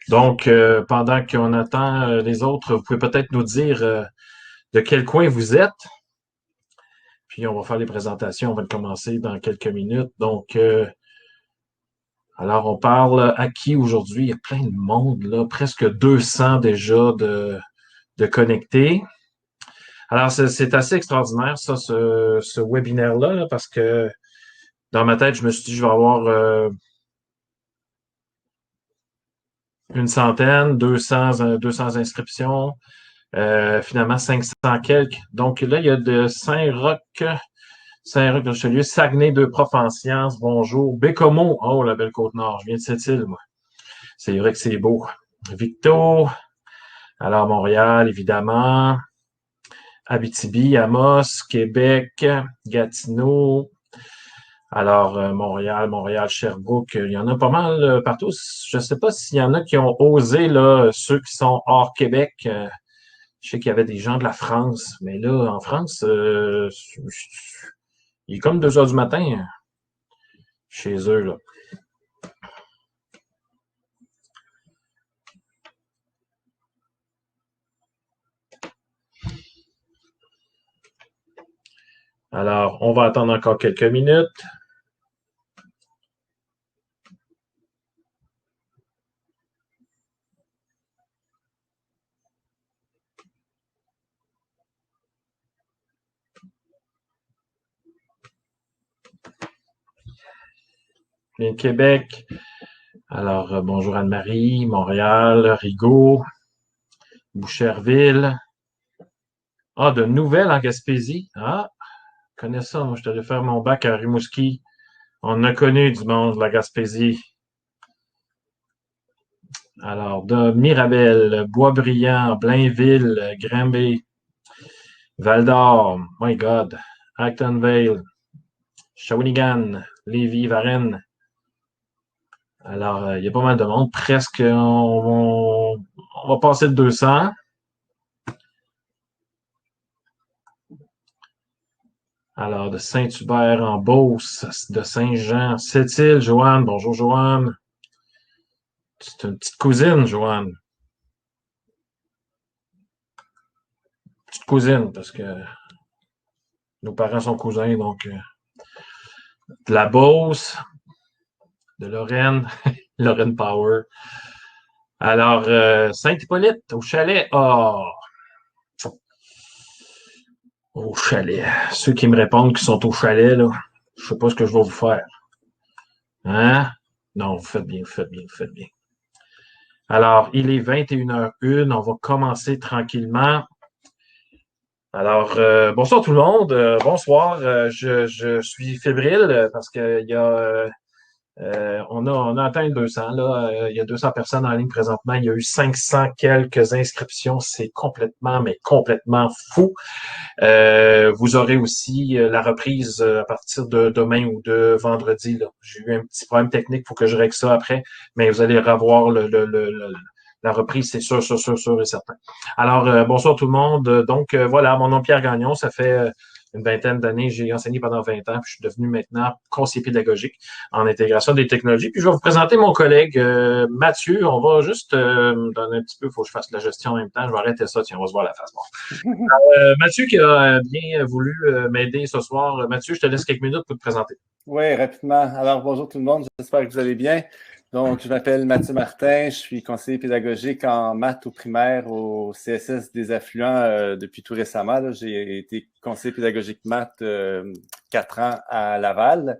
Donc, pendant qu'on attend les autres, vous pouvez peut-être nous dire de quel coin vous êtes. Puis on va faire les présentations. On va commencer dans quelques minutes. Donc, alors on parle à qui aujourd'hui? Il y a plein de monde, là, presque 200 déjà de connectés. Alors, c'est assez extraordinaire, ça, ce webinaire-là, là, parce que dans ma tête, je me suis dit, je vais avoir une centaine, 200 inscriptions, finalement 500 quelques. Donc là, il y a de Saint-Roch de Richelieu, Saguenay, deux profs en sciences, bonjour. Bécomo, oh, la belle Côte-Nord, je viens de cette île, moi. C'est vrai que c'est beau. Victo, alors Montréal, évidemment. Abitibi, Amos, Québec, Gatineau. Alors, Montréal, Sherbrooke, il y en a pas mal partout. Je ne sais pas s'il y en a qui ont osé, là, ceux qui sont hors Québec. Je sais qu'il y avait des gens de la France, mais là, en France, il est comme 2 heures du matin chez eux, là. Alors, on va attendre encore quelques minutes. Bien, Québec. Alors, bonjour Anne-Marie, Montréal, Rigaud, Boucherville. Ah, de nouvelles en Gaspésie. Ah, je connais ça. Moi, je suis allé faire mon bac à Rimouski. On a connu du monde de la Gaspésie. Alors, de Mirabel, Boisbriand, Blainville, Granby, Val-d'Or, my God, Actonville, Shawinigan, Lévis, Varennes. Alors, il y a pas mal de monde. Presque, on va passer le 200. Alors, de Saint-Hubert en Beauce, de Saint-Jean, Sept-Îles, Joanne. Bonjour, Joanne. C'est une petite cousine, Joanne. Petite cousine, parce que nos parents sont cousins, donc de la Beauce, de Lorraine, Lorraine Power. Alors, Saint-Hippolyte, au chalet. Oh, au chalet. Ceux qui me répondent qui sont au chalet, là, je sais pas ce que je vais vous faire. Hein? Non, vous faites bien, vous faites bien, vous faites bien. Alors, il est 21h01, on va commencer tranquillement. Alors, bonsoir tout le monde, bonsoir. Je suis fébrile parce qu'il y a on a atteint 200, là. Il y a 200 personnes en ligne présentement. Il y a eu 500 quelques inscriptions. C'est complètement, mais complètement fou. Vous aurez aussi la reprise à partir de demain ou de vendredi, là. J'ai eu un petit problème technique, il faut que je règle ça après, mais vous allez revoir la reprise, c'est sûr et certain. Alors, bonsoir tout le monde. Donc, voilà, mon nom est Pierre Gagnon. Ça fait une vingtaine d'années, j'ai enseigné pendant 20 ans, puis je suis devenu maintenant conseiller pédagogique en intégration des technologies. Puis je vais vous présenter mon collègue Mathieu. On va juste donner un petit peu, il faut que je fasse la gestion en même temps. Je vais arrêter ça, tiens, on va se voir la face. Bon. Mathieu qui a bien voulu m'aider ce soir. Mathieu, je te laisse quelques minutes pour te présenter. Oui, rapidement. Alors, bonjour tout le monde, j'espère que vous allez bien. Donc, je m'appelle Mathieu Martin, je suis conseiller pédagogique en maths au primaire au CSS des affluents depuis tout récemment. J'ai été conseiller pédagogique maths 4 ans à Laval.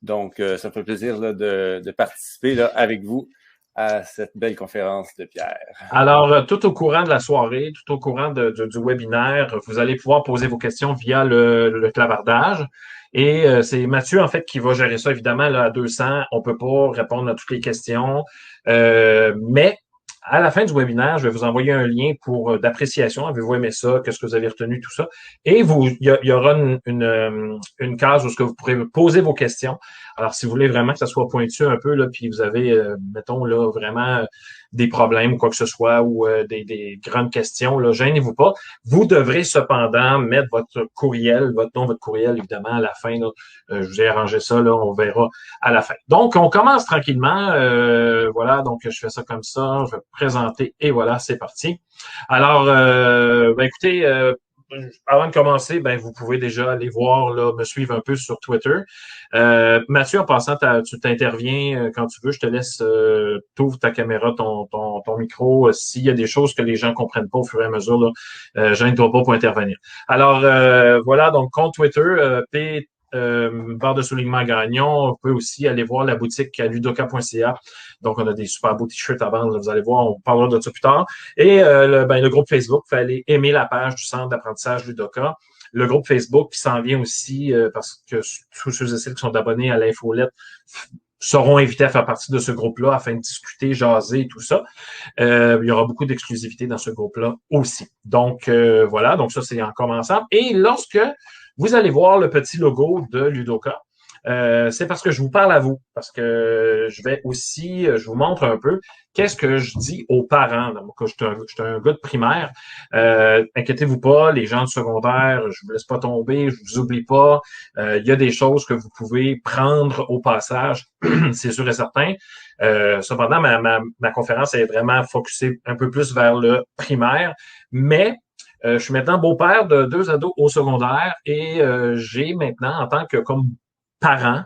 Donc, ça me fait plaisir là, de participer là, avec vous à cette belle conférence de Pierre. Alors, tout au courant de la soirée, tout au courant du webinaire, vous allez pouvoir poser vos questions via le clavardage. Et c'est Mathieu, en fait, qui va gérer ça. Évidemment, là, à 200, on peut pas répondre à toutes les questions. Mais à la fin du webinaire, je vais vous envoyer un lien pour d'appréciation. Avez-vous aimé ça? Qu'est-ce que vous avez retenu? Tout ça. Et il y aura une case où ce que vous pourrez poser vos questions. Alors, si vous voulez vraiment que ça soit pointu un peu, là, puis vous avez, mettons, là, vraiment des problèmes ou quoi que ce soit, ou des grandes questions, là, gênez-vous pas. Vous devrez cependant mettre votre courriel, votre nom, votre courriel, évidemment, à la fin. Là. Je vous ai arrangé ça, là, on verra à la fin. Donc, on commence tranquillement. Voilà, donc je fais ça comme ça, je vais présenter et voilà, c'est parti. Alors, écoutez, avant de commencer, ben vous pouvez déjà aller voir, là, me suivre un peu sur Twitter. Mathieu, en passant, tu t'interviens quand tu veux. Je te laisse, t'ouvres ta caméra, ton micro. S'il y a des choses que les gens comprennent pas au fur et à mesure, là, gêne-toi pas pour intervenir. Alors, voilà, donc compte Twitter, barre de soulignement Gagnon. On peut aussi aller voir la boutique à ludoka.ca. Donc, on a des super beaux t-shirts à vendre. Là, vous allez voir, on parlera de ça plus tard. Et le groupe Facebook, il fallait aimer la page du Centre d'apprentissage Ludoka. Le groupe Facebook qui s'en vient aussi parce que tous ceux et celles qui sont abonnés à l'infolette seront invités à faire partie de ce groupe-là afin de discuter, jaser et tout ça. Il y aura beaucoup d'exclusivité dans ce groupe-là aussi. Donc, voilà. Donc, ça, c'est en commençant. Et lorsque vous allez voir le petit logo de Ludoka, c'est parce que je vous parle à vous, parce que je vous montre un peu qu'est-ce que je dis aux parents. Donc, je suis un gars de primaire. Inquiétez-vous pas, les gens de secondaire, je vous laisse pas tomber, je vous oublie pas. Il y a des choses que vous pouvez prendre au passage, c'est sûr et certain. Cependant, ma conférence est vraiment focusée un peu plus vers le primaire, mais je suis maintenant beau-père de 2 ados au secondaire et j'ai maintenant, en tant que comme parent,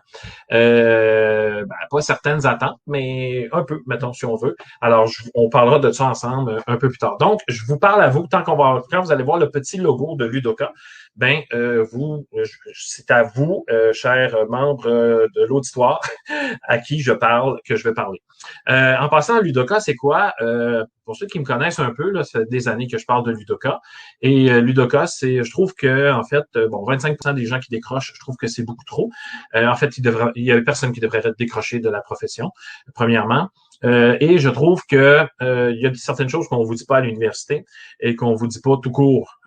pas certaines attentes, mais un peu, mettons, si on veut. Alors, on parlera de ça ensemble un peu plus tard. Donc, je vous parle à vous, quand vous allez voir le petit logo de Ludoka, c'est à vous, chers membres de l'auditoire, à qui je parle, que je vais parler. En passant, Ludoka, c'est quoi? Pour ceux qui me connaissent un peu, là, ça fait des années que je parle de Ludoka. Et Ludoka, je trouve que, en fait, 25% des gens qui décrochent, je trouve que c'est beaucoup trop. En fait, il y a personne qui devrait être décroché de la profession, premièrement. Et je trouve que il y a certaines choses qu'on vous dit pas à l'université et qu'on vous dit pas tout court.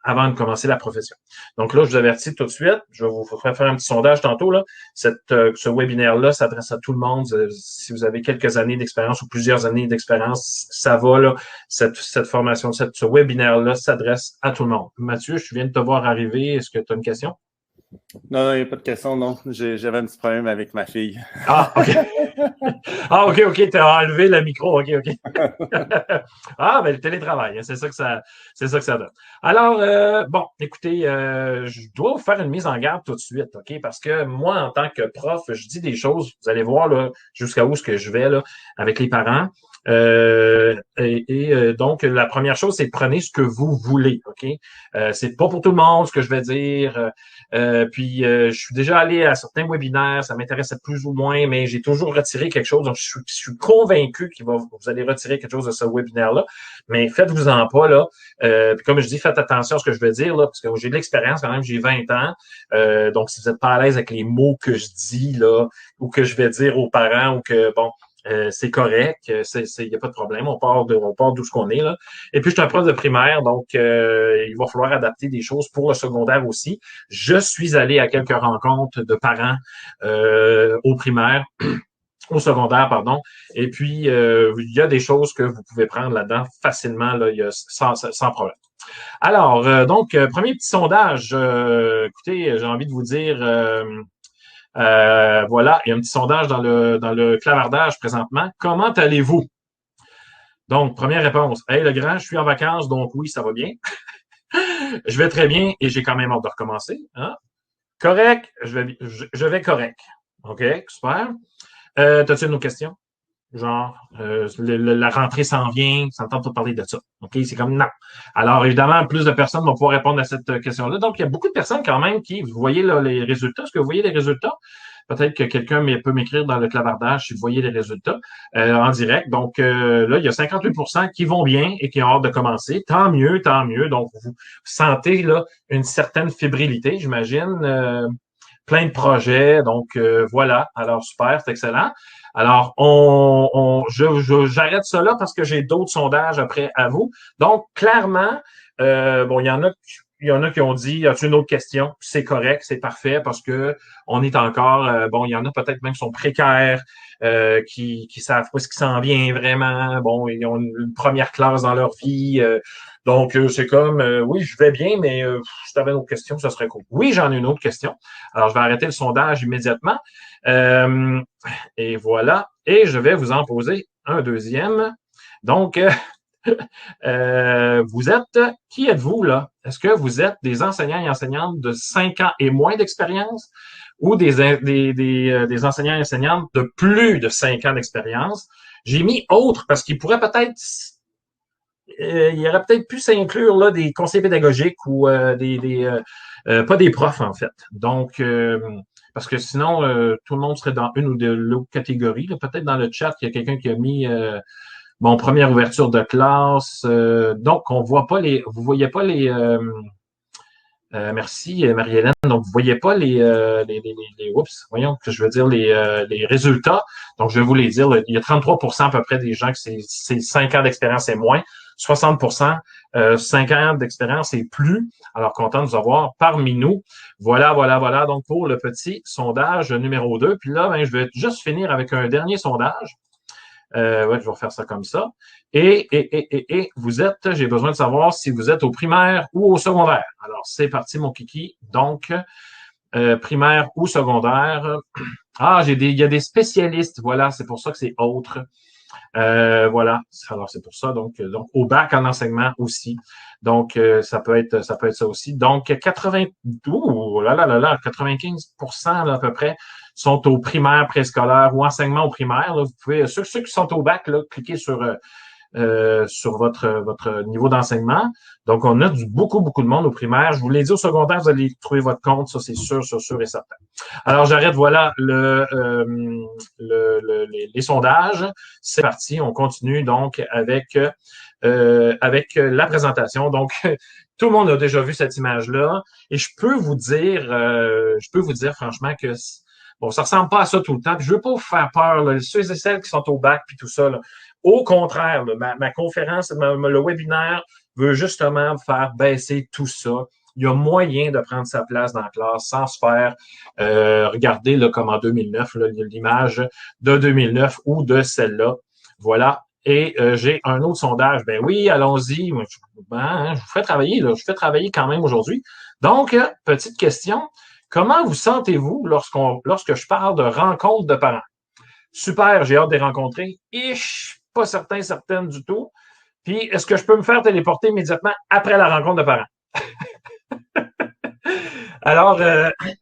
Avant de commencer la profession. Donc là, je vous avertis tout de suite, je vais vous faire un petit sondage tantôt. Là. Ce webinaire-là s'adresse à tout le monde. Si vous avez quelques années d'expérience ou plusieurs années d'expérience, ça va. Là. Cette formation, ce webinaire-là s'adresse à tout le monde. Mathieu, je viens de te voir arriver. Est-ce que tu as une question? Non, il n'y a pas de question, non. J'avais un petit problème avec ma fille. Ah, OK. Ah, OK, tu as enlevé le micro. OK. Ah, le télétravail, hein, c'est ça que ça donne. Alors, écoutez, je dois vous faire une mise en garde tout de suite, OK? Parce que moi, en tant que prof, je dis des choses, vous allez voir là, jusqu'à où ce que je vais là, avec les parents. Donc, la première chose, c'est prenez ce que vous voulez, OK? C'est pas pour tout le monde ce que je vais dire. Je suis déjà allé à certains webinaires, ça m'intéressait plus ou moins, mais j'ai toujours retiré quelque chose. Donc, je suis convaincu vous allez retirer quelque chose de ce webinaire-là. Mais faites-vous-en pas, là. Puis comme je dis, faites attention à ce que je vais dire, là, parce que j'ai de l'expérience quand même, j'ai 20 ans. Donc, si vous n'êtes pas à l'aise avec les mots que je dis, là, ou que je vais dire aux parents, ou que, c'est correct, il n'y a pas de problème, on part d'où ce qu'on est là. Et puis je suis un prof de primaire, donc il va falloir adapter des choses pour le secondaire aussi. Je suis allé à quelques rencontres de parents au primaire, au secondaire, pardon. Et puis il y a des choses que vous pouvez prendre là-dedans facilement, là, sans problème. Alors, premier petit sondage. Écoutez, j'ai envie de vous dire. Voilà, il y a un petit sondage dans le clavardage présentement. Comment allez-vous? Donc, première réponse. Hey, le grand, je suis en vacances, donc oui, ça va bien. Je vais très bien et j'ai quand même hâte de recommencer. Hein? Correct, je vais correct. OK, super. T'as-tu une autre question? Genre, la rentrée s'en vient, ça me tente pas de parler de ça. OK, c'est comme non. Alors, évidemment, plus de personnes vont pouvoir répondre à cette question-là. Donc, il y a beaucoup de personnes quand même vous voyez là, les résultats. Est-ce que vous voyez les résultats? Peut-être que quelqu'un peut m'écrire dans le clavardage si vous voyez les résultats en direct. Donc, là, il y a 58% qui vont bien et qui ont hâte de commencer. Tant mieux, tant mieux. Donc, vous sentez là une certaine fébrilité, j'imagine. Plein de projets. Donc, voilà. Alors, super, c'est excellent. Alors, j'arrête ça là parce que j'ai d'autres sondages après à vous. Donc, clairement, il y en a il y en a qui ont dit, as-tu une autre question? C'est correct, c'est parfait parce que on est encore, bon, il y en a peut-être même qui sont précaires, qui savent pas ce qui s'en vient vraiment. Bon, ils ont une première classe dans leur vie. Donc, c'est comme, oui, je vais bien, mais si tu avais une autre question, ça serait cool. Oui, j'en ai une autre question. Alors, je vais arrêter le sondage immédiatement. Et voilà. Et je vais vous en poser un deuxième. Donc, qui êtes-vous là? Est-ce que vous êtes des enseignants et enseignantes de 5 ans et moins d'expérience ou des enseignants et enseignantes de plus de 5 ans d'expérience? J'ai mis autre parce qu'il pourrait peut-être, il aurait peut-être pu s'inclure là des conseillers pédagogiques ou pas des profs en fait. Donc, parce que sinon, tout le monde serait dans une ou de l'autre catégorie. Peut-être dans le chat, il y a quelqu'un qui a mis bon, première ouverture de classe. Donc, on voit pas vous voyez pas merci Marie-Hélène. Donc, vous voyez pas oups, voyons que je veux dire les résultats. Donc, je vais vous les dire. Il y a 33% à peu près des gens que c'est 5 ans d'expérience et moins. 60% 5 ans d'expérience et plus. Alors, content de vous avoir parmi nous. Voilà. Donc, pour le petit sondage numéro 2. Puis là, ben, je vais juste finir avec un dernier sondage. Ouais, je vais refaire ça comme ça. Et vous êtes, j'ai besoin de savoir si vous êtes au primaire ou au secondaire. Alors, c'est parti, mon kiki. Donc, primaire ou secondaire. Ah, il y a des spécialistes. Voilà, c'est pour ça que c'est autre. Voilà. Alors, c'est pour ça. Donc, au bac en enseignement aussi. Donc, ça peut être ça aussi. Donc, 95% là, à peu près sont au primaire, préscolaire ou enseignement au primaire. Là, vous pouvez, ceux qui sont au bac, là, cliquez sur votre niveau d'enseignement. Donc, on a beaucoup de monde au primaire. Je vous l'ai dit, au secondaire, vous allez trouver votre compte, ça c'est sûr et certain. Alors, j'arrête, voilà, les sondages. C'est parti, on continue donc avec la présentation. Donc, tout le monde a déjà vu cette image-là. Et je peux vous dire franchement que bon, ça ressemble pas à ça tout le temps. Puis je veux pas vous faire peur, là, ceux et celles qui sont au bac puis tout ça. Là. Au contraire, là, ma conférence, le webinaire veut justement faire baisser tout ça. Il y a moyen de prendre sa place dans la classe sans se faire regarder là, comme en 2009, là, l'image de 2009 ou de celle-là. Voilà. Et j'ai un autre sondage. Ben oui, allons-y. Je vous fais travailler, là. Je fais travailler quand même aujourd'hui. Donc, petite question. Comment vous sentez-vous lorsque je parle de rencontre de parents? Super, j'ai hâte de les rencontrer. Pas certaine du tout. Puis, est-ce que je peux me faire téléporter immédiatement après la rencontre de parents? Alors,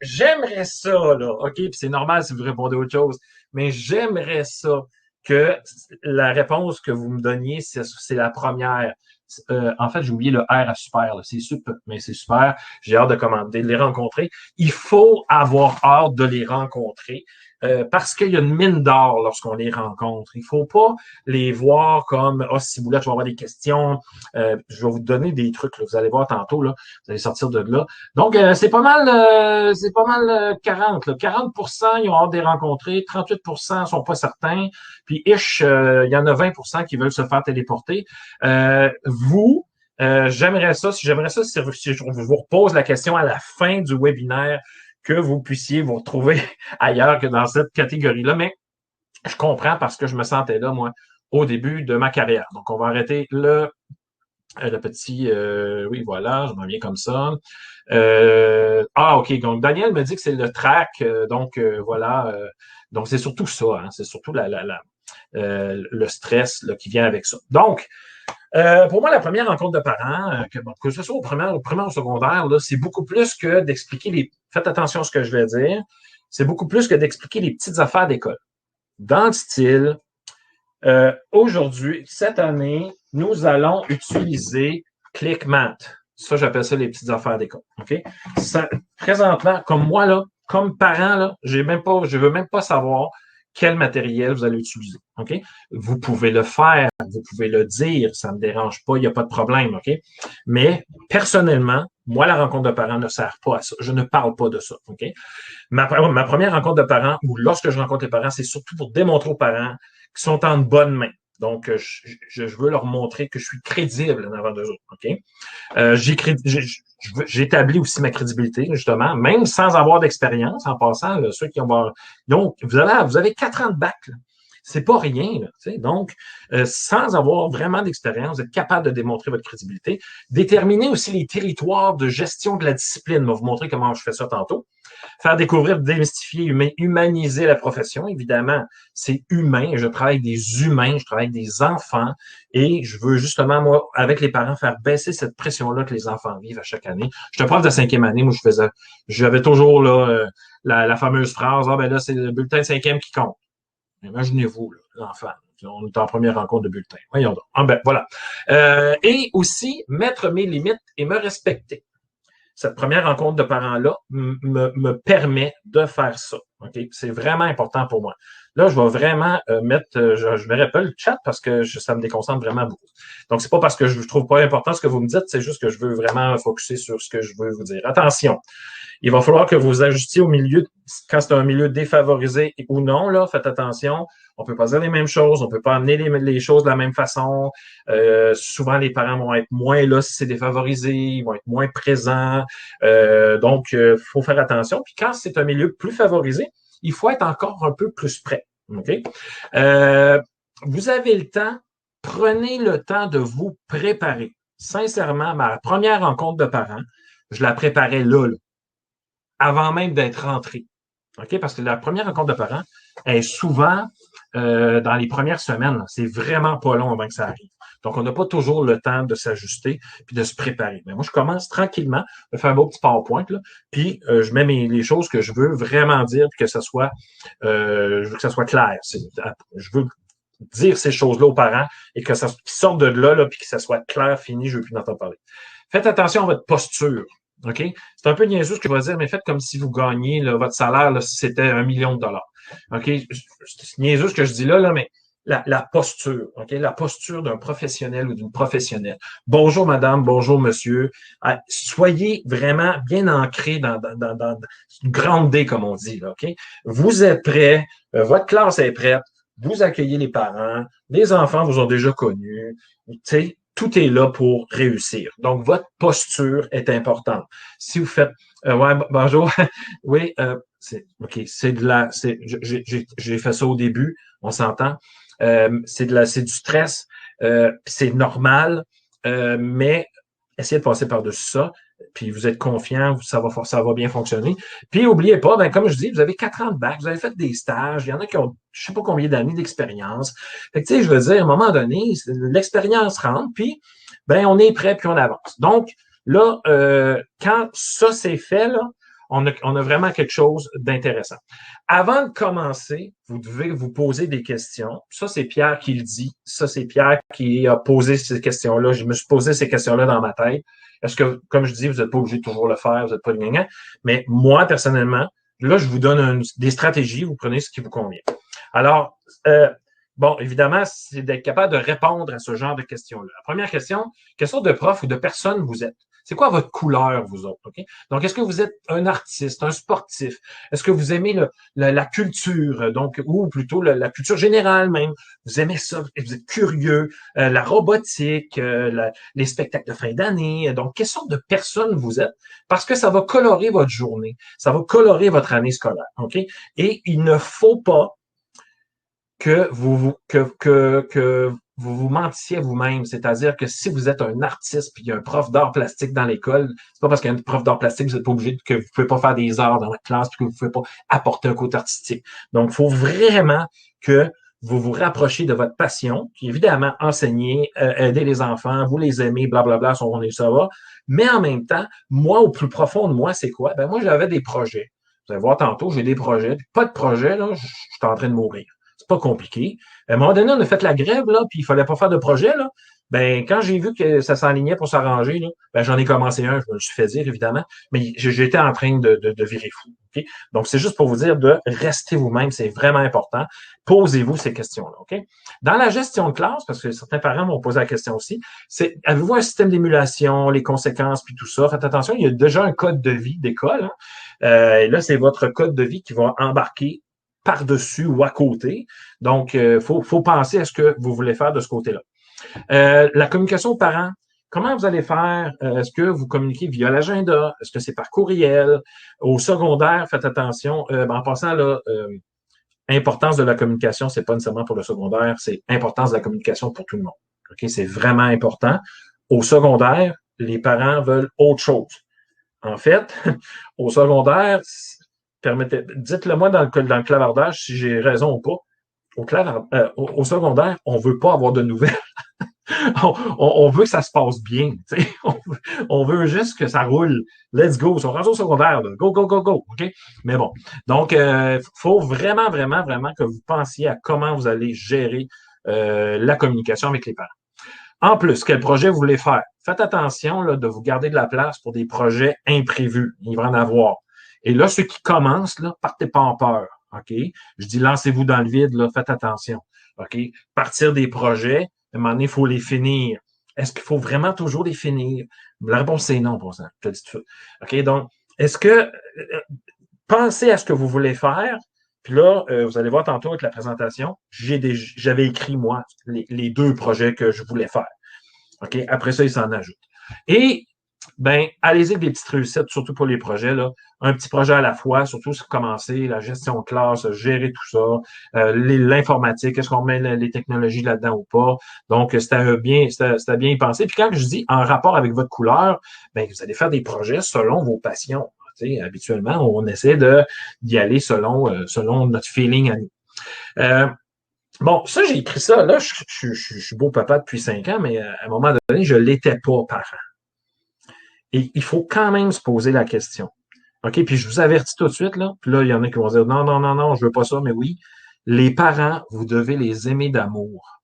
j'aimerais ça, là. OK, puis c'est normal si vous répondez autre chose, mais j'aimerais ça que la réponse que vous me donniez, c'est la première. En fait, j'ai oublié le R à super. C'est super, mais c'est super. J'ai hâte de les rencontrer. Il faut avoir hâte de les rencontrer parce qu'il y a une mine d'or lorsqu'on les rencontre. Il faut pas les voir comme si vous voulez, je vais avoir des questions. Je vais vous donner des trucs. Là, vous allez voir tantôt. Là, vous allez sortir de là. Donc, c'est pas mal 40. Là. 40% ils ont hâte de les rencontrer. 38% sont pas certains. Puis, il y en a 20% qui veulent se faire téléporter. J'aimerais ça, si je vous repose la question à la fin du webinaire, que vous puissiez vous retrouver ailleurs que dans cette catégorie-là. Mais je comprends parce que je me sentais là, moi, au début de ma carrière. Donc, on va arrêter le petit... oui, voilà, je m'en viens comme ça. OK. Donc, Daniel me dit que c'est le track. Voilà. Donc, c'est surtout ça. Hein, c'est surtout le stress là, qui vient avec ça. Donc, pour moi, la première rencontre de parents, que ce soit au primaire ou au secondaire, là, c'est beaucoup plus que d'expliquer faites attention à ce que je vais dire, c'est beaucoup plus que d'expliquer les petites affaires d'école. Dans le style, aujourd'hui, cette année, nous allons utiliser ClickMath. Ça, j'appelle ça les petites affaires d'école. OK? Présentement, comme moi, là, comme parent, là, je veux même pas savoir quel matériel vous allez utiliser. OK? Vous pouvez le faire, vous pouvez le dire, ça ne me dérange pas, il n'y a pas de problème. OK? Mais personnellement, moi, la rencontre de parents ne sert pas à ça. Je ne parle pas de ça. OK? Ma première rencontre de parents, ou lorsque je rencontre les parents, c'est surtout pour démontrer aux parents qu'ils sont en bonne main. Donc, je veux leur montrer que je suis crédible en avant d'eux autres. OK? J'établis aussi ma crédibilité, justement, même sans avoir d'expérience, en passant, là, ceux qui ont... Donc, vous avez 4 ans de bac, là. C'est pas rien, là, tu sais. Donc, sans avoir vraiment d'expérience, vous êtes capable de démontrer votre crédibilité. Déterminer aussi les territoires de gestion de la discipline. Je vais vous montrer comment je fais ça tantôt. Faire découvrir, démystifier, humaniser la profession. Évidemment, c'est humain. Je travaille avec des humains, je travaille avec des enfants et je veux justement, moi, avec les parents, faire baisser cette pression-là que les enfants vivent à chaque année. Je suis un prof de 5e année. Moi, j'avais toujours là, la fameuse phrase, ah ben là, c'est le bulletin de 5e qui compte. Imaginez-vous, l'enfant. On est en première rencontre de bulletin. Voyons donc. Ah ben, voilà. Et aussi, mettre mes limites et me respecter. Cette première rencontre de parents-là me permet de faire ça. Okay? C'est vraiment important pour moi. Là, je vais vraiment mettre, je verrai pas le chat parce que ça me déconcentre vraiment beaucoup. Donc, c'est pas parce que je trouve pas important ce que vous me dites, c'est juste que je veux vraiment focuser sur ce que je veux vous dire. Attention, il va falloir que vous ajustiez au milieu, quand c'est un milieu défavorisé ou non, là, faites attention. On peut pas dire les mêmes choses, on peut pas amener les choses de la même façon. Souvent, les parents vont être moins là si c'est défavorisé, ils vont être moins présents. Donc, faut faire attention. Puis quand c'est un milieu plus favorisé, il faut être encore un peu plus prêt. Okay? Vous avez le temps, prenez le temps de vous préparer. Sincèrement, ma première rencontre de parents, je la préparais là, avant même d'être rentré. OK? Parce que la première rencontre de parents est souvent dans les premières semaines. C'est vraiment pas long avant que ça arrive. Donc, on n'a pas toujours le temps de s'ajuster puis de se préparer. Mais moi, je commence tranquillement, je fais un beau petit PowerPoint, là, puis je mets les choses que je veux vraiment dire, puis que ça soit, je veux que ça soit clair. Je veux dire ces choses-là aux parents et que ça qu'ils sortent de là, puis que ça soit clair, fini, je veux plus en entendre parler. Faites attention à votre posture. OK? C'est un peu niaiseux ce que je vais dire, mais faites comme si vous gagnez là, votre salaire, là, si c'était $1 million. OK? C'est niaiseux ce que je dis là, mais la posture, OK? La posture d'un professionnel ou d'une professionnelle. Bonjour madame, bonjour monsieur. Soyez vraiment bien ancré dans une grande D, comme on dit, là, OK? Vous êtes prêts, votre classe est prête, vous accueillez les parents, les enfants vous ont déjà connus, tu sais, tout est là pour réussir. Donc, votre posture est importante. Si vous faites ouais, bonjour, oui, j'ai fait ça au début, on s'entend. C'est du stress, c'est normal, mais essayez de passer par-dessus ça, puis vous êtes confiant, ça va bien fonctionner. Puis, n'oubliez pas, comme je dis, vous avez 4 ans de bac, vous avez fait des stages, il y en a qui ont je sais pas combien d'années d'expérience. Fait que, tu sais, je veux dire, à un moment donné, l'expérience rentre, puis, on est prêt, puis on avance. Donc, là, quand ça c'est fait, là, on a vraiment quelque chose d'intéressant. Avant de commencer, vous devez vous poser des questions. Ça, c'est Pierre qui le dit. Ça, c'est Pierre qui a posé ces questions-là. Je me suis posé ces questions-là dans ma tête. Est-ce que, comme je dis, vous n'êtes pas obligé de toujours le faire, vous n'êtes pas le gagnant. Mais moi, personnellement, là, je vous donne des stratégies, vous prenez ce qui vous convient. Alors, évidemment, c'est d'être capable de répondre à ce genre de questions-là. La première question, quelle sorte de prof ou de personne vous êtes? C'est quoi votre couleur, vous autres? Okay? Donc, est-ce que vous êtes un artiste, un sportif? Est-ce que vous aimez la culture, donc, ou plutôt la culture générale même? Vous aimez ça, vous êtes curieux, la robotique, les spectacles de fin d'année. Donc, quelle sorte de personne vous êtes? Parce que ça va colorer votre journée, ça va colorer votre année scolaire. OK? Et il ne faut pas que vous vous mentiez à vous-même. C'est-à-dire que si vous êtes un artiste puis il y a un prof d'art plastique dans l'école, c'est pas parce qu'il y a un prof d'art plastique que vous n'êtes pas obligé que vous pouvez pas faire des arts dans votre classe puis que vous pouvez pas apporter un côté artistique. Donc, il faut vraiment que vous vous rapprochez de votre passion, qui évidemment enseigner, aider les enfants, vous les aimez, blablabla, on est ça va. Mais en même temps, moi, au plus profond de moi, c'est quoi? Moi, j'avais des projets. Vous allez voir tantôt, j'ai des projets. Puis pas de projet, là, je suis en train de mourir. C'est pas compliqué. À un moment donné, on a fait la grève, là, puis il fallait pas faire de projet, là. Quand j'ai vu que ça s'enlignait pour s'arranger, là, j'en ai commencé un, je me le suis fait dire, évidemment, mais j'étais en train de virer fou. Okay? Donc, c'est juste pour vous dire de rester vous-même, c'est vraiment important. Posez-vous ces questions-là. OK? Dans la gestion de classe, parce que certains parents m'ont posé la question aussi, c'est avez-vous un système d'émulation, les conséquences, puis tout ça? Faites attention, il y a déjà un code de vie d'école. Hein? Et là, c'est votre code de vie qui va embarquer par-dessus ou à côté. Donc, faut penser à ce que vous voulez faire de ce côté-là. La communication aux parents, comment vous allez faire? Est-ce que vous communiquez via l'agenda? Est-ce que c'est par courriel? Au secondaire, faites attention. En passant, là, importance de la communication, c'est pas nécessairement pour le secondaire, c'est importance de la communication pour tout le monde. OK? C'est vraiment important. Au secondaire, les parents veulent autre chose. En fait, au secondaire, dites-le moi dans le clavardage si j'ai raison ou pas. Au secondaire, on veut pas avoir de nouvelles. on veut que ça se passe bien. On veut juste que ça roule. Let's go. Ils sont rendus au secondaire. Là. Go, go, go, go. OK? Mais bon. Donc, faut vraiment, vraiment, vraiment que vous pensiez à comment vous allez gérer la communication avec les parents. En plus, quel projet vous voulez faire? Faites attention là, de vous garder de la place pour des projets imprévus. Il va en avoir. Et là, ceux qui commencent, là, partez pas en peur. OK? Je dis lancez-vous dans le vide, là, faites attention. OK? Partir des projets, à un moment donné, il faut les finir. Est-ce qu'il faut vraiment toujours les finir? La réponse, c'est non, pour ça. Je te dis tout de suite. OK? Donc, est-ce que pensez à ce que vous voulez faire? Puis là, vous allez voir tantôt avec la présentation, j'avais écrit, moi, les 2 projets que je voulais faire. OK? Après ça, ils s'en ajoutent. Et, allez-y avec des petites réussites, surtout pour les projets, là. Un petit projet à la fois, surtout si vous commencez, la gestion de classe, gérer tout ça, l'informatique, est-ce qu'on met les technologies là-dedans ou pas? Donc, c'était bien pensé. Puis quand je dis en rapport avec votre couleur, vous allez faire des projets selon vos passions. Habituellement, on essaie d'y aller selon notre feeling à nous. Bon, ça, j'ai écrit ça. Là, je suis beau papa depuis 5 ans, mais à un moment donné, je l'étais pas parent. Et il faut quand même se poser la question. OK? Puis je vous avertis tout de suite, là. Puis là, il y en a qui vont dire non, non, non, non, je veux pas ça, mais oui. Les parents, vous devez les aimer d'amour.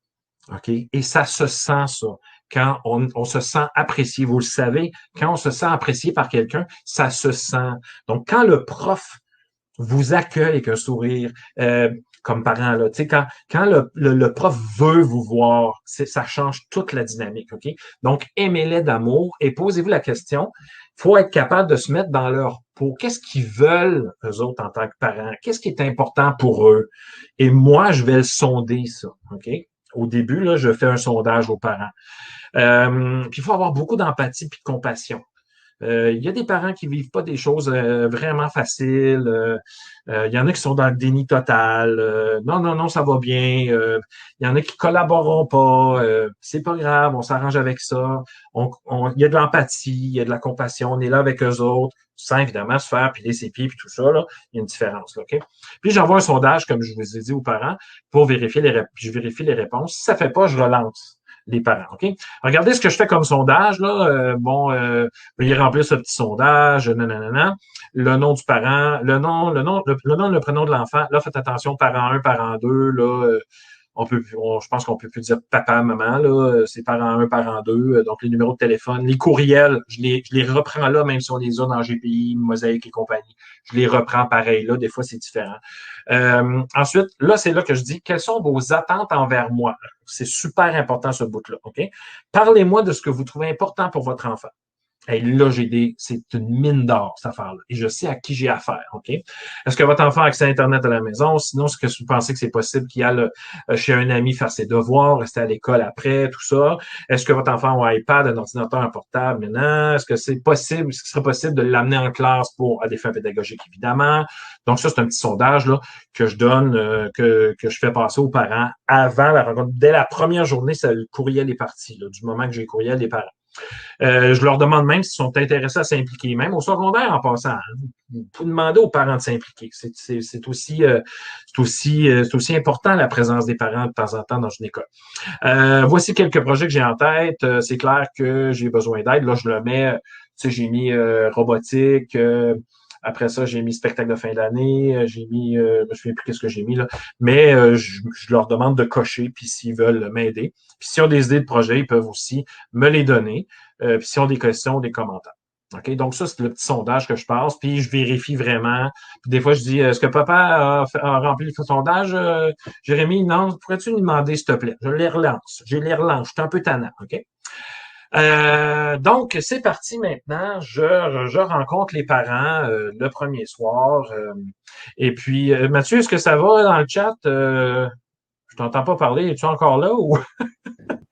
OK? Et ça se sent, ça. Quand on se sent apprécié, vous le savez, quand on se sent apprécié par quelqu'un, ça se sent. Donc, quand le prof vous accueille avec un sourire, comme parent, là, tu sais, quand le prof veut vous voir, ça change toute la dynamique, OK? Donc, aimez-les d'amour et posez-vous la question, il faut être capable de se mettre dans leur peau. Qu'est-ce qu'ils veulent, eux autres, en tant que parents? Qu'est-ce qui est important pour eux? Et moi, je vais le sonder, ça, OK? Au début, là, je fais un sondage aux parents. Puis il faut avoir beaucoup d'empathie et de compassion. Il y a des parents qui vivent pas des choses vraiment faciles. Il y en a qui sont dans le déni total. Non, non, non, ça va bien. Il y en a qui collaboreront pas. C'est pas grave, on s'arrange avec ça. Il y a de l'empathie, il y a de la compassion. On est là avec eux autres, sans évidemment se faire piler ses pieds puis tout ça. Là, il y a une différence. Là, OK? Puis j'envoie un sondage, comme je vous ai dit aux parents, pour vérifier je vérifie les réponses. Si ça fait pas, je relance les parents. OK? Regardez ce que je fais comme sondage. Là. Veuillez remplir ce petit sondage, nanana. Le nom du parent, le nom, le prénom de l'enfant. Là, faites attention, parent 1, parent 2, là, je pense qu'on peut plus dire papa, maman, là, c'est parent 1, parent 2, donc les numéros de téléphone, les courriels, je les reprends là, même si on les a dans GPI, Mosaïque et compagnie. Je les reprends pareil, là, des fois c'est différent. Ensuite, là, c'est là que je dis, quelles sont vos attentes envers moi? C'est super important ce bout-là, OK? Parlez-moi de ce que vous trouvez important pour votre enfant. Et là, c'est une mine d'or, cette affaire-là. Et je sais à qui j'ai affaire, OK? Est-ce que votre enfant a accès à Internet à la maison? Sinon, est-ce que vous pensez que c'est possible qu'il aille chez un ami faire ses devoirs, rester à l'école après, tout ça? Est-ce que votre enfant a un iPad, un ordinateur, un portable maintenant? Est-ce que c'est possible, est-ce qu'il serait possible de l'amener en classe à des fins pédagogiques, évidemment? Donc, ça, c'est un petit sondage là, que je donne, que je fais passer aux parents avant la rencontre. Dès la première journée, le courriel est parti, là, du moment que j'ai le courriel des parents. Je leur demande même s'ils sont intéressés à s'impliquer. Même au secondaire, en passant, vous pouvez demander aux parents de s'impliquer. C'est aussi important la présence des parents de temps en temps dans une école. Voici quelques projets que j'ai en tête. C'est clair que j'ai besoin d'aide. Là, je le mets, j'ai mis robotique. Après ça, j'ai mis spectacle de fin d'année. J'ai mis, je me souviens plus qu'est-ce que j'ai mis là. Mais je leur demande de cocher, puis s'ils veulent m'aider. Puis s'ils ont des idées de projet, ils peuvent aussi me les donner. Puis s'ils ont des questions, des commentaires. OK? Donc, ça, c'est le petit sondage que je passe, puis je vérifie vraiment. Puis des fois, je dis, est-ce que papa a rempli le sondage? Jérémy, non, pourrais-tu lui demander, s'il te plaît? Je les relance. Je suis un peu tannant, OK? Donc, c'est parti maintenant. Je rencontre les parents le premier soir. Et puis, Mathieu, est-ce que ça va dans le chat? Je t'entends pas parler. Es-tu encore là ou?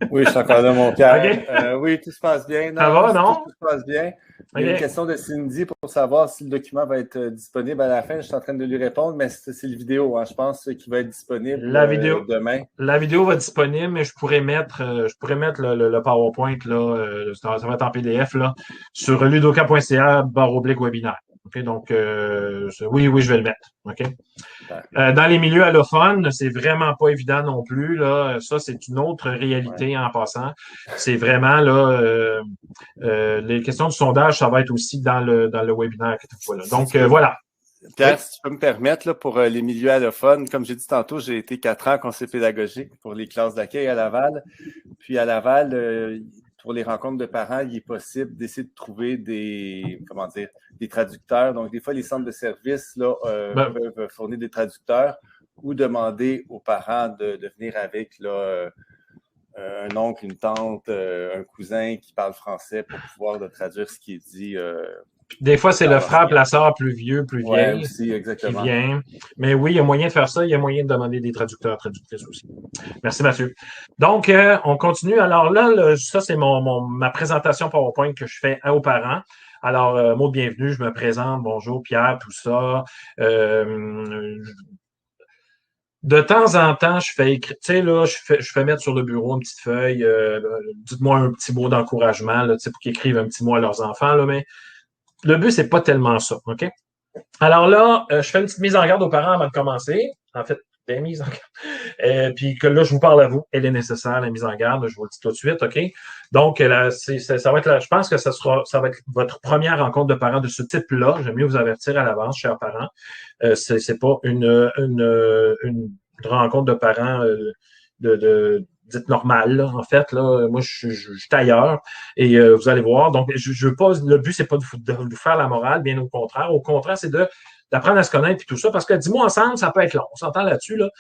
Oui, je suis encore là, mon Pierre. OK. Oui, tout se passe bien. Ça Non, va, non? tout se passe bien. Il y a une OK. question de Cindy pour savoir si le document va être disponible à la fin. Je suis en train de lui répondre, mais c'est le vidéo, hein, je pense, qui va être disponible La vidéo. demain. La vidéo va être disponible, mais je pourrais mettre le PowerPoint, là, ça va être en PDF, là, sur ludoka.ca/webinaire. OK, donc, oui, je vais le mettre. OK. Dans les milieux allophones, c'est vraiment pas évident non plus, là. Ça, c'est une autre réalité en passant. C'est vraiment, là, les questions du sondage, ça va être aussi dans le webinaire. Donc, voilà. Pierre, si tu peux me permettre, là, pour les milieux allophones, comme j'ai dit tantôt, j'ai été 4 ans conseiller pédagogique pour les classes d'accueil à Laval. Puis à Laval, pour les rencontres de parents, il est possible d'essayer de trouver des traducteurs. Donc, des fois, les centres de services là, peuvent fournir des traducteurs ou demander aux parents de venir avec là, un oncle, une tante, un cousin qui parle français pour pouvoir traduire ce qui est dit. Des fois, c'est le frère, la sœur plus vieux, plus vieille aussi, exactement. qui vient. Mais oui, il y a moyen de faire ça. Il y a moyen de demander des traducteurs, traductrices aussi. Merci, Mathieu. Donc, on continue. Alors là, ça, c'est ma présentation PowerPoint que je fais aux parents. Alors, mot de bienvenue, je me présente. Bonjour, Pierre, tout ça. De temps en temps, je fais écrire, tu sais, là, je fais mettre sur le bureau une petite feuille, dites-moi un petit mot d'encouragement, là, tu sais, pour qu'ils écrivent un petit mot à leurs enfants, là, mais le but, c'est pas tellement ça, OK? Alors là, je fais une petite mise en garde aux parents avant de commencer. En fait, des mises en garde. Puis que là, je vous parle à vous. Elle est nécessaire, la mise en garde. Je vous le dis tout de suite, OK? Donc, ça va être je pense que ça va être votre première rencontre de parents de ce type-là. J'aime mieux vous avertir à l'avance, chers parents. C'est pas une rencontre de parents dite normale, là, en fait. Là, moi, je suis ailleurs et vous allez voir. Donc, je veux pas, le but, c'est pas de vous faire la morale, bien au contraire. Au contraire, c'est d'apprendre à se connaître et tout ça, parce que 10 mois ensemble, ça peut être long, on s'entend là-dessus, là.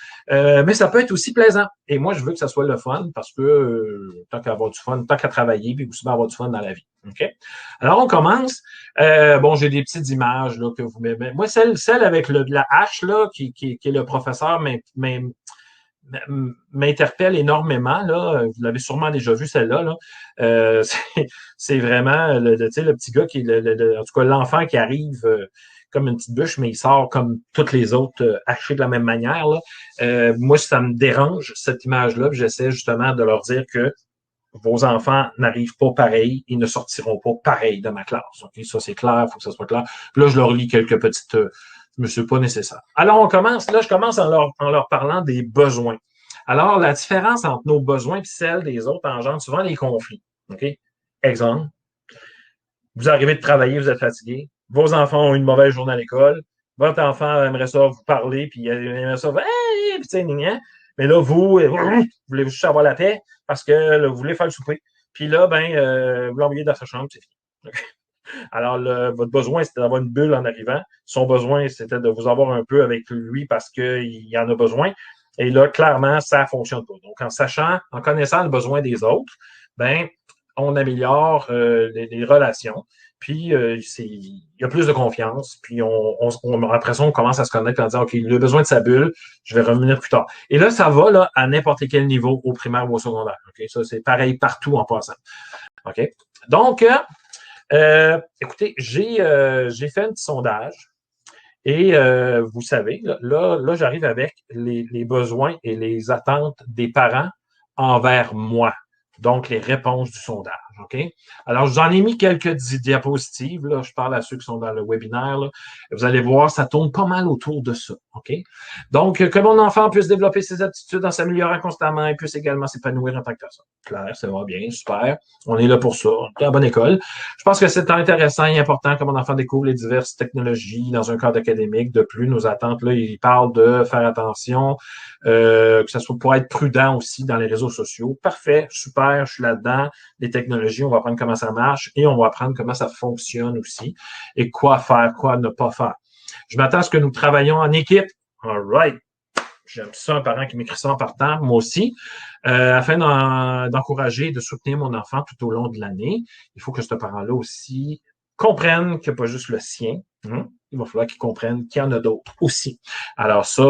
Mais ça peut être aussi plaisant. Et moi, je veux que ça soit le fun, parce que tant qu'à avoir du fun, tant qu'à travailler, puis aussi avoir du fun dans la vie. OK? Alors, on commence. Bon, j'ai des petites images là, que vous mettez. Moi, celle avec la hache, là, qui est le professeur, m'interpelle énormément. Là. Vous l'avez sûrement déjà vu, celle-là. Là. C'est vraiment le petit gars qui est en tout cas l'enfant qui arrive comme une petite bûche, mais il sort comme toutes les autres hachés de la même manière. Là. Moi, ça me dérange, cette image-là, puis j'essaie justement de leur dire que vos enfants n'arrivent pas pareil, ils ne sortiront pas pareil de ma classe. Okay? Ça, c'est clair, il faut que ça soit clair. Puis là, je leur lis quelques petites mais c'est pas nécessaire. Alors, on commence. Là, je commence en leur parlant des besoins. Alors, la différence entre nos besoins et celle des autres engendre souvent des conflits. OK? Exemple. Vous arrivez de travailler, vous êtes fatigué. Vos enfants ont une mauvaise journée à l'école. Votre enfant aimerait ça vous parler, puis il aimerait ça, hey, puis mais là, vous voulez juste avoir la paix parce que là, vous voulez faire le souper. Puis là, vous l'envoyez dans sa chambre, c'est fini. Okay? Alors, votre besoin, c'était d'avoir une bulle en arrivant. Son besoin, c'était de vous avoir un peu avec lui parce qu'il en a besoin. Et là, clairement, ça ne fonctionne pas. Donc, en sachant, en connaissant le besoin des autres, on améliore les relations. Puis, il y a plus de confiance. Puis, après ça, on commence à se connaître en disant, OK, il a besoin de sa bulle, je vais revenir plus tard. Et là, ça va là, à n'importe quel niveau, au primaire ou au secondaire. OK? Ça, c'est pareil partout en passant. OK? Donc, écoutez, j'ai fait un petit sondage et vous savez, là j'arrive avec les besoins et les attentes des parents envers moi. Donc, les réponses du sondage. OK? Alors, je vous en ai mis quelques diapositives. Là. Je parle à ceux qui sont dans le webinaire. Là. Vous allez voir, ça tourne pas mal autour de ça. OK? Donc, que mon enfant puisse développer ses aptitudes en s'améliorant constamment et puisse également s'épanouir en tant que personne. Clair, ça va bien, super. On est là pour ça. On est à la bonne école. Je pense que c'est intéressant et important que mon enfant découvre les diverses technologies dans un cadre académique. De plus, nos attentes, là, il parle de faire attention, que ça soit pour être prudent aussi dans les réseaux sociaux. Parfait, super, je suis là-dedans. Les technologies, on va apprendre comment ça marche et on va apprendre comment ça fonctionne aussi et quoi faire, quoi ne pas faire. Je m'attends à ce que nous travaillions en équipe. All right. J'aime ça, un parent qui m'écrit ça en partant, moi aussi, afin d'encourager et de soutenir mon enfant tout au long de l'année. Il faut que ce parent-là aussi comprenne qu'il n'y a pas juste le sien. Hein? Il va falloir qu'il comprenne qu'il y en a d'autres aussi. Alors ça,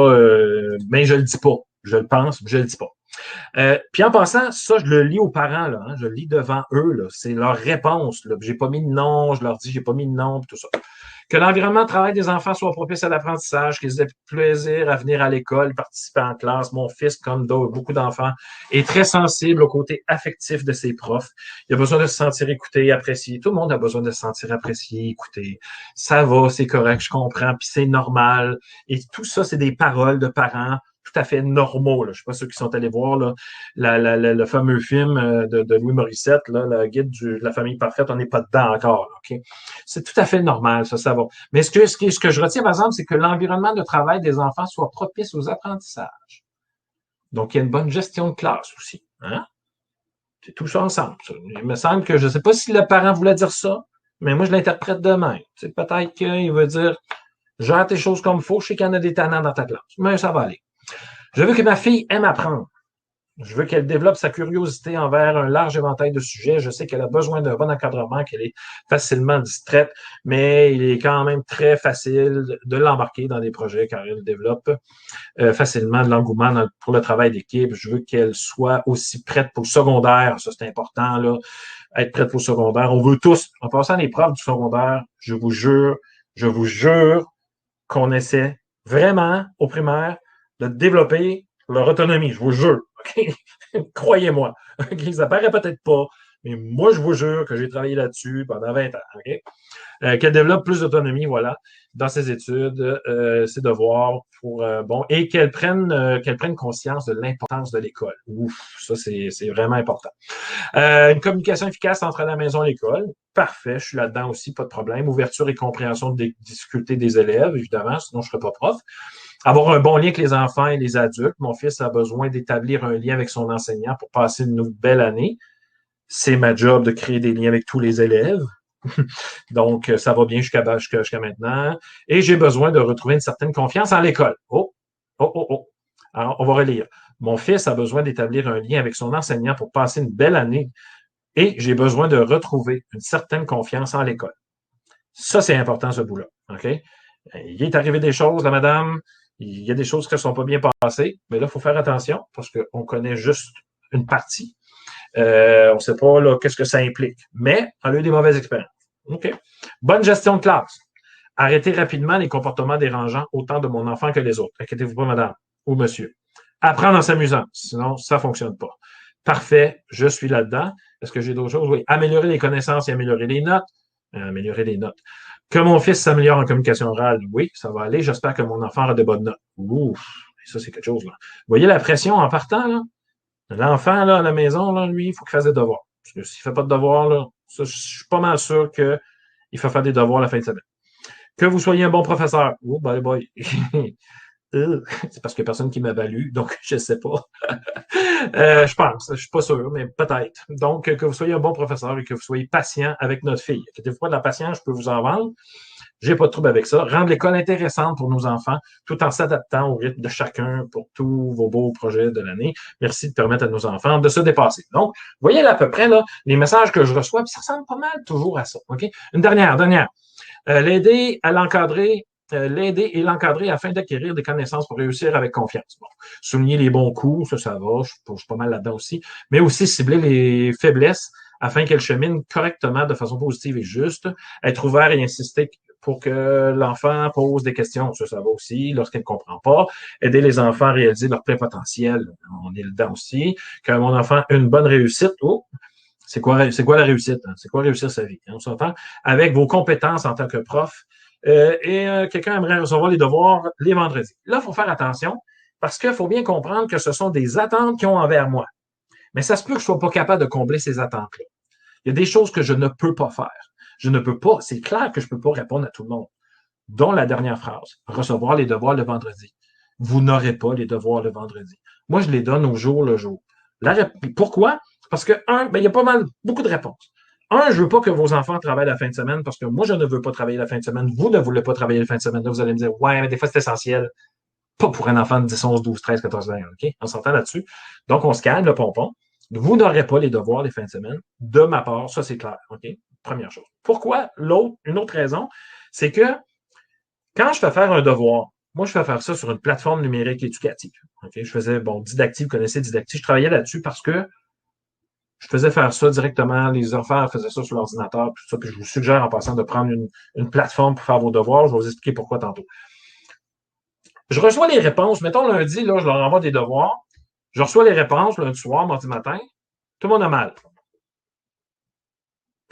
mais je le dis pas. Je le pense, je le dis pas. Puis en passant, ça, je le lis aux parents, là, hein, je le lis devant eux, là, c'est leur réponse. Là. J'ai pas mis de nom, je leur dis, j'ai pas mis de nom, tout ça. Que l'environnement de travail des enfants soit propice à l'apprentissage, qu'ils aient plaisir à venir à l'école, participer en classe. Mon fils, comme beaucoup d'enfants, est très sensible au côté affectif de ses profs. Il a besoin de se sentir écouté, apprécié. Tout le monde a besoin de se sentir apprécié, écouté. Ça va, c'est correct, je comprends, puis c'est normal. Et tout ça, c'est des paroles de parents tout à fait normaux. Là. Je ne sais pas ceux qui sont allés voir là, le fameux film de Louis Morissette, là, le guide de la famille parfaite, on n'est pas dedans encore. Là, okay? C'est tout à fait normal, ça va. Mais ce que je retiens, par exemple, c'est que l'environnement de travail des enfants soit propice aux apprentissages. Donc, il y a une bonne gestion de classe aussi. Hein? C'est tout ça ensemble. Ça. Il me semble que, je ne sais pas si le parent voulait dire ça, mais moi, je l'interprète de même. C'est peut-être qu'il veut dire, gère tes choses comme il faut, je sais qu'il y en a des tannants dans ta classe, mais ça va aller. Je veux que ma fille aime apprendre. Je veux qu'elle développe sa curiosité envers un large éventail de sujets. Je sais qu'elle a besoin d'un bon encadrement, qu'elle est facilement distraite, mais il est quand même très facile de l'embarquer dans des projets car elle développe facilement de l'engouement pour le travail d'équipe. Je veux qu'elle soit aussi prête pour le secondaire. Ça, c'est important, là. Être prête pour le secondaire. On veut tous, en passant les profs du secondaire, je vous jure qu'on essaie vraiment au primaire de développer leur autonomie, je vous jure. Okay? Croyez-moi. Okay? Ça paraît peut-être pas, mais moi, je vous jure que j'ai travaillé là-dessus pendant 20 ans. Okay? Qu'elle développe plus d'autonomie, voilà, dans ses études, ses devoirs, et qu'elle prenne conscience de l'importance de l'école. Ouf, ça, c'est vraiment important. Une communication efficace entre la maison et l'école. Parfait, je suis là-dedans aussi, pas de problème. Ouverture et compréhension des difficultés des élèves, évidemment, sinon je ne serais pas prof. Avoir un bon lien avec les enfants et les adultes. Mon fils a besoin d'établir un lien avec son enseignant pour passer une belle année. C'est ma job de créer des liens avec tous les élèves. Donc, ça va bien jusqu'à maintenant. Et j'ai besoin de retrouver une certaine confiance en l'école. Oh. Alors, on va relire. Mon fils a besoin d'établir un lien avec son enseignant pour passer une belle année. Et j'ai besoin de retrouver une certaine confiance en l'école. Ça, c'est important, ce bout-là. OK? Il est arrivé des choses, la madame. Il y a des choses qui ne sont pas bien passées, mais là, il faut faire attention parce qu'on connaît juste une partie. On ne sait pas là, qu'est-ce que ça implique, mais elle a eu des mauvaises expériences. OK. Bonne gestion de classe. Arrêtez rapidement les comportements dérangeants autant de mon enfant que les autres. Inquiétez-vous pas, madame ou monsieur. Apprendre en s'amusant, sinon ça ne fonctionne pas. Parfait, je suis là-dedans. Est-ce que j'ai d'autres choses? Oui. Améliorer les connaissances et améliorer les notes. Que mon fils s'améliore en communication orale, oui, ça va aller. J'espère que mon enfant aura de bonnes notes. Ouf, ça, c'est quelque chose, là. Vous voyez la pression en partant, là? L'enfant, là, à la maison, là, lui, il faut qu'il fasse des devoirs. Parce que s'il ne fait pas de devoirs, là, ça, je suis pas mal sûr qu'il faut faire des devoirs la fin de semaine. Que vous soyez un bon professeur. Oh, boy. C'est parce qu'il n'y a personne qui m'évalue, donc je ne sais pas. Je pense, je ne suis pas sûr, mais peut-être. Donc, que vous soyez un bon professeur et que vous soyez patient avec notre fille. Inquiétez-vous pas de la patience, je peux vous en vendre. J'ai pas de trouble avec ça. Rendre l'école intéressante pour nos enfants, tout en s'adaptant au rythme de chacun pour tous vos beaux projets de l'année. Merci de permettre à nos enfants de se dépasser. Donc, vous voyez là à peu près là, les messages que je reçois, puis ça ressemble pas mal toujours à ça. OK? Une dernière. L'aider et l'encadrer afin d'acquérir des connaissances pour réussir avec confiance. Bon, souligner les bons coups, ça va, je suis pas mal là-dedans aussi, mais aussi cibler les faiblesses afin qu'elles cheminent correctement de façon positive et juste, être ouvert et insister pour que l'enfant pose des questions, ça va aussi, lorsqu'il ne comprend pas, aider les enfants à réaliser leur plein potentiel, on est là-dedans aussi, que mon enfant ait une bonne réussite, c'est quoi la réussite? Hein? C'est quoi réussir sa vie? Hein? On s'entend? Avec vos compétences en tant que prof, quelqu'un aimerait recevoir les devoirs les vendredis. Là, il faut faire attention parce qu'il faut bien comprendre que ce sont des attentes qu'ils ont envers moi. Mais ça se peut que je ne sois pas capable de combler ces attentes-là. Il y a des choses que je ne peux pas faire. Je ne peux pas, c'est clair que je ne peux pas répondre à tout le monde. Dont la dernière phrase, recevoir les devoirs le vendredi. Vous n'aurez pas les devoirs le vendredi. Moi, je les donne au jour le jour. Pourquoi? Parce que, il y a beaucoup de réponses. Je veux pas que vos enfants travaillent la fin de semaine parce que moi, je ne veux pas travailler la fin de semaine. Vous ne voulez pas travailler la fin de semaine. Là, vous allez me dire, ouais, mais des fois, c'est essentiel. Pas pour un enfant de 10, 11, 12, 13, 14 ans, OK? On s'entend là-dessus. Donc, on se calme le pompon. Vous n'aurez pas les devoirs les fins de semaine. De ma part, ça, c'est clair, OK? Première chose. Pourquoi? Une autre raison, c'est que quand je fais faire un devoir, moi, je fais faire ça sur une plateforme numérique éducative. OK? Je faisais, Didactive, vous connaissez Didactive. Je travaillais là-dessus parce que je faisais faire ça directement. Les enfants faisaient ça sur l'ordinateur, tout ça. Puis je vous suggère en passant de prendre une plateforme pour faire vos devoirs. Je vais vous expliquer pourquoi tantôt. Je reçois les réponses. Mettons lundi, là, je leur envoie des devoirs. Je reçois les réponses lundi soir, mardi matin. Tout le monde a mal.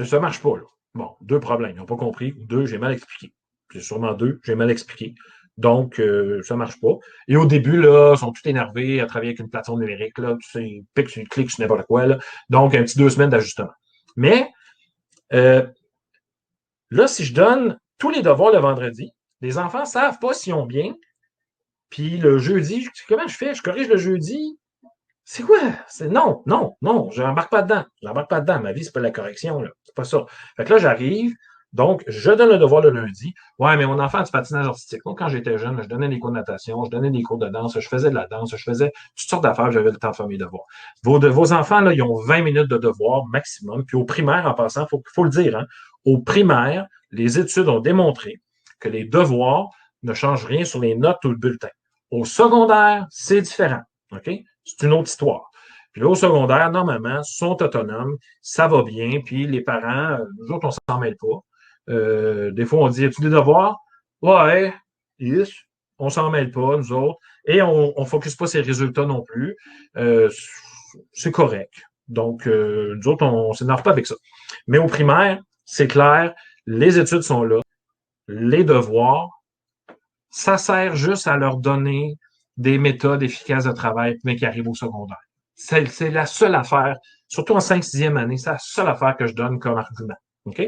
Ça ne marche pas, là. Bon, deux problèmes. Ils n'ont pas compris. Deux, j'ai mal expliqué. C'est sûrement deux, j'ai mal expliqué. Donc, ça ne marche pas. Et au début, là, ils sont tout énervés à travailler avec une plateforme numérique, là. Tu sais, ils piquent, ils cliquent sur n'importe quoi, là. Donc, un petit 2 semaines d'ajustement. Mais, là, si je donne tous les devoirs le vendredi, les enfants ne savent pas s'ils ont bien. Puis le jeudi, comment je fais? Je corrige le jeudi. C'est quoi? Non, je n'embarque pas dedans. Je n'embarque pas dedans. Ma vie, c'est pas la correction, là. C'est pas ça. Fait que là, j'arrive. Donc, je donne le devoir le lundi. Ouais, mais mon enfant a du patinage artistique. Donc, quand j'étais jeune, je donnais des cours de natation, je donnais des cours de danse, je faisais de la danse, je faisais toutes sortes d'affaires, j'avais le temps de faire mes devoirs. Vos enfants, là, ils ont 20 minutes de devoirs maximum. Puis au primaire, en passant, faut le dire, hein, au primaire, les études ont démontré que les devoirs ne changent rien sur les notes ou le bulletin. Au secondaire, c'est différent. OK? C'est une autre histoire. Puis là, au secondaire, normalement, sont autonomes, ça va bien, puis les parents, nous autres, on s'en mêle pas. Des fois, on dit, as-tu des devoirs? Ouais, yes. On s'en mêle pas, nous autres. Et on ne focus pas sur les résultats non plus. C'est correct. Donc, nous autres, on ne s'énerve pas avec ça. Mais au primaire, c'est clair, les études sont là. Les devoirs, ça sert juste à leur donner des méthodes efficaces de travail, mais qui arrivent au secondaire. C'est la seule affaire, surtout en 5e, 6e année, c'est la seule affaire que je donne comme argument. OK?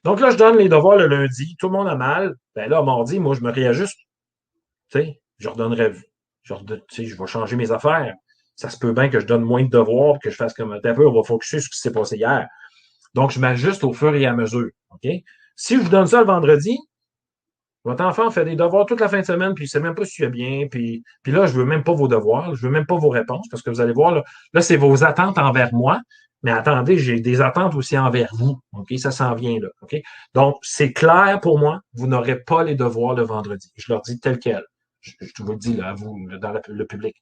Donc là, je donne les devoirs le lundi, tout le monde a mal. Ben là, mardi, moi, je me réajuste. Tu sais, je redonnerai, tu sais, je vais changer mes affaires. Ça se peut bien que je donne moins de devoirs, que je fasse comme un peu, on va focuser sur ce qui s'est passé hier. Donc, je m'ajuste au fur et à mesure. OK? Si je vous donne ça le vendredi, votre enfant fait des devoirs toute la fin de semaine, puis il ne sait même pas si tu es bien. Puis là, je ne veux même pas vos devoirs, je ne veux même pas vos réponses, parce que vous allez voir, là c'est vos attentes envers moi. Mais attendez, j'ai des attentes aussi envers vous. OK? Ça s'en vient là. OK? Donc, c'est clair pour moi, vous n'aurez pas les devoirs le vendredi. Je leur dis tel quel. Je vous le dis là, à vous, dans le public.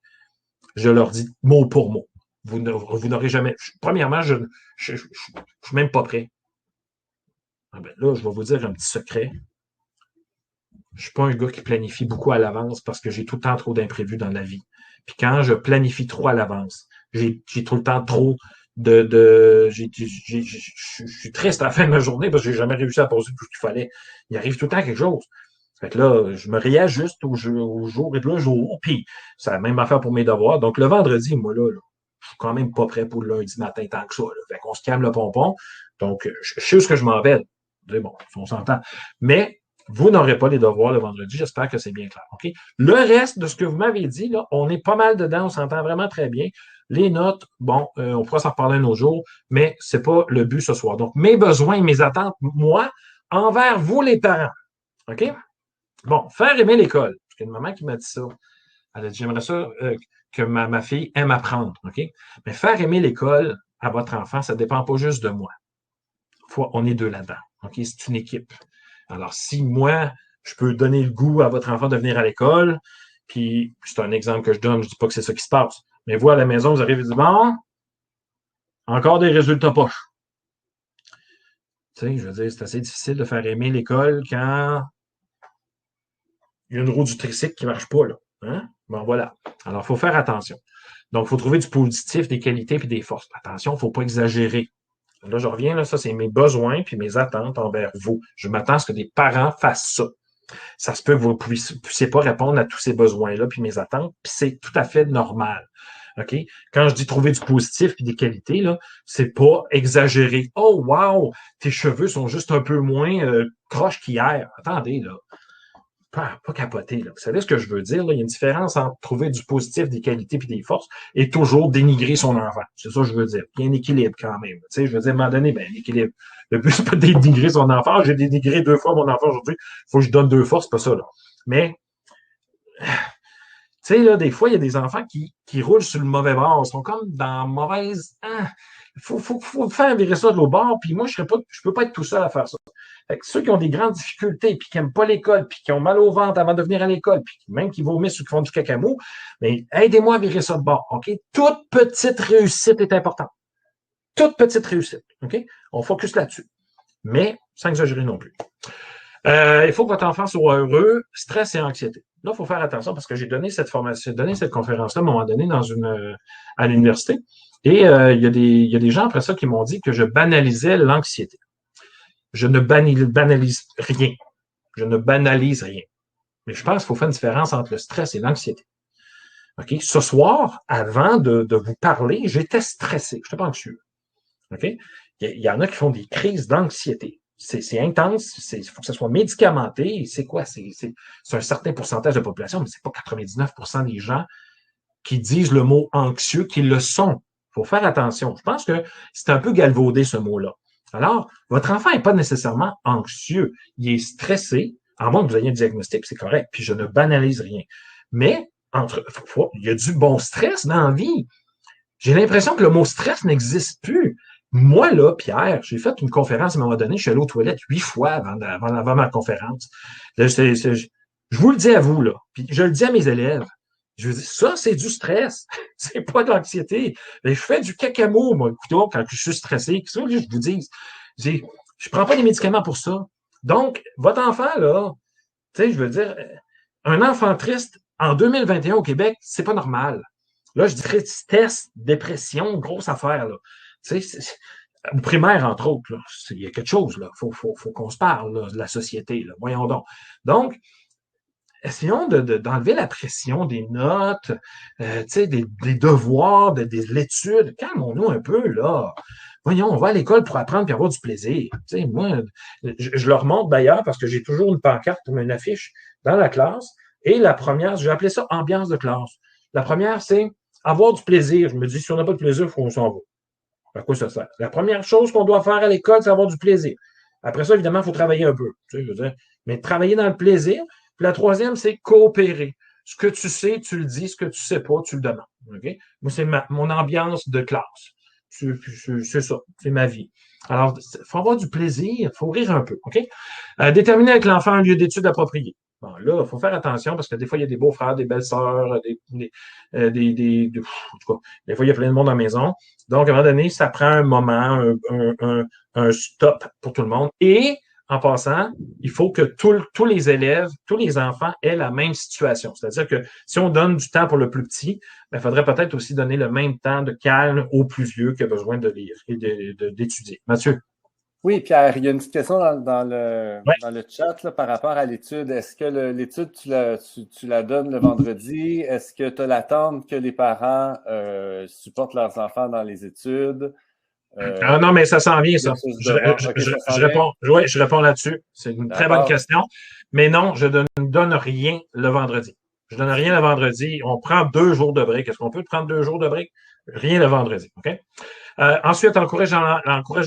Je leur dis mot pour mot. Vous n'aurez jamais. Premièrement, je ne suis même pas prêt. Ah ben là, je vais vous dire un petit secret. Je suis pas un gars qui planifie beaucoup à l'avance parce que j'ai tout le temps trop d'imprévus dans la vie. Puis quand je planifie trop à l'avance, j'ai tout le temps trop je suis triste à la fin de ma journée parce que j'ai jamais réussi à poser tout ce qu'il fallait. Il arrive tout le temps quelque chose. Fait que là, je me réajuste au jour et le jour. Puis, c'est la même affaire pour mes devoirs. Donc, le vendredi, moi, là, je suis quand même pas prêt pour le lundi matin tant que ça. Là. Fait qu'on se calme le pompon. Donc, je sais où ce que je m'en vais. Bon, on s'entend. Mais, vous n'aurez pas les devoirs le vendredi. J'espère que c'est bien clair. OK? Le reste de ce que vous m'avez dit, là, on est pas mal dedans. On s'entend vraiment très bien. Les notes, bon, on pourra s'en reparler un autre jour, mais c'est pas le but ce soir. Donc, mes besoins et mes attentes, moi, envers vous, les parents. OK? Bon, faire aimer l'école. Parce qu'il y a une maman qui m'a dit ça. Elle a dit, j'aimerais ça que ma fille aime apprendre. OK? Mais faire aimer l'école à votre enfant, ça ne dépend pas juste de moi. On est deux là-dedans. OK? C'est une équipe. Alors, si moi, je peux donner le goût à votre enfant de venir à l'école, puis c'est un exemple que je donne, je ne dis pas que c'est ça qui se passe. Mais vous, à la maison, vous arrivez et dites, bon, encore des résultats poches. Tu sais, je veux dire, c'est assez difficile de faire aimer l'école quand il y a une roue du tricycle qui ne marche pas, là. Hein? Bon, voilà. Alors, il faut faire attention. Donc, il faut trouver du positif, des qualités puis des forces. Attention, il ne faut pas exagérer. Là, je reviens, là, ça, c'est mes besoins puis mes attentes envers vous. Je m'attends à ce que des parents fassent ça. Ça se peut que vous ne puissiez pas répondre à tous ces besoins-là puis mes attentes, puis c'est tout à fait normal. OK? Quand je dis trouver du positif puis des qualités, là, c'est pas exagérer. Oh, wow! Tes cheveux sont juste un peu moins croches qu'hier. Attendez, là. Pas capoter, là. Vous savez ce que je veux dire? Là? Il y a une différence entre trouver du positif, des qualités puis des forces et toujours dénigrer son enfant. C'est ça que je veux dire. Il y a un équilibre quand même. Tu sais, je veux dire, à un moment donné, ben, l'équilibre. Le but, c'est pas de dénigrer son enfant. J'ai dénigré 2 fois mon enfant aujourd'hui. Il faut que je donne 2 forces, c'est pas ça, là. Mais, Tu sais, là, des fois, il y a des enfants qui roulent sur le mauvais bord. Ils sont comme dans mauvaise. Ah, faut faire virer ça de l'autre bord. Puis moi, je peux pas être tout seul à faire ça. Fait que ceux qui ont des grandes difficultés, puis qui n'aiment pas l'école, puis qui ont mal au ventre avant de venir à l'école, puis même qui vomissent ou qui font du cacamou, mais aidez-moi à virer ça de bord. OK? Toute petite réussite est importante. Toute petite réussite. OK? On focus là-dessus. Mais sans exagérer non plus. Il faut que votre enfant soit heureux, stress et anxiété. Là, il faut faire attention parce que j'ai donné cette formation, donné cette conférence-là à un moment donné à l'université. Et il y a des gens après ça qui m'ont dit que je banalisais l'anxiété. Je ne banalise rien. Je ne banalise rien. Mais je pense qu'il faut faire une différence entre le stress et l'anxiété. OK? Ce soir, avant de vous parler, j'étais stressé. Je n'étais pas anxieux. OK? Il y en a qui font des crises d'anxiété. C'est intense, il faut que ça soit médicamenté. C'est quoi? C'est un certain pourcentage de la population, mais c'est pas 99% des gens qui disent le mot anxieux qui le sont. Il faut faire attention. Je pense que c'est un peu galvaudé, ce mot-là. Alors, votre enfant n'est pas nécessairement anxieux. Il est stressé. En moins que vous ayez un diagnostic, c'est correct. Puis je ne banalise rien. Mais, il y a du bon stress dans la vie. J'ai l'impression que le mot stress n'existe plus. Moi, là, Pierre, j'ai fait une conférence à un moment donné, je suis allé aux toilettes 8 fois avant ma conférence. Là, je vous le dis à vous, là, puis je le dis à mes élèves. Je veux dire, ça, c'est du stress. C'est pas de l'anxiété. Mais je fais du cacamo, moi, écoutez, quand je suis stressé. Qu'est-ce que je vous dis? Je prends pas des médicaments pour ça. Donc, votre enfant, là, tu sais, je veux dire, un enfant triste en 2021 au Québec, c'est pas normal. Là, je dirais tristesse, dépression, grosse affaire, là. Tu sais, au primaire, entre autres, là, il y a quelque chose, là. Faut qu'on se parle, là, de la société, là. Voyons donc. Donc, essayons d'enlever la pression des notes, tu sais, des devoirs, de l'étude. Calmons-nous un peu, là. Voyons, on va à l'école pour apprendre et avoir du plaisir. Tu sais, moi, je leur montre d'ailleurs parce que j'ai toujours une pancarte, une affiche dans la classe. Et la première, j'ai appelé ça ambiance de classe. La première, c'est avoir du plaisir. Je me dis, si on n'a pas de plaisir, il faut qu'on s'en va. À quoi ça sert? La première chose qu'on doit faire à l'école, c'est avoir du plaisir. Après ça, évidemment, il faut travailler un peu. Tu sais, je veux dire, mais travailler dans le plaisir. Puis la troisième, c'est coopérer. Ce que tu sais, tu le dis. Ce que tu sais pas, tu le demandes. Okay? Moi, c'est mon ambiance de classe. C'est ça. C'est ma vie. Alors, il faut avoir du plaisir. Il faut rire un peu. OK? Déterminer avec l'enfant un lieu d'étude approprié. Bon, là, il faut faire attention parce que des fois, il y a des beaux-frères, des belles-sœurs, en tout cas, des fois, il y a plein de monde à la maison. Donc, à un moment donné, ça prend un moment, un stop pour tout le monde. Et, en passant, il faut que tous les élèves, tous les enfants aient la même situation. C'est-à-dire que si on donne du temps pour le plus petit, il faudrait peut-être aussi donner le même temps de calme au plus vieux qui a besoin de lire et d'étudier. Mathieu? Oui, Pierre, il y a une petite question dans Ouais. le chat là, par rapport à l'étude. Est-ce que l'étude, tu la donnes le vendredi? Est-ce que tu as l'attente que les parents supportent leurs enfants dans les études? Ah non, mais ça s'en vient, ça. Je réponds là-dessus. C'est une très bonne question. Mais non, je ne donne rien le vendredi. Je donne rien le vendredi. On prend 2 jours de break. Est-ce qu'on peut prendre 2 jours de break? Rien le vendredi. OK? Ensuite, encourager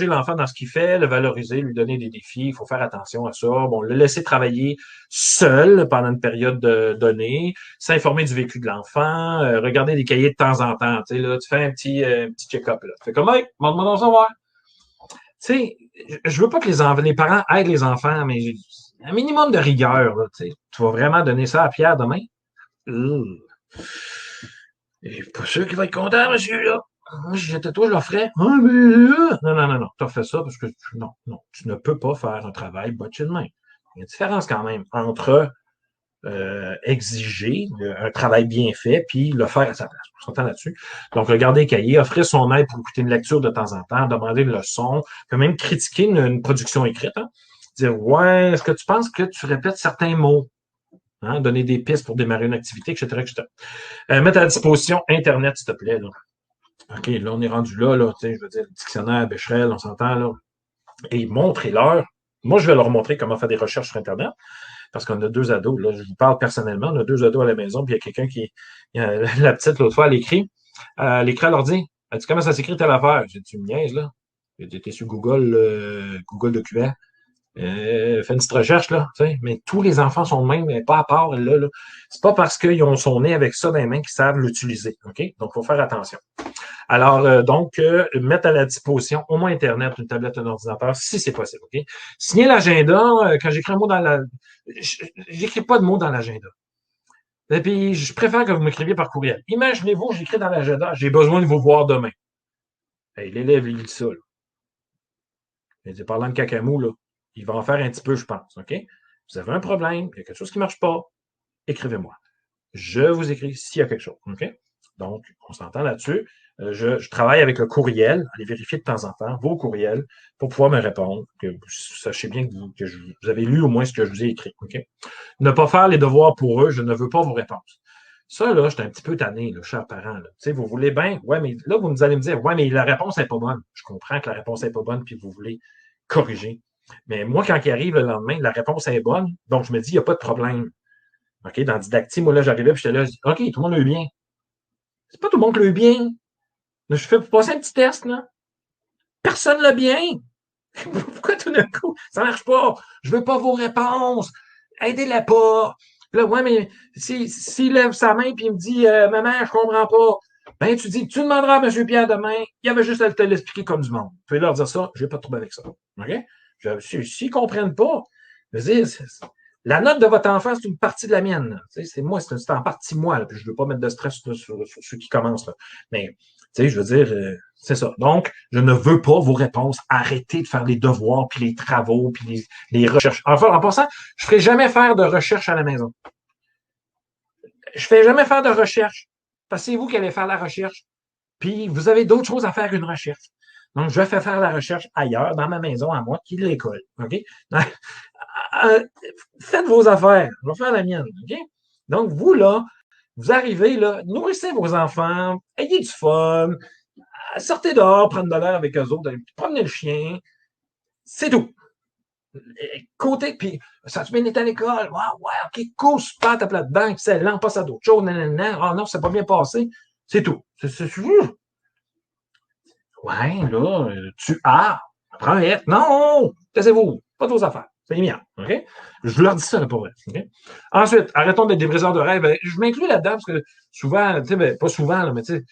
l'enfant dans ce qu'il fait, le valoriser, lui donner des défis. Il faut faire attention à ça. Bon, le laisser travailler seul pendant une période donnée, s'informer du vécu de l'enfant, regarder des cahiers de temps en temps. Tu sais, là, tu fais un petit check-up. Là. Tu fais comme, hey, demande-moi d'en savoir. Tu sais, je veux pas que les parents aident les enfants, mais un minimum de rigueur. Là, tu vas vraiment donner ça à Pierre demain? Et pas sûr qu'il va être content, monsieur, là. Moi, si j'étais toi, je le ferais. Ah, mais non. Tu as fait ça parce que non, tu ne peux pas faire un travail botché de main. Il y a une différence quand même entre exiger un travail bien fait puis le faire à sa place. On s'entend là-dessus. Donc, regarder les cahiers, offrir son aide pour écouter une lecture de temps en temps, demander une leçon, peut même critiquer une production écrite. Hein? Dire, ouais, est-ce que tu penses que tu répètes certains mots? Hein? Donner des pistes pour démarrer une activité, etc. Mettre à disposition Internet, s'il te plaît. Là. OK, là, on est rendu là, je veux dire, le dictionnaire, Becherel, on s'entend, là. Et montrez-leur. Moi, je vais leur montrer comment faire des recherches sur Internet, parce qu'on a 2 ados, là, je vous parle personnellement, on a 2 ados à la maison, puis il y a quelqu'un la petite, l'autre fois, elle écrit, elle leur dit, elle dit, comment ça s'écrit telle affaire? J'ai dit, tu me niaises, là? J'ai dit, t'es sur Google Document. Fais une petite recherche, là, tu sais, mais tous les enfants sont de même, mais pas à part, là. C'est pas parce qu'ils sont nés avec ça dans les mains qu'ils savent l'utiliser, OK? Donc, il faut faire attention. Alors, mettre à la disposition au moins Internet, une tablette, un ordinateur, si c'est possible, OK? Signer l'agenda, quand j'écris un mot dans la... J'écris pas de mots dans l'agenda. Et puis, je préfère que vous m'écriviez par courriel. Imaginez-vous, j'écris dans l'agenda, j'ai besoin de vous voir demain. Hey, l'élève, il lit ça, là. Il dit, parlant de cacamou, là, il va en faire un petit peu, je pense, OK? Vous avez un problème, il y a quelque chose qui ne marche pas, écrivez-moi. Je vous écris s'il y a quelque chose, OK? Donc, on s'entend là-dessus. Je travaille avec le courriel, allez vérifier de temps en temps vos courriels pour pouvoir me répondre, que vous sachiez bien que vous avez lu au moins ce que je vous ai écrit, OK? Ne pas faire les devoirs pour eux, je ne veux pas vos réponses. Ça, là, j'étais un petit peu tanné, là, cher parent. Là. Tu sais, vous voulez bien, ouais, mais là, vous allez me dire, ouais, mais la réponse n'est pas bonne. Je comprends que la réponse n'est pas bonne, puis vous voulez corriger. Mais moi, quand il arrive le lendemain, la réponse est bonne, donc je me dis, il n'y a pas de problème. OK, dans Didacti, moi, là, j'arrivais, puis j'étais là, je dis, OK, tout le monde l'a eu bien. C'est pas tout le monde qui l'a eu bien. Là, je fais passer un petit test, là. Personne l'a bien. Pourquoi tout d'un coup, ça marche pas? Je veux pas vos réponses. Aidez-la pas. Là, ouais, mais s'il lève sa main et il me dit maman, je comprends pas, ben tu dis, tu demanderas à M. Pierre demain, il y avait juste à te l'expliquer comme du monde. Tu peux leur dire ça, j'ai pas de trouble avec ça. OK? S'ils comprennent pas, je veux dire, la note de votre enfant, c'est une partie de la mienne. C'est moi, c'est en partie moi, là, puis je veux pas mettre de stress sur ceux qui commencent. Là. Mais je veux dire, c'est ça. Donc, je ne veux pas vos réponses. Arrêtez de faire les devoirs, puis les travaux, puis les recherches. Enfin, en passant, je ne ferai jamais faire de recherche à la maison. Je ne fais jamais faire de recherche. Parce que c'est vous qui allez faire la recherche. Puis, vous avez d'autres choses à faire qu'une recherche. Donc, je vais faire la recherche ailleurs, dans ma maison, à moi, qui est l'école. OK? Faites vos affaires. Je vais faire la mienne. OK? Donc, vous, là, vous arrivez, là, nourrissez vos enfants, ayez du fun, sortez dehors, prendre de l'air avec eux autres, promenez le chien. C'est tout. Côté, puis ça se bien été à l'école. Wow, ouais, OK, cool, super, tape là-dedans, excellent, passe à d'autres choses, nanana. Ah non, c'est pas bien passé. C'est tout. Ouais, là, tu as. Prends un non, taisez-vous, pas de vos affaires. C'est les miennes, OK? Je leur dis ça, là, pour vrai. OK? Ensuite, arrêtons d'être des briseurs de rêve. Je m'inclus là-dedans parce que souvent, tu sais, ben, pas souvent, là, mais tu sais,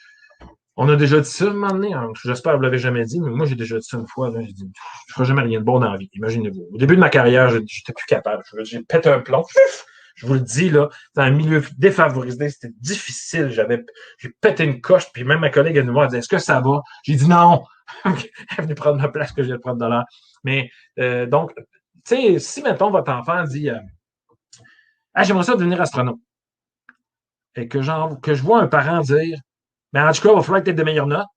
on a déjà dit ça un moment donné. Hein. J'espère que vous ne l'avez jamais dit, mais moi, j'ai déjà dit ça une fois. J'ai dit, je ne ferai jamais rien de bon dans la vie. Imaginez-vous. Au début de ma carrière, j'étais plus capable. J'ai pété un plomb. Je vous le dis, là, dans un milieu défavorisé, c'était difficile. J'ai pété une coche, puis même ma collègue est venue me dire, est-ce que ça va? J'ai dit non. Elle est venue prendre ma place que je viens de prendre de l'air. Mais, donc, tu sais, si, mettons, votre enfant dit, ah, j'aimerais ça devenir astronaute. Et que je vois un parent dire, mais en tout cas, il va falloir que tu aies de meilleures notes.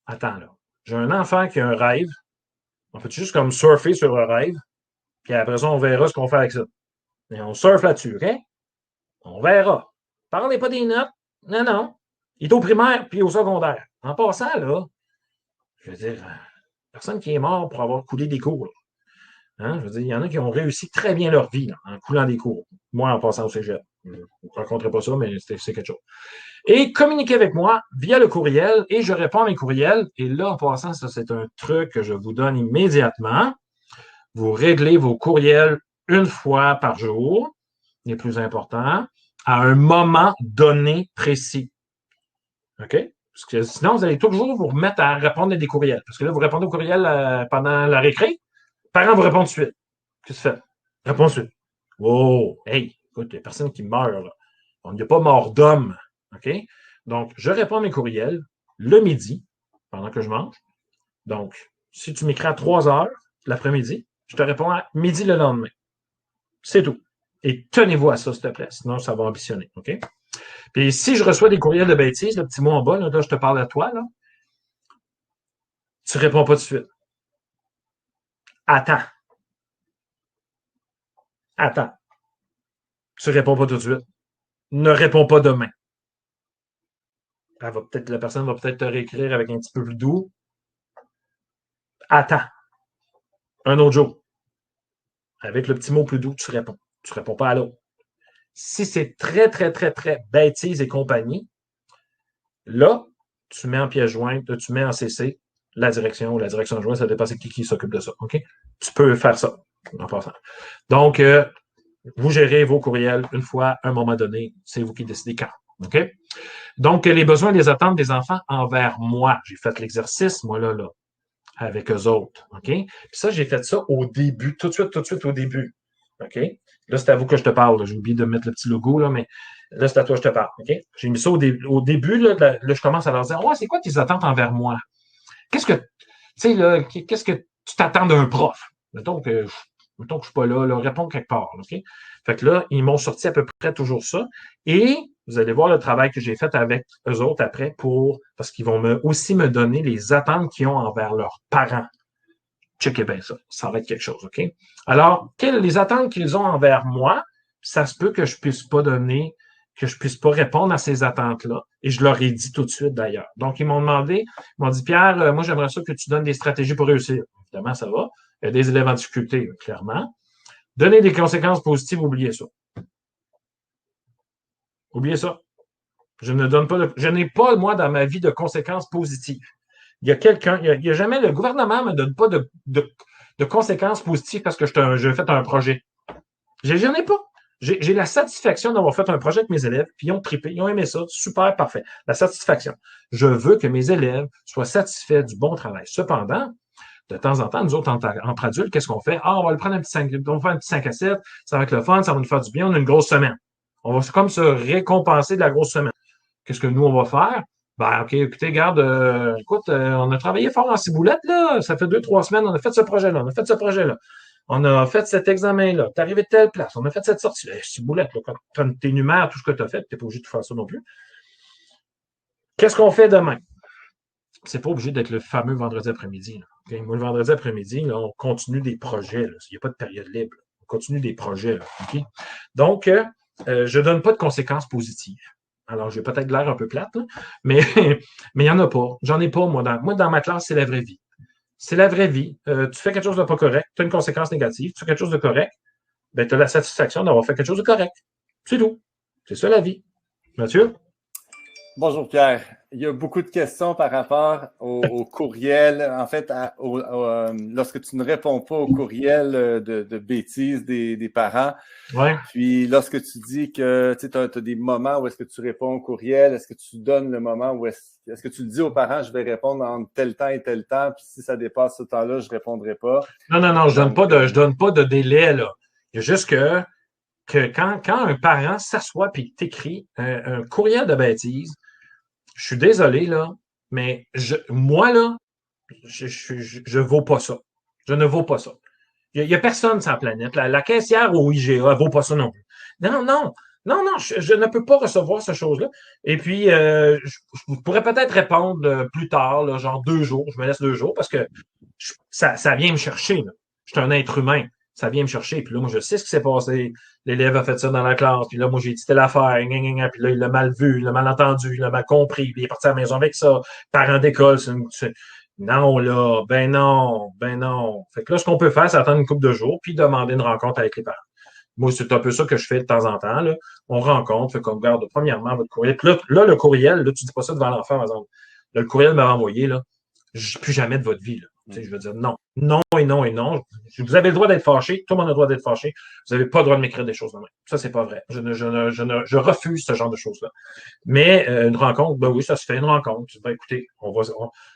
Attends, là. J'ai un enfant qui a un rêve. On fait juste comme surfer sur le rêve. Puis après ça, on verra ce qu'on fait avec ça. Et on surfe là-dessus, OK? On verra. Parlez pas des notes. Non, non. Il est au primaire puis au secondaire. En passant, là, je veux dire, personne qui est mort pour avoir coulé des cours. Hein? Je veux dire, il y en a qui ont réussi très bien leur vie là, en coulant des cours. Moi, en passant au cégep. Je ne rencontrais pas ça, mais c'est quelque chose. Et communiquez avec moi via le courriel et je réponds à mes courriels. Et là, en passant, ça, c'est un truc que je vous donne immédiatement. Vous réglez vos courriels une fois par jour, les plus importants, à un moment donné précis. OK? Parce que sinon, vous allez toujours vous remettre à répondre à des courriels. Parce que là, vous répondez aux courriels pendant la récré. Parents vous répondent tout de suite. Qu'est-ce que tu fais? Réponds tout de suite. Oh, hey, écoute, il y a personne qui meurt. Là. On n'y a pas mort d'homme. OK? Donc, je réponds à mes courriels le midi, pendant que je mange. Donc, si tu m'écris à 3 heures l'après-midi, je te réponds à midi le lendemain. C'est tout. Et tenez-vous à ça, s'il te plaît. Sinon, ça va ambitionner. OK? Puis, si je reçois des courriels de bêtises, le petit mot en bas, là, je te parle à toi, là, tu réponds pas tout de suite. Attends. Attends. Tu réponds pas tout de suite. Ne réponds pas demain. La personne va peut-être te réécrire avec un petit peu plus doux. Attends. Un autre jour. Avec le petit mot plus doux, tu réponds. Tu réponds pas à l'autre. Si c'est très, très, très, très bêtise et compagnie, là, tu mets en pièce jointe, tu mets en CC, la direction ou la direction adjointe, ça dépend c'est qui s'occupe de ça. OK? Tu peux faire ça en passant. Donc, vous gérez vos courriels une fois, à un moment donné. C'est vous qui décidez quand. OK? Donc, les besoins et les attentes des enfants envers moi. J'ai fait l'exercice, moi, là, avec eux autres. OK? Puis ça, j'ai fait ça au début, tout de suite au début. OK? Là, c'est à vous que je te parle. J'ai oublié de mettre le petit logo, là, mais là, c'est à toi que je te parle. OK? J'ai mis ça au début, là, je commence à leur dire, ouais, c'est quoi tes attentes envers moi? Qu'est-ce que, tu sais, là, qu'est-ce que tu t'attends d'un prof? Mettons que je suis pas là, réponds quelque part. OK? Fait que là, ils m'ont sorti à peu près toujours ça. Et vous allez voir le travail que j'ai fait avec eux autres après parce qu'ils vont aussi me donner les attentes qu'ils ont envers leurs parents. Checkez bien ça. Ça va être quelque chose, OK? Alors, les attentes qu'ils ont envers moi, ça se peut que je puisse pas répondre à ces attentes-là. Et je leur ai dit tout de suite, d'ailleurs. Donc, ils m'ont dit, Pierre, moi, j'aimerais ça que tu donnes des stratégies pour réussir. Évidemment, ça va. Il y a des élèves en difficulté, clairement. Donner des conséquences positives, oubliez ça. Oubliez ça. Je n'ai pas, moi, dans ma vie, de conséquences positives. Il y a jamais, le gouvernement ne me donne pas de conséquences positives parce que j'ai fait un projet. J'en ai pas. J'ai la satisfaction d'avoir fait un projet avec mes élèves, puis ils ont trippé, ils ont aimé ça, super, parfait. La satisfaction. Je veux que mes élèves soient satisfaits du bon travail. Cependant, de temps en temps, nous autres, entre adultes, qu'est-ce qu'on fait? Ah, on va le prendre on va faire un petit 5 à 7, ça va être le fun, ça va nous faire du bien, on a une grosse semaine. On va comme se récompenser de la grosse semaine. Qu'est-ce que nous, on va faire? Ben, OK, écoutez, regarde, on a travaillé fort en ciboulette, là. Ça fait 2, 3 semaines, on a fait ce projet-là, on a fait ce projet-là. On a fait cet examen-là. T'es arrivé de telle place. On a fait cette sortie. Ciboulette, là. Quand t'énumères tout ce que tu as fait, t'es pas obligé de faire ça non plus. Qu'est-ce qu'on fait demain? C'est pas obligé d'être le fameux vendredi après-midi. Okay? Moi, le vendredi après-midi, là, on continue des projets. Il n'y a pas de période libre. On continue des projets. Là, okay? Donc, je donne pas de conséquences positives. Alors, j'ai peut-être l'air un peu plate, là, mais il n'y en a pas. J'en ai pas, moi. Dans ma classe, c'est la vraie vie. C'est la vraie vie. Tu fais quelque chose de pas correct, tu as une conséquence négative. Tu fais quelque chose de correct, ben, tu as la satisfaction d'avoir fait quelque chose de correct. C'est tout. C'est ça la vie. Mathieu? Bonjour Pierre. Il y a beaucoup de questions par rapport au courriel. En fait, lorsque tu ne réponds pas au courriel de bêtises des parents, Ouais. puis lorsque tu dis que tu as des moments où est-ce que tu réponds au courriel, est-ce que tu donnes le moment où est-ce que tu le dis aux parents, je vais répondre en tel temps et tel temps, puis si ça dépasse ce temps-là, je ne répondrai pas. Non, je donne pas de délai, là. Il y a juste que quand un parent s'assoit et t'écrit un courriel de bêtises, je suis désolé, là, mais moi, là, je vaux pas ça. Je ne vaux pas ça. Il y a personne sur la planète. La caissière au IGA, elle vaut pas ça non plus. Non, je ne peux pas recevoir ces choses-là. Et puis, je pourrais peut-être répondre plus tard, là, genre 2 jours. Je me laisse 2 jours parce que ça vient me chercher. Là. Je suis un être humain. Ça vient me chercher. Puis là, moi, je sais ce qui s'est passé. L'élève a fait ça dans la classe. Puis là, moi, j'ai dit telle affaire. Puis là, il l'a mal vu, il l'a mal entendu, il l'a mal compris. Puis il est parti à la maison avec ça. Parent d'école, non, là, ben non. Fait que là, ce qu'on peut faire, c'est attendre une couple de jours, puis demander une rencontre avec les parents. Moi, c'est un peu ça que je fais de temps en temps. Là. On rencontre, fait qu'on regarde premièrement votre courriel. Puis là, le courriel, là, tu dis pas ça devant l'enfant, par exemple. Là, le courriel m'a envoyé, là, plus jamais de votre vie. Là. Tu sais, je veux dire non. Non et non et non. Vous avez le droit d'être fâché. Tout le monde a le droit d'être fâché. Vous n'avez pas le droit de m'écrire des choses de même. Ça, c'est pas vrai. Je refuse ce genre de choses-là. Mais une rencontre, ben oui, ça se fait une rencontre. Ben écoutez,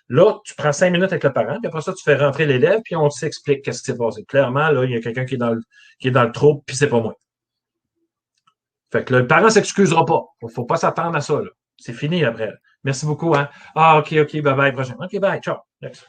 là, tu prends 5 minutes avec le parent, puis après ça, tu fais rentrer l'élève, puis on s'explique qu'est-ce qui s'est passé. Clairement, là, il y a quelqu'un qui est dans le trouble, puis c'est pas moi. Fait que là, le parent s'excusera pas. Faut pas s'attendre à ça, là. C'est fini après. Merci beaucoup, hein. Ah, OK, bye, prochain. OK, bye, ciao. Next.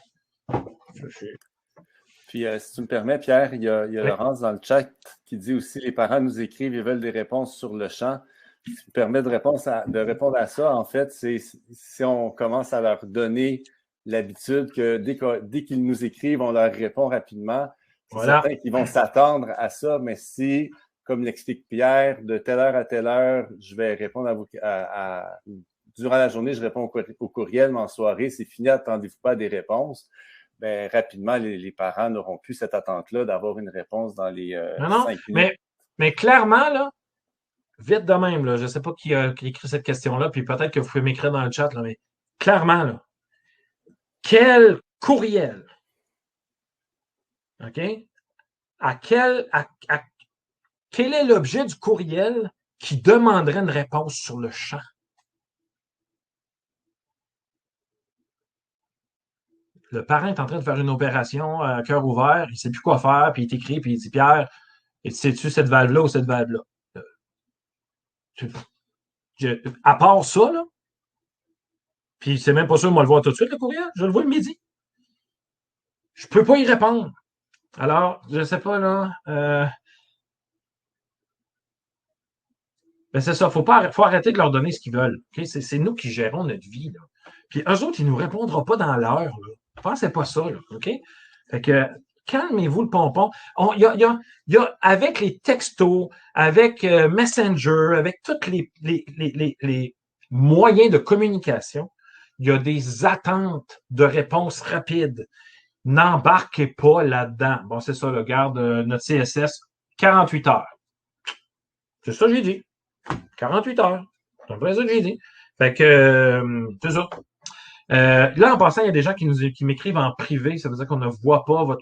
Puis, si tu me permets, Pierre, il y a Laurence dans le chat qui dit aussi les parents nous écrivent et veulent des réponses sur le champ. Si tu me permets de répondre à ça, en fait, c'est si on commence à leur donner l'habitude que dès qu'ils nous écrivent, on leur répond rapidement. C'est certain qu'ils vont s'attendre à ça, mais si, comme l'explique Pierre, de telle heure à telle heure, je vais répondre durant la journée, je réponds au courriel, mais en soirée, c'est fini, attendez-vous pas à des réponses. Ben, rapidement, les parents n'auront plus cette attente-là d'avoir une réponse dans les 5 minutes. Mais clairement, là, vite de même, là, je ne sais pas qui a écrit cette question-là, puis peut-être que vous pouvez m'écrire dans le chat, là, mais clairement, là, quelle courriel. OK? Quel est l'objet du courriel qui demanderait une réponse sur le champ? Le parent est en train de faire une opération à cœur ouvert, il ne sait plus quoi faire, puis il t'écrit, puis il dit Pierre, et sais-tu cette valve-là ou cette valve-là? À part ça, là, puis c'est même pas sûr, moi, le voir tout de suite, le courriel, je le vois le midi. Je ne peux pas y répondre. Alors, je ne sais pas, là. Ben c'est ça, faut arrêter de leur donner ce qu'ils veulent. Okay? C'est nous qui gérons notre vie. Là. Puis eux autres, ils ne nous répondront pas dans l'heure. Pensez pas ça, là, OK? Fait que calmez-vous le pompon. Avec les textos, avec Messenger, avec tous les moyens de communication, il y a des attentes de réponses rapides. N'embarquez pas là-dedans. Bon, c'est ça, le garde notre CSS, 48 heures. C'est ça que j'ai dit. 48 heures. C'est un peu ça que j'ai dit. Fait que, c'est ça. Là, en passant, il y a des gens qui m'écrivent en privé. Ça veut dire qu'on ne voit pas votre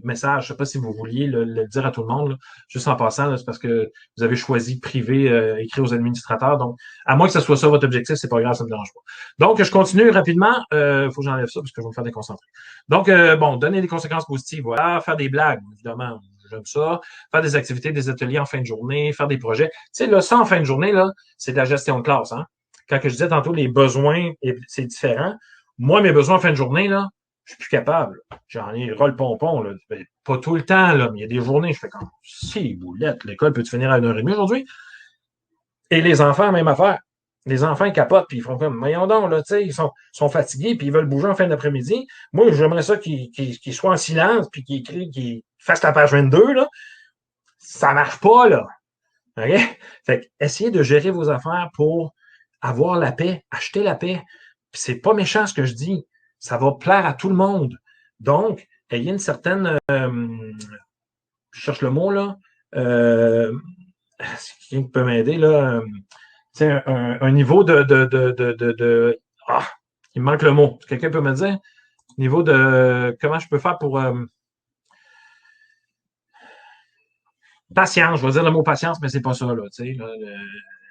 message. Je ne sais pas si vous vouliez le dire à tout le monde. Là. Juste en passant, c'est parce que vous avez choisi privé, écrit aux administrateurs. Donc, à moins que ce soit ça votre objectif, c'est pas grave, ça ne me dérange pas. Donc, je continue rapidement. Faut que j'enlève ça parce que je vais me faire déconcentrer. Donc, donner des conséquences positives. Voilà, faire des blagues, évidemment. J'aime ça. Faire des activités, des ateliers en fin de journée, faire des projets. Tu sais, là, ça en fin de journée, là, c'est de la gestion de classe, hein. Quand je disais tantôt les besoins, c'est différent. Moi, mes besoins en fin de journée, là, je suis plus capable. J'en ai ras le pompon, là. Pas tout le temps, là, mais il y a des journées, je fais comme si boulette, l'école peut finir à 1h30 aujourd'hui? Et les enfants, même affaire. Les enfants, ils capotent, puis ils font comme, voyons donc, là, tu sais, ils sont fatigués, puis ils veulent bouger en fin d'après-midi. Moi, j'aimerais ça qu'ils soient en silence, puis qu'ils écrivent, qu'ils fassent la page 22, là. Ça marche pas, là. OK? Fait que, essayez de gérer vos affaires pour avoir la paix, acheter la paix. Puis c'est pas méchant ce que je dis. Ça va plaire à tout le monde. Donc, ayez une certaine, je cherche le mot, là, si quelqu'un peut m'aider, là, un niveau il me manque le mot. Quelqu'un peut me dire? Niveau de, comment je peux faire pour, patience, je vais dire le mot patience, mais c'est pas ça, là, tu sais,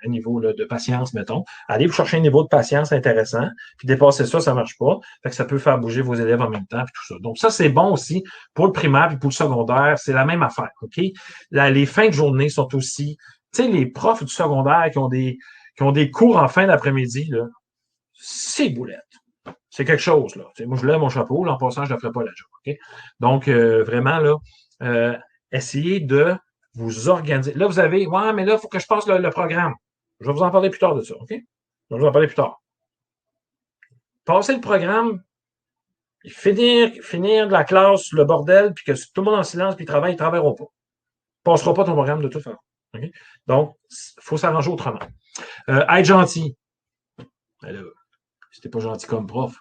un niveau là, de patience, mettons. Allez vous chercher un niveau de patience intéressant, puis dépasser ça, ça marche pas. Fait que ça peut faire bouger vos élèves en même temps, puis tout ça. Donc, ça, c'est bon aussi pour le primaire, puis pour le secondaire, c'est la même affaire, OK? Là, les fins de journée sont aussi, tu sais, les profs du secondaire qui ont des cours en fin d'après-midi, là, c'est boulette. C'est quelque chose, là. T'sais, moi, je lève mon chapeau, là, en passant, je ne ferai pas la job, OK? Donc, vraiment, là, essayez de vous organiser. Là, vous avez, ouais, mais là, il faut que je passe le programme. Je vais vous en parler plus tard de ça, OK? Je vais vous en parler plus tard. Passer le programme, finir de la classe, le bordel, puis que tout le monde en silence, puis ils ne travailleront pas. Ne passera pas ton programme de toute façon. Okay? Donc, il faut s'arranger autrement. Être gentil. Ben là, si t'es pas gentil comme prof.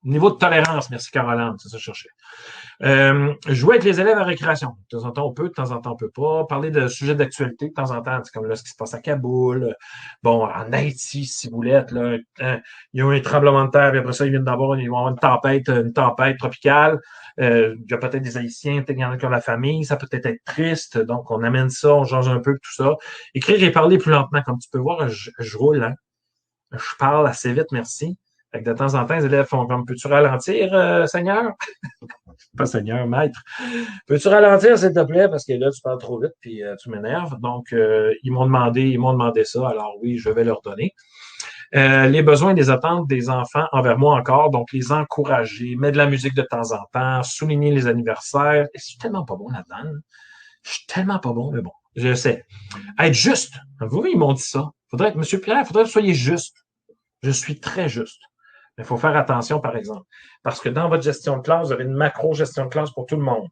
Niveau de tolérance, merci Caroline, c'est ça que je cherchais. Jouer avec les élèves à récréation. De temps en temps, on peut, de temps en temps, on peut pas. Parler de sujets d'actualité, de temps en temps, c'est comme là, ce qui se passe à Kaboul. Bon, en Haïti, si vous voulez, là, il y a eu un tremblement de terre, puis après ça, ils vont avoir une tempête tropicale. Il y a peut-être des Haïtiens, peut-être qu'il y en a qui ont la famille, ça peut peut-être être triste, donc on amène ça, on change un peu, tout ça. Écrire et parler plus lentement, comme tu peux voir, je roule, hein. Je parle assez vite, merci. Fait que de temps en temps, les élèves font comme, peux-tu ralentir, Seigneur? Pas Seigneur, maître. Peux-tu ralentir, s'il te plaît? Parce que là, tu parles trop vite, puis tu m'énerves. Donc, ils m'ont demandé ça. Alors oui, je vais leur donner. Les besoins et les attentes des enfants envers moi encore, donc les encourager, mettre de la musique de temps en temps, souligner les anniversaires. Je suis tellement pas bon là-dedans. Je suis tellement pas bon, mais bon, je sais. Être juste. Vous, ils m'ont dit ça. Monsieur Pierre, il faudrait que vous soyez juste. Je suis très juste. Mais il faut faire attention, par exemple. Parce que dans votre gestion de classe, vous avez une macro-gestion de classe pour tout le monde.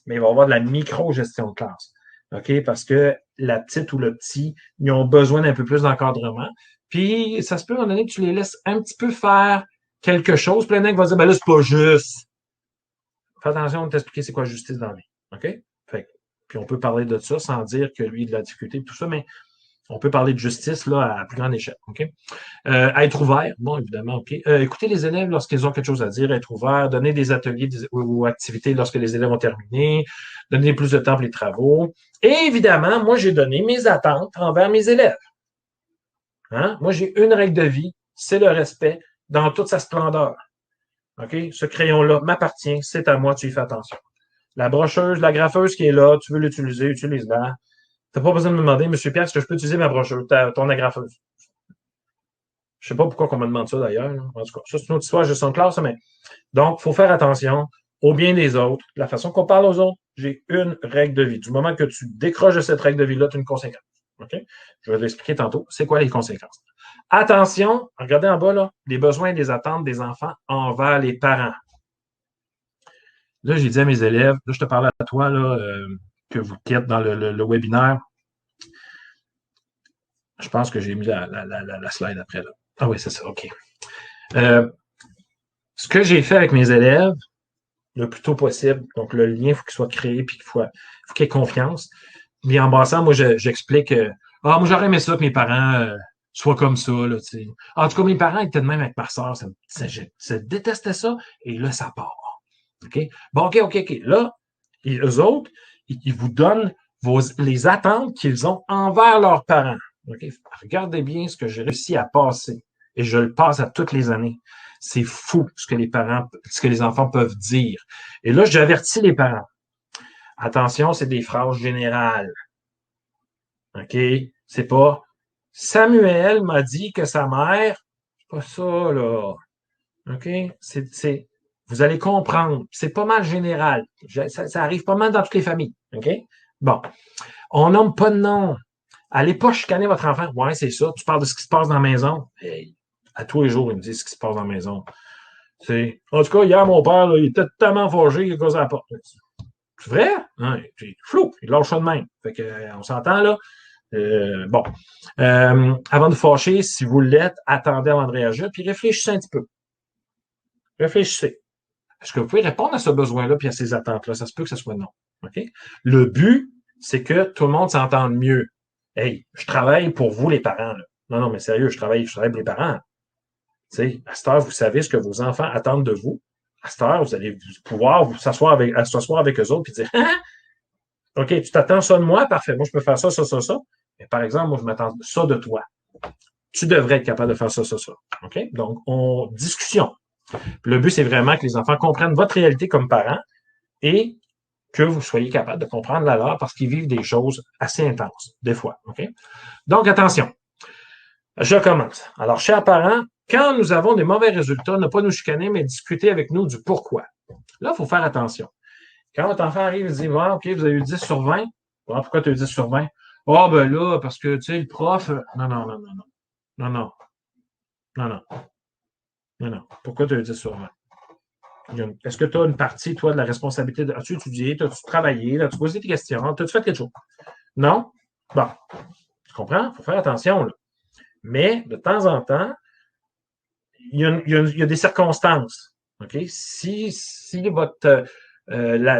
Mais il va y avoir de la micro-gestion de classe. OK? Parce que la petite ou le petit, ils ont besoin d'un peu plus d'encadrement. Puis, ça se peut, à un moment donné, que tu les laisses un petit peu faire quelque chose. Puis, l'un va dire, ben là, c'est pas juste. Fais attention de t'expliquer c'est quoi justice dans la vie. OK? Fait, puis, on peut parler de ça sans dire que lui, il a de la difficulté et tout ça, mais On peut parler de justice là, à plus grande échelle. OK? Être ouvert, bon, évidemment, OK. Écouter les élèves lorsqu'ils ont quelque chose à dire, être ouvert, donner des ateliers ou activités lorsque les élèves ont terminé, donner plus de temps pour les travaux. Et évidemment, moi, j'ai donné mes attentes envers mes élèves. Hein? Moi, j'ai une règle de vie, c'est le respect dans toute sa splendeur. OK? Ce crayon-là m'appartient, c'est à moi, tu y fais attention. La brocheuse, la graffeuse qui est là, tu veux l'utiliser, utilise-la. T'as pas besoin de me demander, Monsieur Pierre, est-ce que je peux utiliser ma brocheuse, ton agrafeuse? Je sais pas pourquoi on me demande ça d'ailleurs. En tout cas, ça, c'est une autre histoire, gestion de classe, mais. Donc, il faut faire attention au bien des autres, la façon qu'on parle aux autres. J'ai une règle de vie. Du moment que tu décroches de cette règle de vie-là, tu as une conséquence. OK? Je vais l'expliquer tantôt. C'est quoi les conséquences? Attention, regardez en bas, là, les besoins et les attentes des enfants envers les parents. Là, j'ai dit à mes élèves, là, je te parlais à toi, là, que vous quittez dans le webinaire. Je pense que j'ai mis la slide après, là. Ah oui, c'est ça, OK. Ce que j'ai fait avec mes élèves, le plus tôt possible, donc le lien, il faut qu'il soit créé, puis il faut qu'il y ait confiance. Mais en passant, moi, j'explique, moi, j'aurais aimé ça que mes parents soient comme ça, là, tu sais. En tout cas, mes parents étaient de même avec ma soeur, je détestais ça, et là, ça part. OK? Bon, OK. Là, eux autres, ils vous donnent les attentes qu'ils ont envers leurs parents. OK? Regardez bien ce que j'ai réussi à passer. Et je le passe à toutes les années. C'est fou ce que les enfants peuvent dire. Et là, j'avertis les parents. Attention, c'est des phrases générales. OK? C'est pas Samuel m'a dit que sa mère, c'est pas ça, là. OK? Vous allez comprendre. C'est pas mal général. Ça arrive pas mal dans toutes les familles. OK? Bon. On nomme pas de nom. Allez pas chicaner votre enfant. Ouais, c'est ça. Tu parles de ce qui se passe dans la maison. Hey, à tous les jours, il me dit ce qui se passe dans la maison. En tout cas, hier, mon père, là, il était tellement fâché qu'il a causé la porte. C'est vrai? Hein, flou, il lâche ça de même. Fait que, on s'entend, là. Bon. Avant de fâcher, si vous l'êtes, attendez avant de réagir, puis réfléchissez un petit peu. Réfléchissez. Est-ce que vous pouvez répondre à ce besoin-là puis à ces attentes-là? Ça se peut que ce soit non. OK? Le but, c'est que tout le monde s'entende mieux. Hey, je travaille pour vous, les parents. Là. Non, mais sérieux, je travaille pour les parents. Tu sais, à cette heure, vous savez ce que vos enfants attendent de vous. À cette heure, vous allez pouvoir vous s'asseoir avec eux autres et dire OK, tu t'attends ça de moi, parfait. Moi, je peux faire ça. Mais par exemple, moi, je m'attends ça de toi. Tu devrais être capable de faire ça. OK? Donc, discussion. Le but, c'est vraiment que les enfants comprennent votre réalité comme parents et que vous soyez capable de comprendre la leur parce qu'ils vivent des choses assez intenses, des fois. OK? Donc, attention. Je commence. Alors, chers parents, quand nous avons des mauvais résultats, ne pas nous chicaner, mais discuter avec nous du pourquoi. Là, il faut faire attention. Quand votre enfant arrive et dit, OK, vous avez eu 10 sur 20. Pourquoi tu as eu 10 sur 20? Ben là, parce que, tu sais, le prof... Non. Pourquoi tu as eu 10 sur 20? Est-ce que tu as une partie, toi, de la responsabilité? As-tu étudié? As-tu travaillé? As-tu posé des questions? As-tu fait quelque chose? Non? Bon. Tu comprends? Il faut faire attention, là. Mais, de temps en temps, il y a des circonstances. OK? Si votre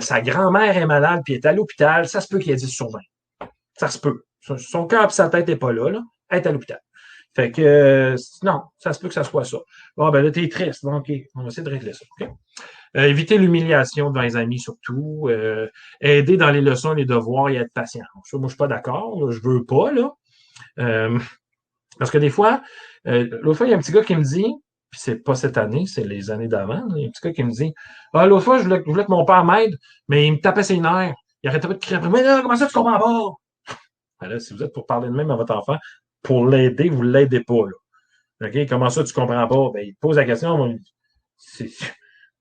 sa grand-mère est malade puis est à l'hôpital, ça se peut qu'il y ait 10 sur 20. Ça se peut. Son cœur et sa tête n'est pas là. Elle est à l'hôpital. Fait que, non, ça se peut que ça soit ça. Bon, ben là, t'es triste. Bon, OK, on va essayer de régler ça. OK? Éviter l'humiliation devant les amis, surtout. Aider dans les leçons, les devoirs et être patient. Ça, moi, je suis pas d'accord. Là, je veux pas, là. Parce que des fois, l'autre fois, il y a un petit gars qui me dit, puis c'est pas cette année, c'est les années d'avant, il y a un petit gars qui me dit, l'autre fois, je voulais que mon père m'aide, mais il me tapait ses nerfs. Il arrêtait pas de crier après, mais là, comment ça, tu comprends pas? Ben là, si vous êtes pour parler de même à votre enfant, pour l'aider, vous ne l'aidez pas, là. OK? Comment ça, tu comprends pas? Ben, il te pose la question,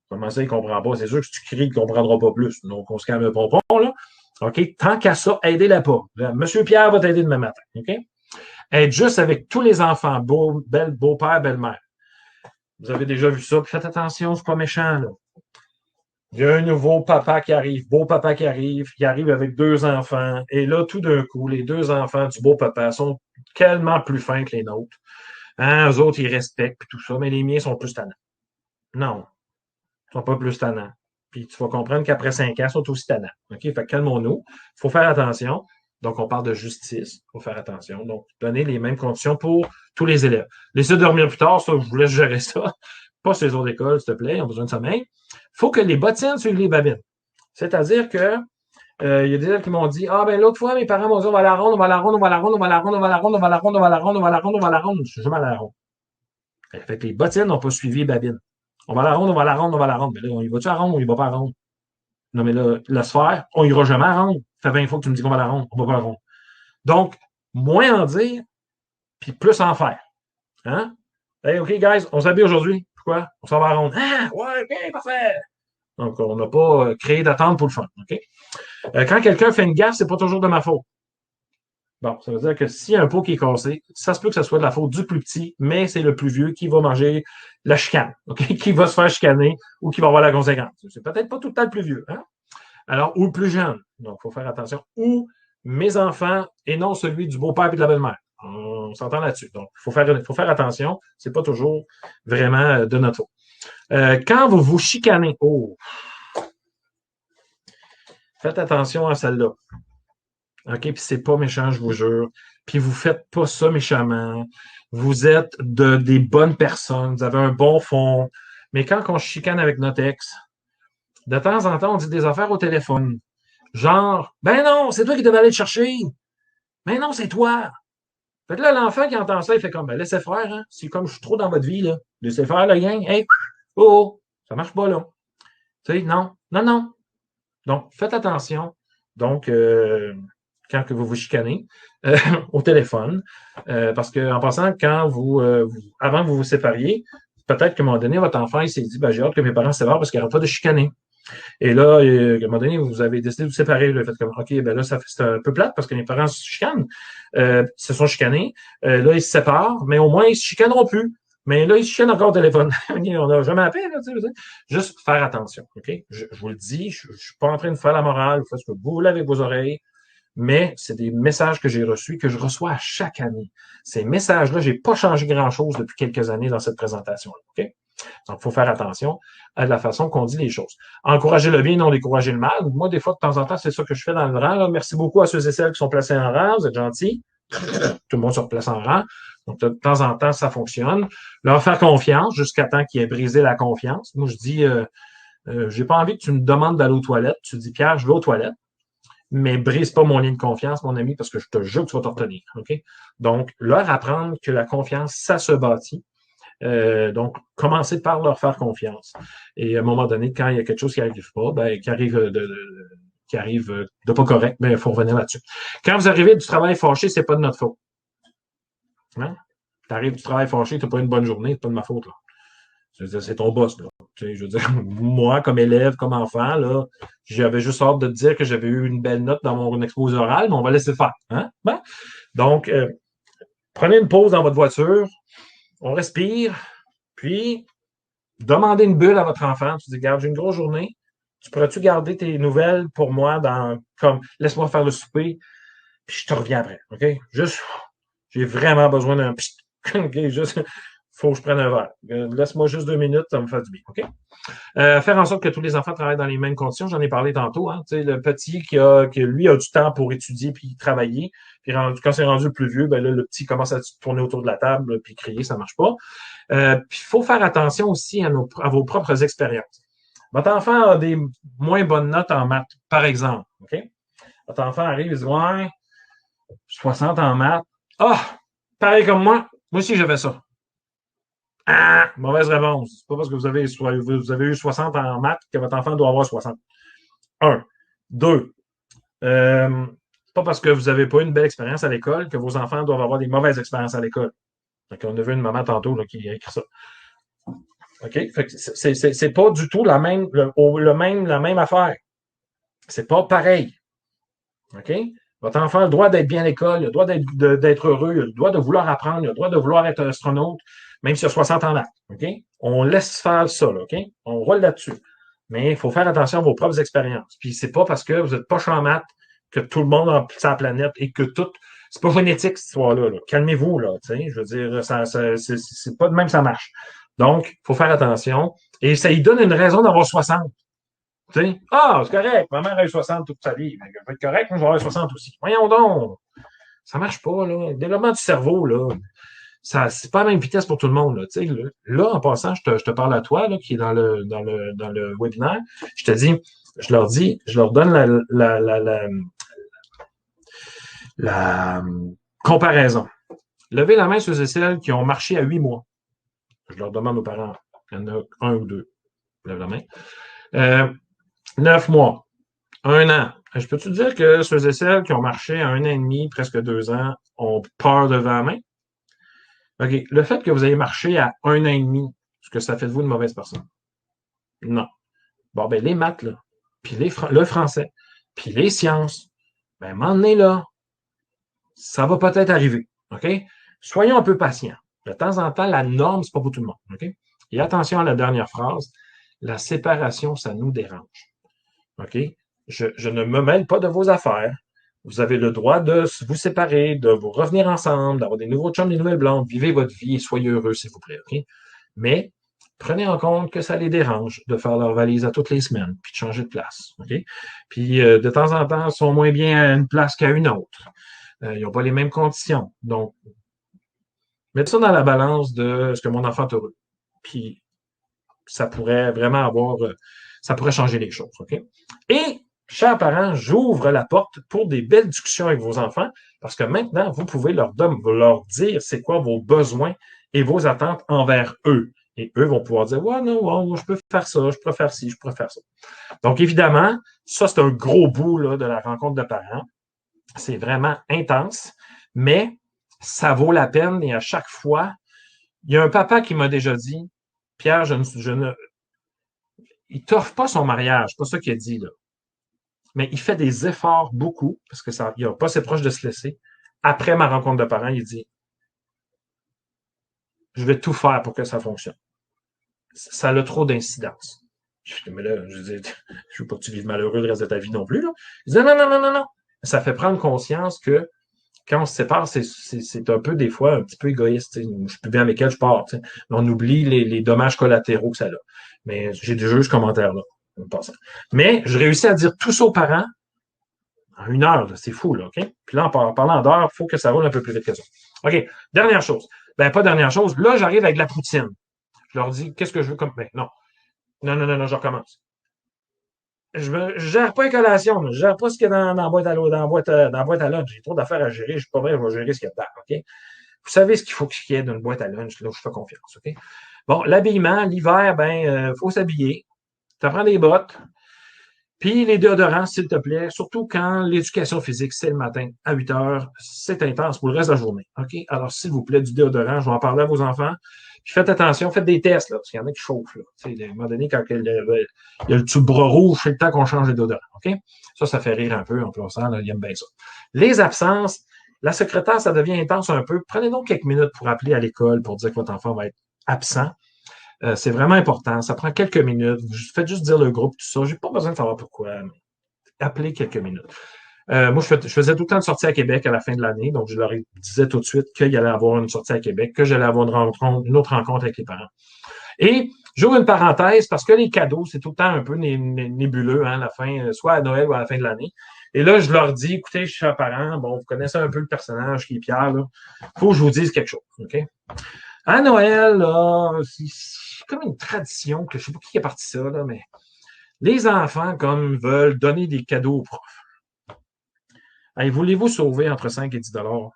comment ça, il comprend pas? C'est sûr que si tu cries, il ne comprendra pas plus. Donc, on se calme le pompon, là. OK? Tant qu'à ça, aidez-la pas. Monsieur Pierre va t'aider demain matin. OK? Être juste avec tous les enfants, beau-père, belle-mère. Vous avez déjà vu ça, puis faites attention, c'est pas méchant, là. Il y a un nouveau papa qui arrive, beau papa qui arrive avec 2 enfants, et là, tout d'un coup, les 2 enfants du beau papa sont tellement plus fins que les nôtres. Hein, eux autres, ils respectent, puis tout ça, mais les miens sont plus tannants. Non, ils sont pas plus tannants. Puis tu vas comprendre qu'après 5 ans, ils sont aussi tannants. OK? Fait que calmons-nous. Il faut faire attention. Donc, on parle de justice. Il faut faire attention. Donc, donner les mêmes conditions pour tous les élèves. Laissez dormir plus tard, ça, je vous laisse gérer ça. Pas sur les autres écoles, s'il te plaît, ils ont besoin de sommeil. Il faut que les bottines suivent les babines. C'est-à-dire que il y a des élèves qui m'ont dit ah ben l'autre fois, mes parents m'ont dit on va à la ronde, on va à la ronde, on va à la ronde, on va à la ronde, on va à la ronde, on va à la ronde, on va à la ronde, on va à la ronde, on va à la ronde, Je suis jamais allé à la ronde. Fait que les bottines n'ont pas suivi les babines. On va à la ronde, on va à la ronde, on va à la ronde. Mais là, on y va-tu à la ronde ou on y va pas à la ronde? Non, mais là, la sphère, on ira jamais à la ronde. Ça fait 20 fois que tu me dis qu'on va à la ronde, on va pas à la ronde. Donc, moins en dire, puis plus en faire. Hein? Hey, OK, guys, on s'habille aujourd'hui. Pourquoi? On s'en va à la ronde. Ah, ouais, OK, parfait. Donc, on n'a pas créé d'attente pour le fun. OK? Quand quelqu'un fait une gaffe, c'est pas toujours de ma faute. Bon, ça veut dire que s'il y a un pot qui est cassé, ça se peut que ce soit de la faute du plus petit, mais c'est le plus vieux qui va manger la chicane, OK? Qui va se faire chicaner ou qui va avoir la conséquence. C'est peut-être pas tout le temps le plus vieux, hein? Alors, ou le plus jeune. Donc, il faut faire attention. Ou mes enfants et non celui du beau-père et de la belle-mère. On s'entend là-dessus. Donc, il faut faire attention. C'est pas toujours vraiment de notre faute. Quand vous vous chicanez, faites attention à celle-là. OK? Puis c'est pas méchant, je vous jure. Puis vous faites pas ça méchamment. Vous êtes des bonnes personnes. Vous avez un bon fond. Mais quand on chicane avec notre ex, de temps en temps, on dit des affaires au téléphone. Genre, ben non, c'est toi qui devais aller te chercher. Ben non, c'est toi. Fait que là, l'enfant qui entend ça, il fait comme, ben laissez faire, hein. C'est comme je suis trop dans votre vie, là. Laissez faire, la gang. Hey, ça marche pas, là. Tu sais, non, non, non. Donc, faites attention. Donc, quand que vous vous chicanez au téléphone, parce que en passant, quand avant que vous vous sépariez, peut-être qu'à un moment donné, votre enfant, il s'est dit, ben j'ai hâte que mes parents se séparent parce qu'il n'y aura pas de chicaner. Et là, à un moment donné, vous avez décidé de vous séparer. Vous faites comme, OK, ben là, c'est un peu plate parce que mes parents se chicanent, se sont chicanés. Là, ils se séparent, mais au moins, ils se chicaneront plus. Mais là, ils se chicanent encore au téléphone. On n'a jamais appelé, là, tu sais. Juste faire attention, OK? Je vous le dis, je suis pas en train de faire la morale. Vous faites ce que vous voulez avec vos oreilles. Mais c'est des messages que j'ai reçus, que je reçois à chaque année. Ces messages-là, j'ai pas changé grand-chose depuis quelques années dans cette présentation-là, OK? Donc, il faut faire attention à la façon qu'on dit les choses. Encourager le bien, non décourager le mal. Moi, des fois, de temps en temps, c'est ça que je fais dans le rang. Là. Merci beaucoup à ceux et celles qui sont placés en rang. Vous êtes gentils. Tout le monde se replace en rang. Donc, de temps en temps, ça fonctionne. Leur faire confiance jusqu'à temps qu'il ait brisé la confiance. Moi, je dis, j'ai pas envie que tu me demandes d'aller aux toilettes. Tu dis, Pierre, je vais aux toilettes. Mais brise pas mon lien de confiance, mon ami, parce que je te jure que tu vas t'en retenir. OK? Donc, leur apprendre que la confiance, ça se bâtit. Donc, commencez par leur faire confiance. Et à un moment donné, quand il y a quelque chose qui n'arrive pas, ben, qui arrive de pas correct, ben, il faut revenir là-dessus. Quand vous arrivez du travail fâché, c'est pas de notre faute. Hein? Tu arrives du travail fâché, tu n'as pas une bonne journée, c'est pas de ma faute, là. C'est ton boss, là. Tu sais, je veux dire, moi, comme élève, comme enfant, là, j'avais juste hâte de te dire que j'avais eu une belle note dans mon exposé oral, mais on va laisser faire. Hein? Ben? Donc, prenez une pause dans votre voiture, on respire, puis demandez une bulle à votre enfant. Tu dis, regarde, j'ai une grosse journée. Tu pourrais-tu garder tes nouvelles pour moi comme, laisse-moi faire le souper, puis je te reviens après, OK? Juste, j'ai vraiment besoin d'un OK? Juste, faut que je prenne un verre. Laisse-moi juste 2 minutes, ça me fait du bien, OK? Faire en sorte que tous les enfants travaillent dans les mêmes conditions. J'en ai parlé tantôt. Hein, tu sais, le petit qui lui a du temps pour étudier puis travailler. Puis quand c'est rendu le plus vieux, ben là, le petit commence à tourner autour de la table puis crier, ça marche pas. Puis il faut faire attention aussi à vos propres expériences. Votre enfant a des moins bonnes notes en maths, par exemple. OK? Votre enfant arrive et dit ouais, 60 en maths. Ah! Pareil comme moi. Moi aussi, j'avais ça. Ah, mauvaise réponse. C'est pas parce que vous avez eu 60 en maths que votre enfant doit avoir 60. 1. 2. C'est pas parce que vous n'avez pas eu une belle expérience à l'école que vos enfants doivent avoir des mauvaises expériences à l'école. Donc, on a vu une maman tantôt là, qui a écrit ça. OK? Fait que c'est pas du tout la même affaire. C'est pas pareil. OK? Votre enfant a le droit d'être bien à l'école, il a le droit d'être heureux, il a le droit de vouloir apprendre, il a le droit de vouloir être astronaute, même s'il y a 60 ans là. OK? On laisse faire ça, là, OK? On roule là-dessus. Mais il faut faire attention à vos propres expériences. Puis c'est pas parce que vous êtes poche en maths que tout le monde a sa planète et que tout. C'est pas génétique, cette histoire-là. Là. Calmez-vous, là. Je veux dire, c'est pas de même que ça marche. Donc, il faut faire attention. Et ça lui donne une raison d'avoir 60. Tu sais, ah, c'est correct, ma mère a eu 60 toute sa vie. Mais je vais être correct, moi, je vais avoir 60 aussi. Voyons donc. Ça marche pas, là. Le développement du cerveau, là, ça, c'est pas la même vitesse pour tout le monde, là. Tu sais, là, en passant, je te parle à toi, là, qui est dans le webinaire. Je te dis, je leur donne la comparaison. Levez la main sur celles qui ont marché à 8 mois. Je leur demande aux parents. Il y en a un ou deux. Lève la main. 9 mois. 1 an. Je peux-tu dire que ceux et celles qui ont marché à 1 an et demi, presque 2 ans, ont peur devant la main? OK. Le fait que vous ayez marché à 1 an et demi, est-ce que ça fait de vous une mauvaise personne? Non. Bon, ben, les maths, là, puis le français, puis les sciences, ben, à un moment donné, là, ça va peut-être arriver. OK? Soyons un peu patients. De temps en temps, la norme, c'est pas pour tout le monde. OK? Et attention à la dernière phrase. La séparation, ça nous dérange. OK? Je ne me mêle pas de vos affaires. Vous avez le droit de vous séparer, de vous revenir ensemble, d'avoir des nouveaux chums, des nouvelles blondes. Vivez votre vie et soyez heureux, s'il vous plaît. OK? Mais prenez en compte que ça les dérange de faire leur valise à toutes les semaines, puis de changer de place. OK? Puis de temps en temps, ils sont moins bien à une place qu'à une autre. Ils n'ont pas les mêmes conditions. Donc, mettez ça dans la balance de ce que mon enfant est heureux. Puis, ça pourrait vraiment ça pourrait changer les choses. OK? Et, chers parents, j'ouvre la porte pour des belles discussions avec vos enfants parce que maintenant, vous pouvez leur dire c'est quoi vos besoins et vos attentes envers eux. Et eux vont pouvoir dire, ouais, non, ouais, je peux faire ça, je préfère ci, je préfère ça. Donc, évidemment, ça, c'est un gros bout là, de la rencontre de parents. C'est vraiment intense, mais ça vaut la peine et à chaque fois, il y a un papa qui m'a déjà dit, Pierre, il t'offre pas son mariage, c'est pas ça qu'il a dit, là. Mais il fait des efforts beaucoup, parce que il n'a pas assez proche de se laisser. Après ma rencontre de parents, il dit, je vais tout faire pour que ça fonctionne. Ça a trop d'incidence. Je dis, mais là, je veux pas que tu vives malheureux le reste de ta vie non plus, là. Il dit, non. Ça fait prendre conscience que quand on se sépare, c'est un peu, des fois, un petit peu égoïste. T'sais. Je suis plus bien avec elle, je pars. T'sais. On oublie les dommages collatéraux que ça a. Mais j'ai déjà eu ce commentaire-là. Mais je réussis à dire tout ça aux parents en 1 heure. C'est fou, là, OK? Puis là, en parlant d'heures, il faut que ça roule un peu plus vite que ça. OK, dernière chose. Ben, pas dernière chose. Là, j'arrive avec de la poutine. Je leur dis, qu'est-ce que je veux comme... Ben, non, je recommence. Je gère pas les collations, je gère pas ce qu'il y a dans la boîte à l'eau, dans la boîte à lunch. J'ai trop d'affaires à gérer, je suis pas vrai, je vais gérer ce qu'il y a dedans, OK? Vous savez ce qu'il faut qu'il y ait dans une boîte à lunch, là, je fais confiance, OK? Bon, l'habillement, l'hiver, faut s'habiller. Tu prends des bottes, puis les déodorants, s'il te plaît, surtout quand l'éducation physique, c'est le matin à 8 heures, c'est intense pour le reste de la journée, OK? Alors, s'il vous plaît, du déodorant, je vais en parler à vos enfants. Puis faites attention, faites des tests, là, parce qu'il y en a qui chauffent. Là. À un moment donné, quand il y a le tout bras rouge, c'est le temps qu'on change les déodorants. OK? Ça fait rire un peu en passant, là, il aime bien ça. Les absences, la secrétaire, ça devient intense un peu. Prenez donc quelques minutes pour appeler à l'école pour dire que votre enfant va être absent. C'est vraiment important. Ça prend quelques minutes. Vous faites juste dire le groupe, tout ça. J'ai pas besoin de savoir pourquoi. Mais appelez quelques minutes. Moi, je faisais tout le temps une sortie à Québec à la fin de l'année, donc je leur disais tout de suite qu'il allait avoir une sortie à Québec, que j'allais avoir une autre rencontre avec les parents. Et j'ouvre une parenthèse parce que les cadeaux, c'est tout le temps un peu nébuleux hein, à la fin, soit à Noël ou à la fin de l'année. Et là, je leur dis, écoutez, je suis un parent, bon, vous connaissez un peu le personnage qui est Pierre, là. Faut que je vous dise quelque chose, OK? À Noël, là, c'est comme une tradition, que je sais pas qui a parti ça, là, mais les enfants, comme, veulent donner des cadeaux aux profs. Hey, voulez-vous sauver entre 5 et 10 $?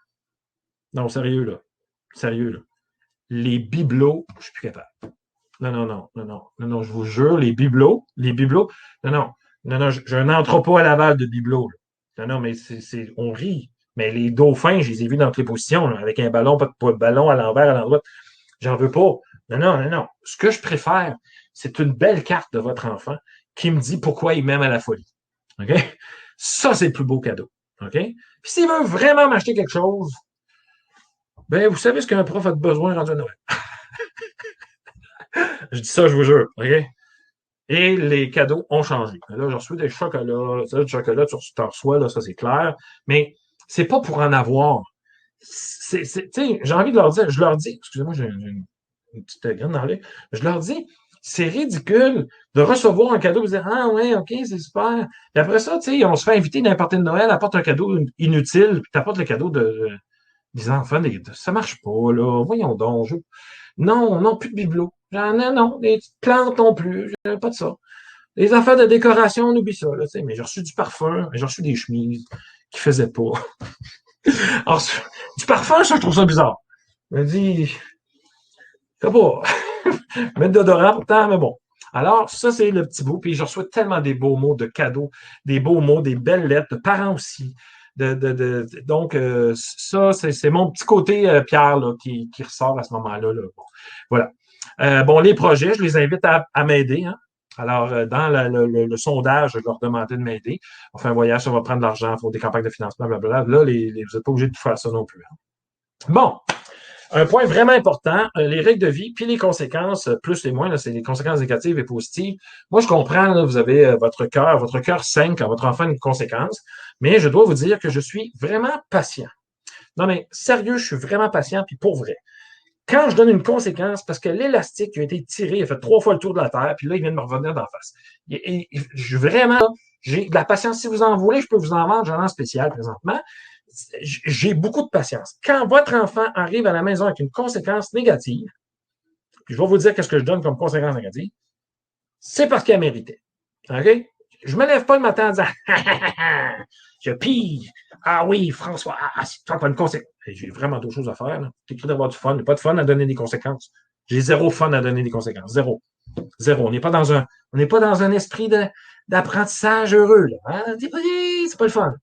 Non, sérieux, là. Sérieux, là. Les bibelots, je suis plus capable. Non, je vous jure, les bibelots, non, j'ai un entrepôt à Laval de bibelots. Là. Non, mais on rit. Mais les dauphins, je les ai vus dans toutes les positions, là, avec un ballon, pas de ballon à l'envers, à l'endroit. J'en veux pas. Non. Ce que je préfère, c'est une belle carte de votre enfant qui me dit pourquoi il m'aime à la folie. OK? Ça, c'est le plus beau cadeau. OK? Puis s'il veut vraiment m'acheter quelque chose, ben, vous savez ce qu'un prof a besoin rendu à Noël. Je dis ça, je vous jure. OK? Et les cadeaux ont changé. Là, j'ai reçu des chocolats. Ça, du chocolat, tu en reçois, là, ça, c'est clair. Mais c'est pas pour en avoir. J'ai envie de leur dire, je leur dis, excusez-moi, j'ai une petite graine dans l'œil. Je leur dis, C'est ridicule de recevoir un cadeau et de dire ah ouais, ok, c'est super. Puis après ça, tu sais, on se fait inviter d'un party de Noël, apporte un cadeau inutile, puis t'apportes le cadeau des enfants, ça marche pas, là. Voyons donc. Non, non, plus de bibelots. Non, les plantes non plus. Pas de ça. Les affaires de décoration, on oublie ça, là, tu sais. Mais j'ai reçu du parfum, j'ai reçu des chemises qui faisaient pas. Alors, du parfum, ça, je trouve ça bizarre. Je me dis, je sais pas. Mettre d'odorant pourtant, mais bon. Alors, ça, c'est le petit bout. Puis je reçois tellement des beaux mots de cadeaux, des beaux mots, des belles lettres, de parents aussi. Donc, ça, c'est mon petit côté, Pierre, là, qui ressort à ce moment-là. Là. Bon, voilà. Bon, les projets, je les invite à m'aider. Hein. Alors, dans le sondage, je leur demandais de m'aider. On fait un voyage, ça va prendre de l'argent, il faut des campagnes de financement, blablabla. Là, vous n'êtes pas obligé de faire ça non plus. Hein. Bon, un point vraiment important, les règles de vie, puis les conséquences, plus les moins, là, c'est les conséquences négatives et positives. Moi, je comprends, là, vous avez votre cœur saigne quand votre enfant a une conséquence, mais je dois vous dire que je suis vraiment patient. Non, mais sérieux, je suis vraiment patient, puis pour vrai. Quand je donne une conséquence, parce que l'élastique qui a été tiré, il a fait 3 fois le tour de la Terre, puis là, il vient de me revenir d'en face. J'ai de la patience. Si vous en voulez, je peux vous en vendre, j'en ai en spécial présentement. J'ai beaucoup de patience. Quand votre enfant arrive à la maison avec une conséquence négative, puis je vais vous dire qu'est-ce que je donne comme conséquence négative, c'est parce qu'il a mérité. OK? Je me lève pas le matin en disant je pille. Ah oui, François, c'est toi pas une conséquence. J'ai vraiment d'autres choses à faire. T'es écrit d'avoir du fun. Il n'y a pas de fun à donner des conséquences. J'ai zéro fun à donner des conséquences. Zéro. Zéro. On n'est pas dans un esprit d'apprentissage heureux. Là. Hein? C'est pas le fun.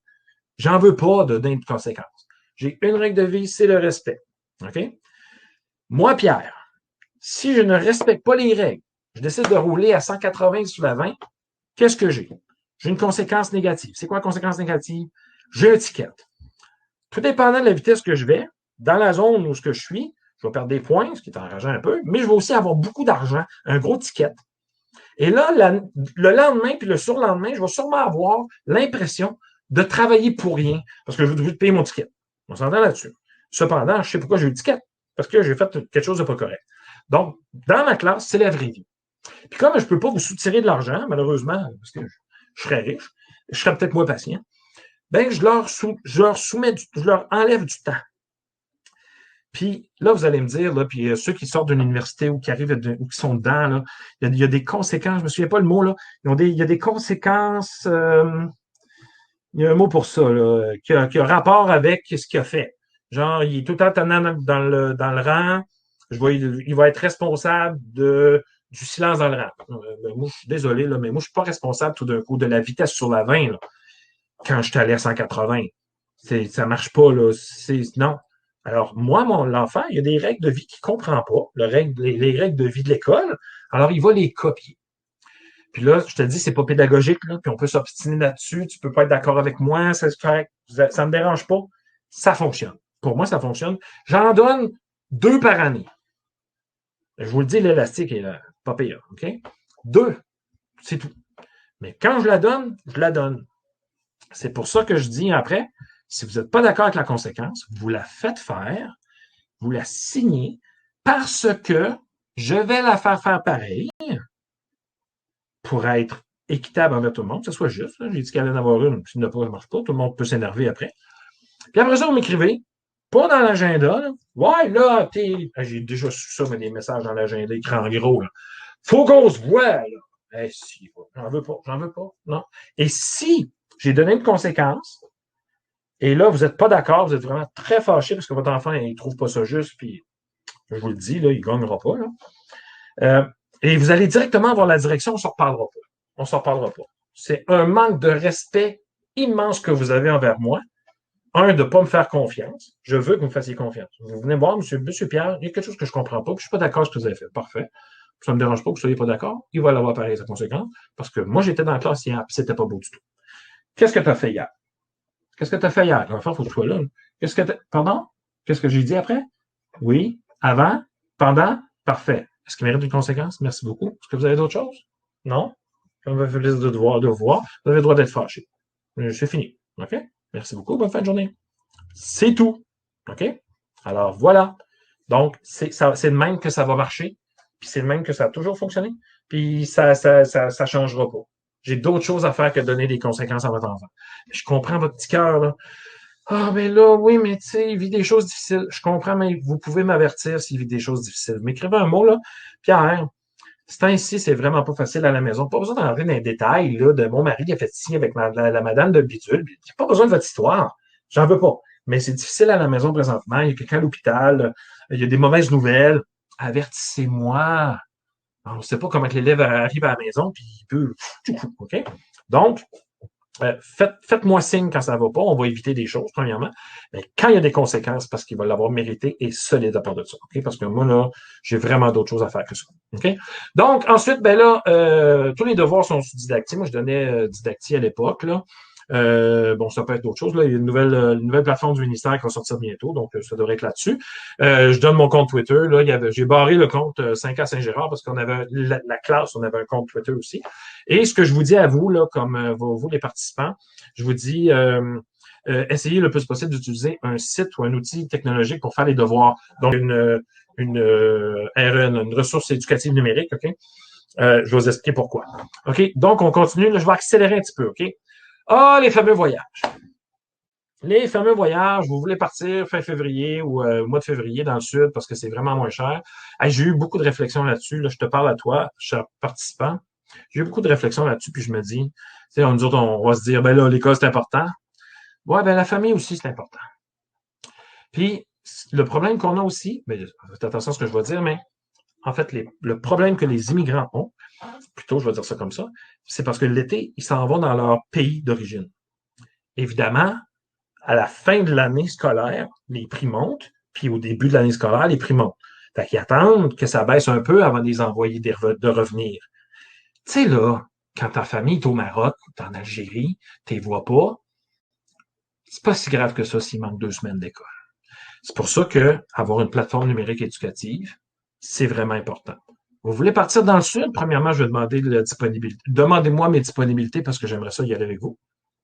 J'en veux pas de donner de conséquences. J'ai une règle de vie, c'est le respect. OK? Moi, Pierre, si je ne respecte pas les règles, je décide de rouler à 180 sous la 20, qu'est-ce que j'ai? J'ai une conséquence négative. C'est quoi la conséquence négative? J'ai un ticket. Tout dépendant de la vitesse que je vais, dans la zone où je suis, je vais perdre des points, ce qui est enrageant un peu, mais je vais aussi avoir beaucoup d'argent, un gros ticket. Et là, le lendemain puis le surlendemain, je vais sûrement avoir l'impression de travailler pour rien parce que je veux payer mon ticket. On s'entend là-dessus. Cependant, je sais pourquoi j'ai eu le ticket. Parce que j'ai fait quelque chose de pas correct. Donc, dans ma classe, c'est la vraie vie. Puis comme je ne peux pas vous soutirer de l'argent, malheureusement, parce que je serais riche, je serais peut-être moins patient, ben je leur enlève du temps. Puis là, vous allez me dire, là, puis ceux qui sortent d'une université ou qui arrivent ou qui sont dedans, là, il y a des conséquences, je me souviens pas le mot, là, il y a des conséquences, il y a un mot pour ça, là, qui a rapport avec ce qu'il a fait. Genre, il est tout le temps tenant dans le rang, il va être responsable du silence dans le rang. Moi, je suis désolé, là, mais moi, je suis pas responsable tout d'un coup de la vitesse sur la 20, là, quand je suis allé à 180. Ça marche pas, là. Non. Alors, moi, l'enfant, il y a des règles de vie qu'il ne comprend pas, les règles de vie de l'école. Alors, il va les copier. Puis là, je te dis, c'est pas pédagogique, là, puis on peut s'obstiner là-dessus, tu peux pas être d'accord avec moi, c'est correct, ça me dérange pas. Ça fonctionne. Pour moi, ça fonctionne. J'en donne 2 par année. Je vous le dis, l'élastique est pas pire, OK? 2, c'est tout. Mais quand je la donne, je la donne. C'est pour ça que je dis après, si vous n'êtes pas d'accord avec la conséquence, vous la faites faire, vous la signez, parce que je vais la faire pareil pour être équitable envers tout le monde, que ce soit juste. J'ai dit qu'il allait en avoir une, s'il ne pas, ça marche pas, tout le monde peut s'énerver après. Puis après ça, vous m'écrivez, pas dans l'agenda, là. Ouais, là, j'ai déjà su ça, mais des messages dans l'agenda écrit en gros, là. Faut qu'on se voit, là. Si, j'en veux pas, non. Et si j'ai donné une conséquence, et là, vous n'êtes pas d'accord, vous êtes vraiment très fâché parce que votre enfant, il ne trouve pas ça juste, puis je vous le dis, là, il ne gagnera pas, là. Et vous allez directement voir la direction, on ne s'en reparlera pas. On ne s'en reparlera pas. C'est un manque de respect immense que vous avez envers moi. Un, de ne pas me faire confiance. Je veux que vous me fassiez confiance. Vous venez me voir, monsieur Pierre, il y a quelque chose que je ne comprends pas, puis je ne suis pas d'accord avec ce que vous avez fait. Parfait. Ça ne me dérange pas que vous ne soyez pas d'accord. Il va l'avoir pareil, sa conséquence, parce que moi, j'étais dans la classe hier, puis c'était pas beau du tout. Qu'est-ce que tu as fait hier? Qu'est-ce que tu as fait hier? L'enfant, il faut que tu sois là. Pardon? Qu'est-ce que j'ai dit après? Oui. Avant? Pendant? Parfait. Est-ce qu'il mérite une conséquence? Merci beaucoup. Est-ce que vous avez d'autres choses? Non? Comme vous avez fait de voir, vous avez le droit d'être fâché. C'est fini. OK? Merci beaucoup. Bonne fin de journée. C'est tout. OK? Alors, voilà. Donc, c'est de même que ça va marcher. Puis c'est de même que ça a toujours fonctionné. puis ça changera pas. J'ai d'autres choses à faire que de donner des conséquences à votre enfant. Je comprends votre petit cœur, là. Ah, mais là, oui, mais tu sais, il vit des choses difficiles. Je comprends, mais vous pouvez m'avertir s'il vit des choses difficiles. M'écrivez un mot, là. Pierre, ce temps-ci, c'est vraiment pas facile à la maison. Pas besoin d'entrer dans les détails, là, de mon mari qui a fait ci avec la madame de bidule. J'ai pas besoin de votre histoire. J'en veux pas. Mais c'est difficile à la maison présentement. Il y a quelqu'un à l'hôpital. Il y a des mauvaises nouvelles. Avertissez-moi. On ne sait pas comment l'élève arrive à la maison, puis il peut tout coup, OK? Donc, faites-moi signe quand ça ne va pas. On va éviter des choses, premièrement. Mais quand il y a des conséquences, parce qu'il va l'avoir mérité et solide à part de ça. OK? Parce que moi, là, j'ai vraiment d'autres choses à faire que ça. OK? Donc, ensuite, ben là, tous les devoirs sont sous Didacti. Moi, je donnais Didacti à l'époque, là. Bon, ça peut être d'autres choses. Là. Il y a une nouvelle plateforme du ministère qui va sortir bientôt, donc ça devrait être là-dessus. Je donne mon compte Twitter. Là, j'ai barré le compte 5A Saint-Gérard parce qu'on avait la classe, on avait un compte Twitter aussi. Et ce que je vous dis à vous, là, comme vous les participants, je vous dis essayez le plus possible d'utiliser un site ou un outil technologique pour faire les devoirs. Donc, une RN, une ressource éducative numérique, OK? Je vais vous expliquer pourquoi. OK? Donc, on continue. Là, je vais accélérer un petit peu, OK? Ah, les fameux voyages. Les fameux voyages, vous voulez partir fin février ou mois de février dans le sud parce que c'est vraiment moins cher. Hey, j'ai eu beaucoup de réflexions là-dessus. Là, je te parle à toi, cher participant. J'ai eu beaucoup de réflexions là-dessus, puis je me dis, tu sais, nous autres, on va se dire, ben là, l'école, c'est important. Ouais, ben la famille aussi, c'est important. Puis, le problème qu'on a aussi, mais faites attention à ce que je vais dire, mais en fait, le problème que les immigrants ont, plutôt, je vais dire ça comme ça, c'est parce que l'été, ils s'en vont dans leur pays d'origine. Évidemment, à la fin de l'année scolaire, les prix montent, puis au début de l'année scolaire, les prix montent. Fait qu'ils attendent que ça baisse un peu avant de les envoyer de revenir. Tu sais, là, quand ta famille est au Maroc ou en Algérie, tu les vois pas, c'est pas si grave que ça s'il manque 2 semaines d'école. C'est pour ça que avoir une plateforme numérique éducative, c'est vraiment important. Vous voulez partir dans le sud? Premièrement, je vais demander la disponibilité. Demandez-moi mes disponibilités parce que j'aimerais ça y aller avec vous.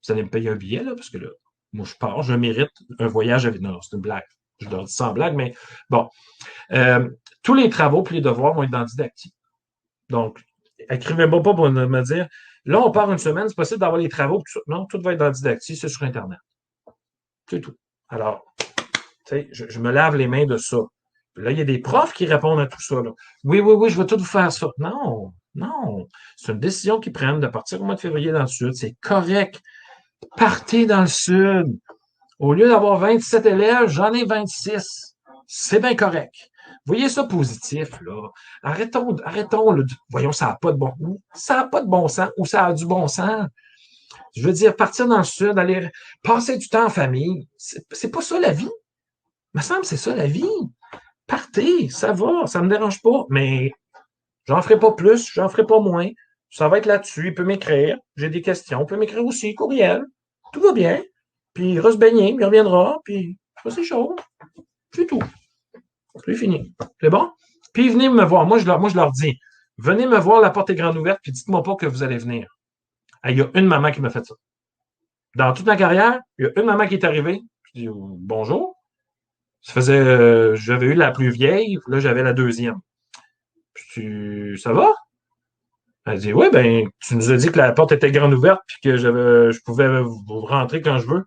Vous allez me payer un billet, là, parce que là, moi, je pars, je mérite un voyage avec. Non, c'est une blague. Je leur dis ça en blague, mais bon. Tous les travaux et les devoirs vont être dans Didacti. Donc, écrivez-moi pas pour me dire, là, on part une semaine, c'est possible d'avoir les travaux. Tout ça. Non, tout va être dans Didacti, c'est sur Internet. C'est tout. Alors, tu sais, je me lave les mains de ça. Là, il y a des profs qui répondent à tout ça. Là. Oui, je vais tout vous faire ça. Non, non. C'est une décision qu'ils prennent de partir au mois de février dans le sud. C'est correct. Partez dans le sud. Au lieu d'avoir 27 élèves, j'en ai 26. C'est bien correct. Voyez ça positif, là. Arrêtons, là. Voyons, ça n'a pas de bon sens. Ça n'a pas de bon sens ou ça a du bon sens. Je veux dire, partir dans le sud, aller passer du temps en famille. C'est pas ça la vie. Il me semble que c'est ça la vie. Partez, ça va, ça me dérange pas, mais j'en ferai pas plus, j'en ferai pas moins. Ça va être là-dessus, il peut m'écrire, j'ai des questions, il peut m'écrire aussi, courriel, tout va bien, puis il va se baigner, il reviendra, puis c'est chaud, c'est tout. C'est fini, c'est bon? Puis venez me voir, moi je leur dis, venez me voir, la porte est grande ouverte, puis dites-moi pas que vous allez venir. Il y a une maman qui m'a fait ça. Dans toute ma carrière, il y a une maman qui est arrivée, je dis bonjour. J'avais eu la plus vieille, là, j'avais la deuxième. Puis, ça va? Elle dit, oui, ben, tu nous as dit que la porte était grande ouverte, puis que je pouvais vous rentrer quand je veux.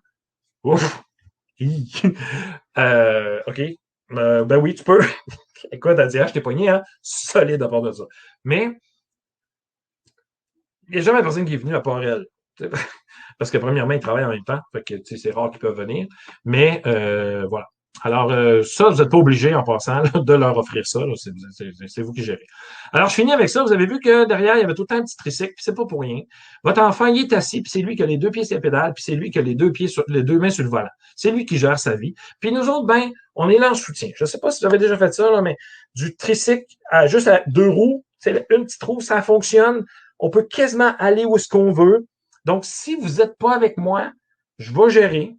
Ouf! OK. Ben oui, tu peux. Écoute, elle dit, je t'ai pogné, hein? Solide à part de ça. Mais, il n'y a jamais personne qui est venu à part elle. Parce que, premièrement, ils travaillent en même temps. Fait que, c'est rare qu'ils peuvent venir. Mais, voilà. Alors, ça, vous n'êtes pas obligé, en passant, là, de leur offrir ça. C'est vous qui gérez. Alors, je finis avec ça. Vous avez vu que derrière, il y avait tout le temps un petit tricycle, puis c'est pas pour rien. Votre enfant, il est assis, puis c'est lui qui a les 2 pieds sur la pédale, puis c'est lui qui a les 2 mains sur le volant. C'est lui qui gère sa vie. Puis nous autres, ben, on est là en soutien. Je ne sais pas si vous avez déjà fait ça, là, mais du tricycle juste à 2 roues, c'est une petite roue, ça fonctionne. On peut quasiment aller où est-ce qu'on veut. Donc, si vous n'êtes pas avec moi, je vais gérer.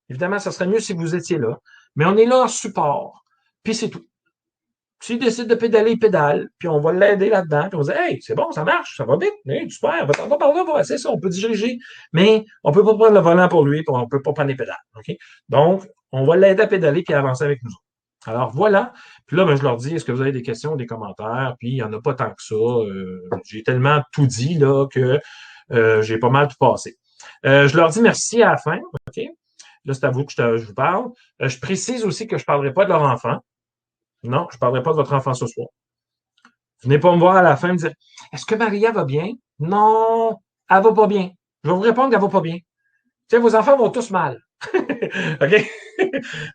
Évidemment, ça serait mieux si vous étiez là. Mais on est là en support. Puis c'est tout. S'il décide de pédaler, il pédale. Puis on va l'aider là-dedans. Puis on va dire, hey, c'est bon, ça marche, ça va vite. Hey, super, va par là, c'est ça, on peut diriger. Mais on ne peut pas prendre le volant pour lui, puis on ne peut pas prendre les pédales. OK? Donc, on va l'aider à pédaler puis à avancer avec nous. Alors voilà. Puis là, ben, je leur dis, est-ce que vous avez des questions, des commentaires? Puis il n'y en a pas tant que ça. J'ai tellement tout dit là que j'ai pas mal tout passé. Je leur dis merci à la fin. OK? Là, c'est à vous que je vous parle. Je précise aussi que je ne parlerai pas de leur enfant. Non, je ne parlerai pas de votre enfant ce soir. Venez pas me voir à la fin et me dire est-ce que Maria va bien? Non, elle va pas bien. Je vais vous répondre qu'elle va pas bien. Tu sais, vos enfants vont tous mal. OK?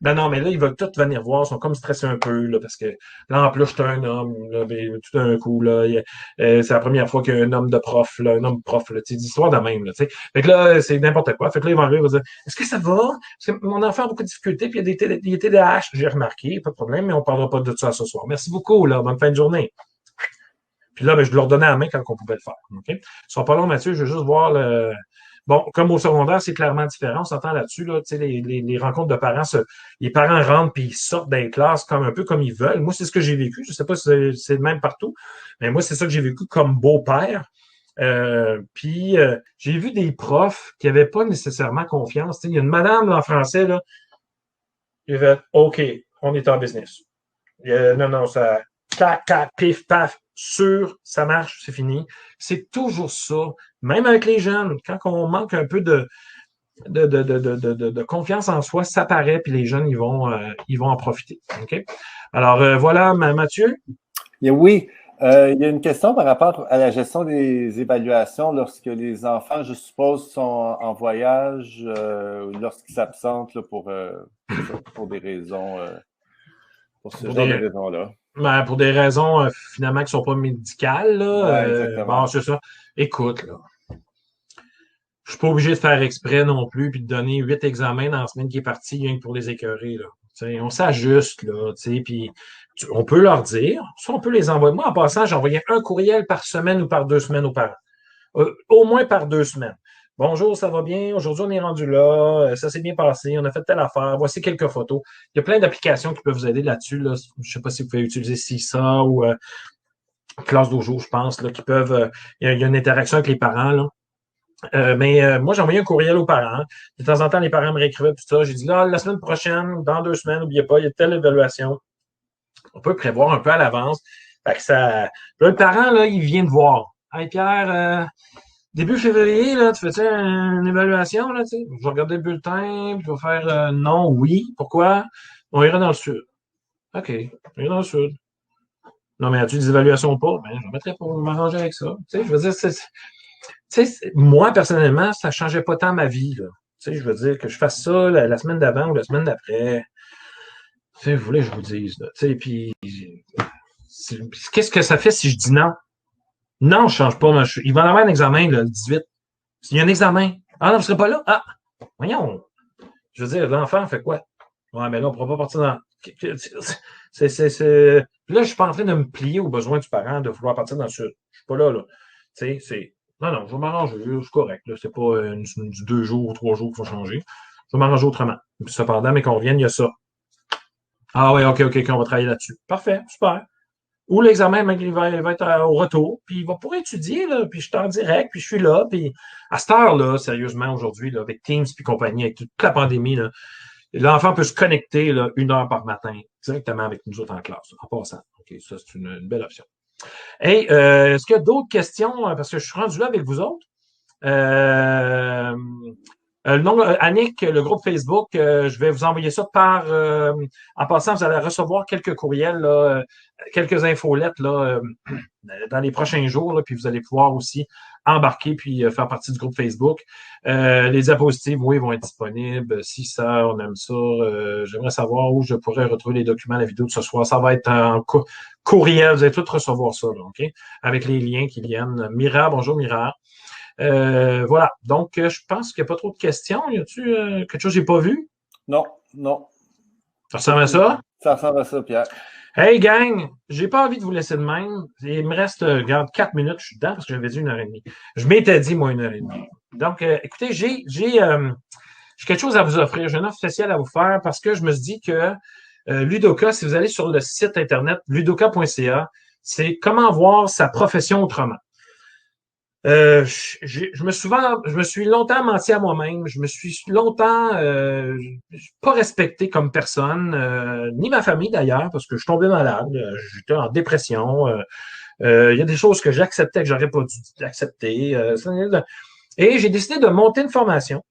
Non, non, mais là, ils veulent tous venir voir. Ils sont comme stressés un peu, là, parce que là, en plus, je suis un homme, là, ben, tout d'un coup, là, c'est la première fois qu'il y a un homme de prof, là, un homme prof, là, tu sais, d'histoire de même, là, tu sais. Fait que là, c'est n'importe quoi. Fait que là, ils vont arriver, ils vont dire, est-ce que ça va? Parce que mon enfant a beaucoup de difficultés, puis il y a des TDAH. J'ai remarqué, pas de problème, mais on parlera pas de ça ce soir. Merci beaucoup, là. Bonne fin de journée. Puis là, ben, je leur donnais la main quand on pouvait le faire. OK? Ils sont pas longs, Mathieu, je veux juste voir le. Bon, comme au secondaire, c'est clairement différent. On s'entend là-dessus, là, tu sais, les rencontres de parents, les parents rentrent puis ils sortent des classes comme un peu comme ils veulent. Moi, c'est ce que j'ai vécu. Je sais pas si c'est le même partout, mais moi, c'est ça que j'ai vécu comme beau-père. Puis j'ai vu des profs qui n'avaient pas nécessairement confiance. Tu sais, il y a une madame là, en français, là, qui avait OK, on est en business. Non, non, ça. Clac, clac, pif, paf, sûr, ça marche, c'est fini. C'est toujours ça. Même avec les jeunes, quand on manque un peu de confiance en soi, ça paraît, puis les jeunes, ils vont en profiter. OK? Alors, voilà, Mathieu. Oui, il y a une question par rapport à la gestion des évaluations lorsque les enfants, je suppose, sont en voyage ou lorsqu'ils s'absentent là, pour des raisons, pour ce genre de raisons-là. Ben, pour des raisons finalement qui ne sont pas médicales, là. Ouais, exactement. Bon, c'est ça. Écoute, là. Je suis pas obligé de faire exprès non plus puis de donner 8 examens dans la semaine qui est partie rien que pour les écœurer, là. T'sais, on s'ajuste, là, puis on peut leur dire, ça, on peut les envoyer. Moi, en passant, j'envoyais un courriel par semaine ou par 2 semaines aux parents. Au moins par 2 semaines. Bonjour, ça va bien? Aujourd'hui, on est rendu là. Ça s'est bien passé. On a fait telle affaire. Voici quelques photos. Il y a plein d'applications qui peuvent vous aider là-dessus. Là. Je ne sais pas si vous pouvez utiliser CISA ou Classe Dojo, je pense, là, qui peuvent. Il y a une interaction avec les parents, là. Mais moi, j'ai envoyé un courriel aux parents. De temps en temps, les parents me réécrivaient tout ça. J'ai dit là, la semaine prochaine, dans 2 semaines, n'oubliez pas, il y a telle évaluation. On peut prévoir un peu à l'avance. Fait que ça. Là, le parent, là, il vient de voir. Hey Pierre, début février, là, tu fais-tu une évaluation, là, tu sais? Je vais regarder le bulletin, puis je vais faire non, oui. Pourquoi? On ira dans le sud. OK, on ira dans le sud. Non, mais as-tu des évaluations ou pas? Ben, je mettrais pour m'arranger avec ça. Tu sais, je veux dire, moi, personnellement, ça ne changeait pas tant ma vie, là. Tu sais, je veux dire que je fasse ça la semaine d'avant ou la semaine d'après. Tu sais, vous voulez que je vous dise, là. Tu sais, puis, qu'est-ce que ça fait si je dis non? Non, je ne change pas. Il va y avoir un examen, là, le 18. S'il y a un examen. Ah non, vous ne serez pas là? Ah, voyons. Je veux dire, l'enfant fait quoi? Ouais, mais là, on ne pourra pas partir dans. Là, je suis pas en train de me plier aux besoins du parent de vouloir partir dans le sud. Je suis pas là, là. Tu sais, c'est. Non, non, je vais m'arranger, c'est correct. Là. C'est pas du 2 jours ou 3 jours qu'il faut changer. Je vais m'arranger autrement. Cependant, mais qu'on revienne, il y a ça. Ah ouais, OK, on va travailler là-dessus. Parfait, super. Ou l'examen, même, il va être au retour, puis il va pouvoir étudier, là, puis je suis en direct, puis je suis là, puis à cette heure-là, sérieusement, aujourd'hui, là, avec Teams puis compagnie, avec toute la pandémie, là, l'enfant peut se connecter là, 1 heure par matin directement avec nous autres en classe, en passant. OK, ça, c'est une belle option. Hey, est-ce qu'il y a d'autres questions? Parce que je suis rendu là avec vous autres. Non, Annick, le groupe Facebook, je vais vous envoyer ça par. En passant, vous allez recevoir quelques courriels, là, quelques infolettes là, dans les prochains jours, là, puis vous allez pouvoir aussi embarquer puis faire partie du groupe Facebook. Les diapositives, oui, vont être disponibles. Si ça, on aime ça. J'aimerais savoir où je pourrais retrouver les documents, la vidéo de ce soir. Ça va être en courriel. Vous allez tout recevoir ça, là, OK? Avec les liens qui viennent. Mira, bonjour Mira. Voilà. Donc, je pense qu'il n'y a pas trop de questions. Y a-tu quelque chose que j'ai pas vu? Non, non. Ça ressemble à ça? Ça ressemble à ça, Pierre. Hey, gang! J'ai pas envie de vous laisser de même. Il me reste, regarde, 4 minutes, je suis dedans parce que j'avais dit 1 heure et demie. Je m'étais dit, moi, 1 heure et demie. Donc, écoutez, j'ai quelque chose à vous offrir. J'ai une offre spéciale à vous faire parce que je me suis dit que Ludoka, si vous allez sur le site internet ludoka.ca, c'est comment voir sa profession autrement. Je me suis longtemps menti à moi-même. Je me suis longtemps pas respecté comme personne, ni ma famille d'ailleurs, parce que je suis tombé malade. J'étais en dépression. Il y a des choses que j'acceptais que j'aurais pas dû accepter. Et j'ai décidé de monter une formation.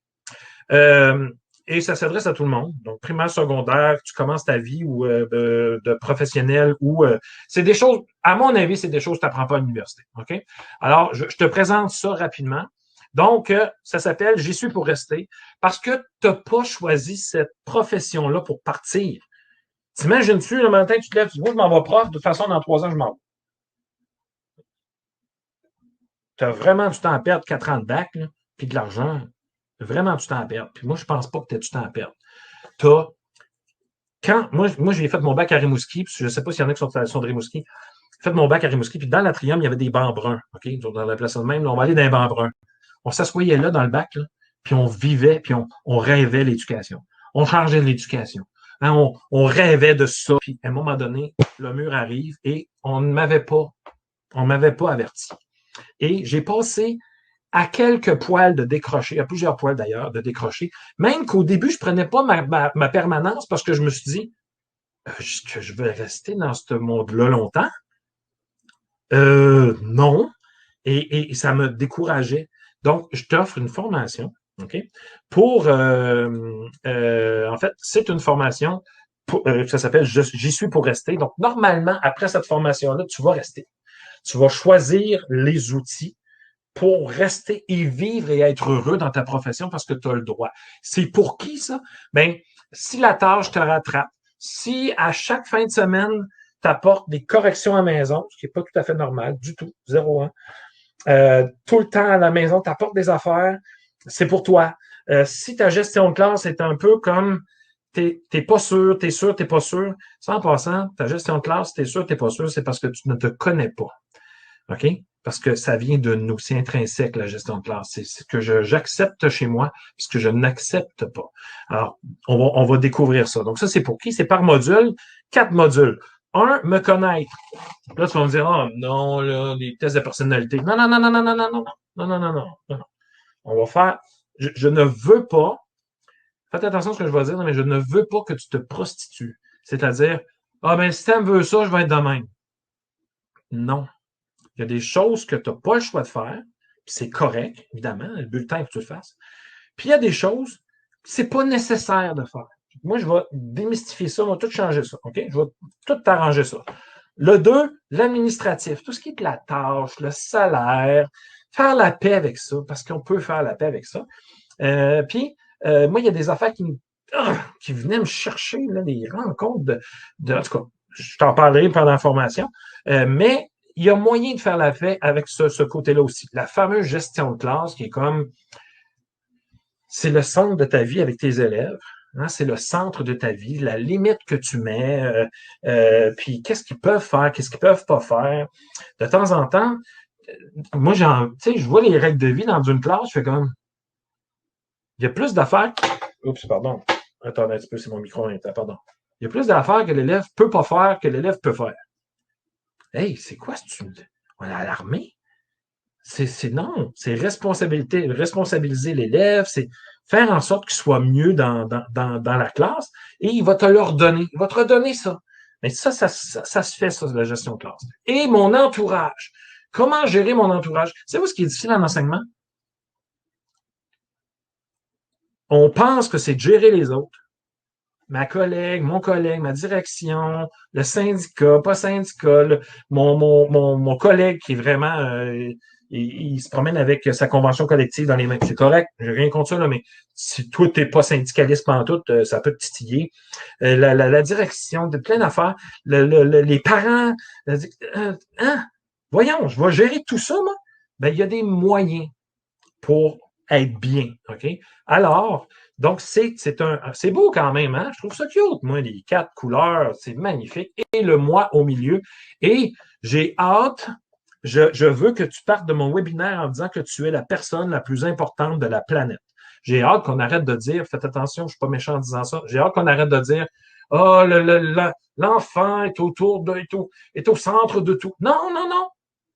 Euh, et ça s'adresse à tout le monde. Donc, primaire, secondaire, tu commences ta vie ou de professionnel ou c'est des choses, à mon avis, c'est des choses que tu n'apprends pas à l'université. OK? Alors, je te présente ça rapidement. Donc, ça s'appelle J'y suis pour rester parce que tu n'as pas choisi cette profession-là pour partir. T'imagines-tu, le matin, tu te lèves, tu dis, moi, je m'en vais prof, de toute façon, dans 3 ans, je m'en vais. Tu as vraiment du temps à perdre, 4 ans de bac, là, puis de l'argent, vraiment du temps à perdre. Puis moi, je pense pas que tu aies du temps à perdre. T'as, moi j'ai fait mon bac à Rimouski, puis je ne sais pas s'il y en a qui sont de Rimouski. J'ai fait mon bac à Rimouski, puis dans l'atrium, il y avait des bancs bruns. OK? Dans la place de même, là, on va aller dans les bancs bruns. On s'assoyait là dans le bac, là, puis on vivait, puis on rêvait l'éducation. On changeait de l'éducation. Hein, on rêvait de ça. Puis à un moment donné, le mur arrive et on m'avait pas averti. Et j'ai passé à quelques poils de décrocher, à plusieurs poils d'ailleurs de décrocher, même qu'au début, je prenais pas ma permanence parce que je me suis dit que je vais rester dans ce monde-là longtemps. Non. Et ça me décourageait. Donc, je t'offre une formation, OK? Pour en fait, c'est une formation ça s'appelle J'y suis pour rester. Donc, normalement, après cette formation-là, tu vas rester. Tu vas choisir les outils pour rester et vivre et être heureux dans ta profession parce que tu as le droit. C'est pour qui ça? Ben, si la tâche te rattrape, si à chaque fin de semaine, tu apportes des corrections à la maison, ce qui n'est pas tout à fait normal, du tout, 0,1. Tout le temps à la maison, tu apportes des affaires, c'est pour toi. Si ta gestion de classe est un peu comme t'es pas sûr, t'es sûr, t'es pas sûr, ça en passant, ta gestion de classe, t'es sûr, t'es pas sûr, c'est parce que tu ne te connais pas. OK? Parce que ça vient de nous, c'est intrinsèque, la gestion de classe. C'est ce que j'accepte chez moi, ce que je n'accepte pas. Alors, on va découvrir ça. Donc, ça, c'est pour qui? C'est par module, 4 modules. Un, me connaître. Là, tu vas me dire, oh non, là, des tests de personnalité. Non, non, non, non, non, non, non, non, non, non, non, non, non. On va faire, je ne veux pas, faites attention à ce que je vais dire, mais je ne veux pas que tu te prostitues. C'est-à-dire, ah ben, si tu veux ça, je vais être de même. Non. Il y a des choses que tu n'as pas le choix de faire, puis c'est correct, évidemment, le bulletin, il faut que tu le fasses. Puis il y a des choses que c'est pas nécessaire de faire. Moi, je vais démystifier ça, on va tout changer ça, OK? Je vais tout arranger ça. Le 2, l'administratif, tout ce qui est de la tâche, le salaire, faire la paix avec ça, parce qu'on peut faire la paix avec ça. Puis, moi, il y a des affaires qui venaient me chercher, là, des rencontres en tout cas, je t'en parlerai pendant la formation, mais il y a moyen de faire la paix avec ce côté-là aussi. La fameuse gestion de classe qui est comme, c'est le centre de ta vie avec tes élèves. Hein, c'est le centre de ta vie, la limite que tu mets, puis qu'est-ce qu'ils peuvent faire, qu'est-ce qu'ils peuvent pas faire. De temps en temps, moi, tu sais, je vois les règles de vie dans une classe, je fais comme, il y a plus d'affaires. Oups, pardon. Attendez un petit peu, c'est mon micro, pardon. Il y a plus d'affaires que l'élève peut pas faire que l'élève peut faire. Hey, c'est quoi on est à l'armée? Non, c'est responsabiliser l'élève, c'est faire en sorte qu'il soit mieux dans la classe et il va te le redonner. Il va te redonner ça. Mais ça se fait, ça, la gestion de classe. Et mon entourage. Comment gérer mon entourage? C'est ce qui est difficile en enseignement? On pense que c'est de gérer les autres. Ma collègue, mon collègue, ma direction, le syndicat, pas syndicat, mon collègue qui est vraiment il se promène avec sa convention collective dans les mains. C'est correct, j'ai rien contre ça, là, mais si toi, t'es pas syndicaliste pendant tout, ça peut te titiller. La direction, de plein d'affaires, les parents, hein? Voyons, je vais gérer tout ça, moi. Ben, il y a des moyens pour être bien, OK? Alors, donc, c'est beau quand même, hein? Je trouve ça cute, moi, les 4 couleurs, c'est magnifique. Et le moi au milieu. Et j'ai hâte, je veux que tu partes de mon webinaire en disant que tu es la personne la plus importante de la planète. J'ai hâte qu'on arrête de dire, faites attention, je ne suis pas méchant en disant ça, j'ai hâte qu'on arrête de dire, oh, l'enfant est est au centre de tout. Non, non, non.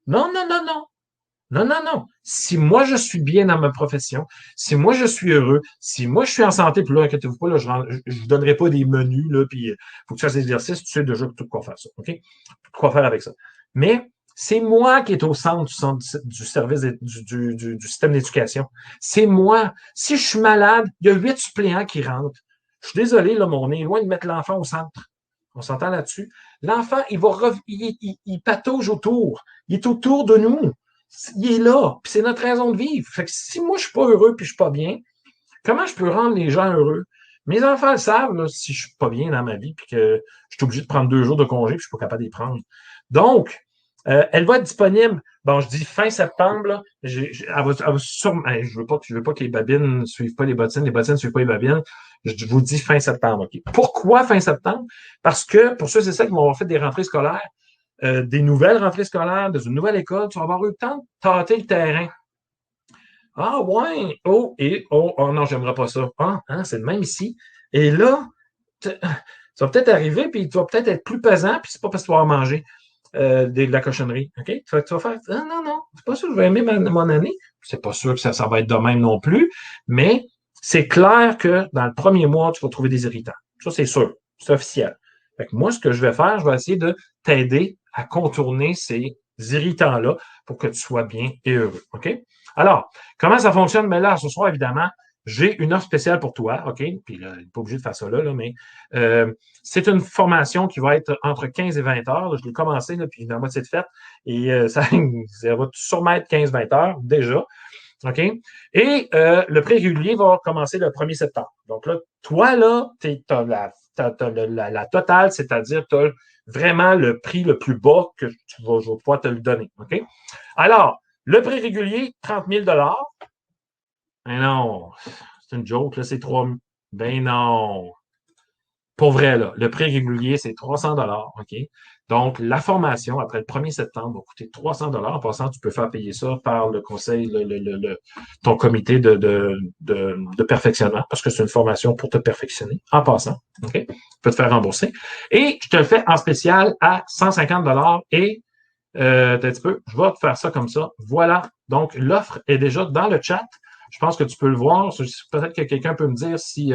Non, non, non, non. Non, non, non. Si moi, je suis bien dans ma profession, si moi, je suis heureux, si moi, je suis en santé, puis là, inquiétez-vous pas, là, je vous donnerai pas des menus, là, puis faut que tu fasses des exercices, tu sais déjà tout quoi faire ça, OK? Quoi faire avec ça. Mais c'est moi qui est au centre du service du système d'éducation. C'est moi. Si je suis malade, il y a 8 suppléants qui rentrent. Je suis désolé, là, mais on est loin de mettre l'enfant au centre. On s'entend là-dessus. L'enfant, il patauge autour. Il est autour de nous. Il est là, puis c'est notre raison de vivre. Fait que si moi, je suis pas heureux puis je suis pas bien, comment je peux rendre les gens heureux? Mes enfants le savent, là, si je suis pas bien dans ma vie puis que je suis obligé de prendre 2 jours de congé puis je suis pas capable d'y prendre. Donc, elle va être disponible, bon, je dis fin septembre, là, elle va sûrement, je veux pas que les babines ne suivent pas les bottines ne suivent pas les babines. Je vous dis fin septembre, OK. Pourquoi fin septembre? Parce que, pour ceux et celles qui vont avoir fait des rentrées scolaires, des nouvelles rentrées scolaires, dans une nouvelle école, tu vas avoir eu le temps de tâter le terrain. Ah ouais, oh non, j'aimerais pas ça. Ah, hein, c'est le même ici. Et là, ça va peut-être arriver, puis tu vas peut-être être plus pesant, puis c'est pas parce que tu vas avoir mangé de la cochonnerie. OK? Tu vas faire ah, non, non, c'est pas sûr que je vais aimer mon année. C'est pas sûr que ça va être de même non plus, mais c'est clair que dans le premier mois, tu vas trouver des irritants. Ça, c'est sûr. C'est officiel. Fait que moi, ce que je vais faire, je vais essayer de t'aider à contourner ces irritants-là pour que tu sois bien et heureux. OK? Alors, comment ça fonctionne? Mais là, ce soir, évidemment, j'ai une offre spéciale pour toi, OK? Puis là, il n'est pas obligé de faire ça là, mais c'est une formation qui va être entre 15 et 20 heures. Là, je l'ai commencé, là, puis dans la moitié de fête, et ça va sûrement être 15-20 heures déjà. OK? Et le prix régulier va commencer le 1er septembre. Donc là, toi, là, tu as la totale, c'est-à-dire tu as vraiment le prix le plus bas que je vais pouvoir te le donner. OK? Alors, le prix régulier, 30 000 Ben non, c'est une joke, là, c'est 3 000. Ben non. Pour vrai, là, le prix régulier, c'est 300 OK? Donc, la formation, après le 1er septembre, va coûter 300 En passant, tu peux faire payer ça par le conseil, ton comité de perfectionnement, parce que c'est une formation pour te perfectionner, en passant. OK? Tu peux te faire rembourser. Et je te le fais en spécial à 150 et un petit peu, je vais te faire ça comme ça. Voilà. Donc, l'offre est déjà dans le chat. Je pense que tu peux le voir. Peut-être que quelqu'un peut me dire si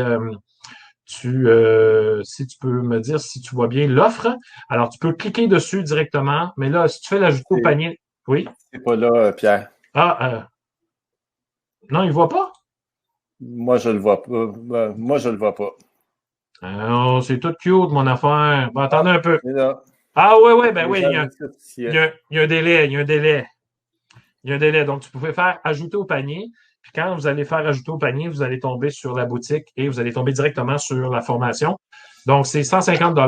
si tu peux me dire si tu vois bien l'offre. Alors, tu peux cliquer dessus directement, mais là, si tu fais l'ajout au panier, oui. C'est pas là, Pierre. Ah, non, il ne voit pas? Moi, je le vois pas. Moi, je le vois pas. Oh, c'est tout cute, mon affaire. Bon, attendez un peu. Là. Ah, oui, ben oui, il y a un délai, Il y a un délai. Donc, tu pouvez faire ajouter au panier. Puis quand vous allez faire ajouter au panier, vous allez tomber sur la boutique et vous allez tomber directement sur la formation. Donc, c'est 150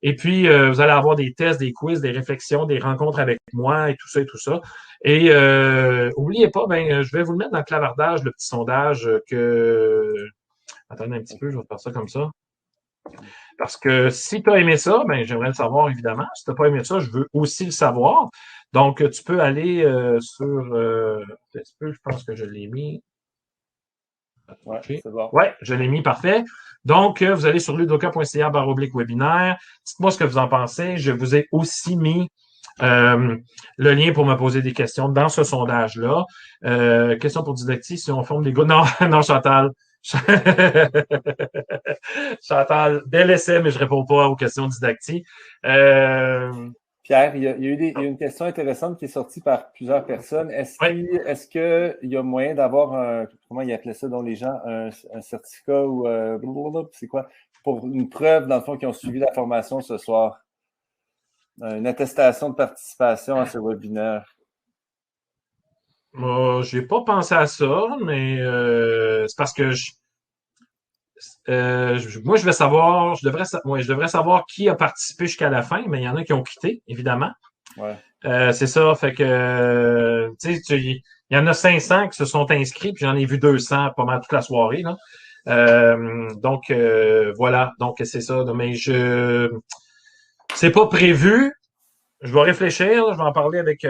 et puis, vous allez avoir des tests, des quiz, des réflexions, des rencontres avec moi et tout ça et tout ça. Et oubliez pas, je vais vous le mettre dans le clavardage, le petit sondage que... Attendez un petit peu, je vais faire ça comme ça. Parce que si tu as aimé ça, j'aimerais le savoir, évidemment. Si tu n'as pas aimé ça, je veux aussi le savoir. Donc, tu peux aller sur... un petit peu, je pense que je l'ai mis. Ouais, c'est bon. Oui, je l'ai mis, parfait. Donc, vous allez sur ludoka.ca/webinaire. Dites-moi ce que vous en pensez. Je vous ai aussi mis le lien pour me poser des questions dans ce sondage-là. Question pour didactique, si on forme des gars. Non, non, Chantal. Chantal, bel essai, mais je réponds pas aux questions didactiques. Pierre, il y a une question intéressante qui est sortie par plusieurs personnes. Est-ce qu'il y a moyen d'avoir comment ils appelaient ça dans les gens, un certificat ou c'est quoi? Pour une preuve, dans le fond, qu'ils ont suivi la formation ce soir. Une attestation de participation à ce webinaire. J'ai pas pensé à ça, mais c'est parce que moi, je devrais savoir qui a participé jusqu'à la fin, mais il y en a qui ont quitté, évidemment. Ouais. C'est ça, fait que, il y en a 500 qui se sont inscrits, puis j'en ai vu 200 pas mal toute la soirée, là. Donc, voilà, donc c'est ça. Mais c'est pas prévu. Je vais réfléchir, je vais en parler avec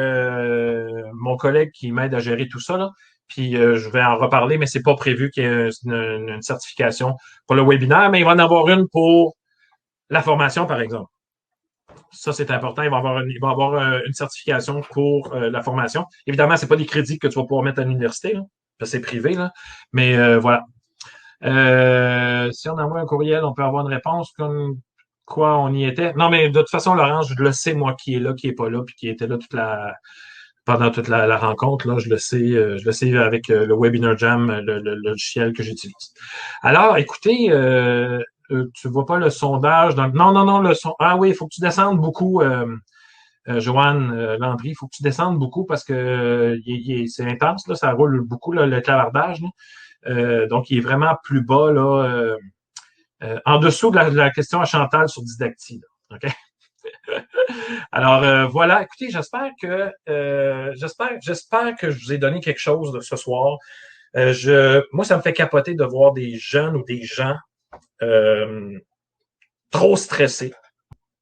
mon collègue qui m'aide à gérer tout ça, là. Puis je vais en reparler, mais c'est pas prévu qu'il y ait une certification pour le webinaire, mais il va en avoir une pour la formation, par exemple. Ça, c'est important. Il va avoir une certification pour la formation. Évidemment, c'est pas des crédits que tu vas pouvoir mettre à l'université, là, parce que c'est privé, là. Mais voilà. Si on envoie un courriel, on peut avoir une réponse comme quoi on y était. Non, mais de toute façon, Laurence, je le sais, moi, qui est là, qui est pas là, puis qui était là pendant toute la rencontre, là, je le sais avec le Webinar Jam, le logiciel que j'utilise. Alors, écoutez, tu vois pas le sondage non, ah oui, il faut que tu descendes beaucoup, Joanne Landry, il faut que tu descendes beaucoup parce que c'est intense, là, ça roule beaucoup, là, le clavardage, là. Donc, il est vraiment plus bas, là, en dessous de la question à Chantal sur Didactie, là. OK? Alors voilà, écoutez, j'espère que je vous ai donné quelque chose de ce soir. Moi, ça me fait capoter de voir des jeunes ou des gens trop stressés.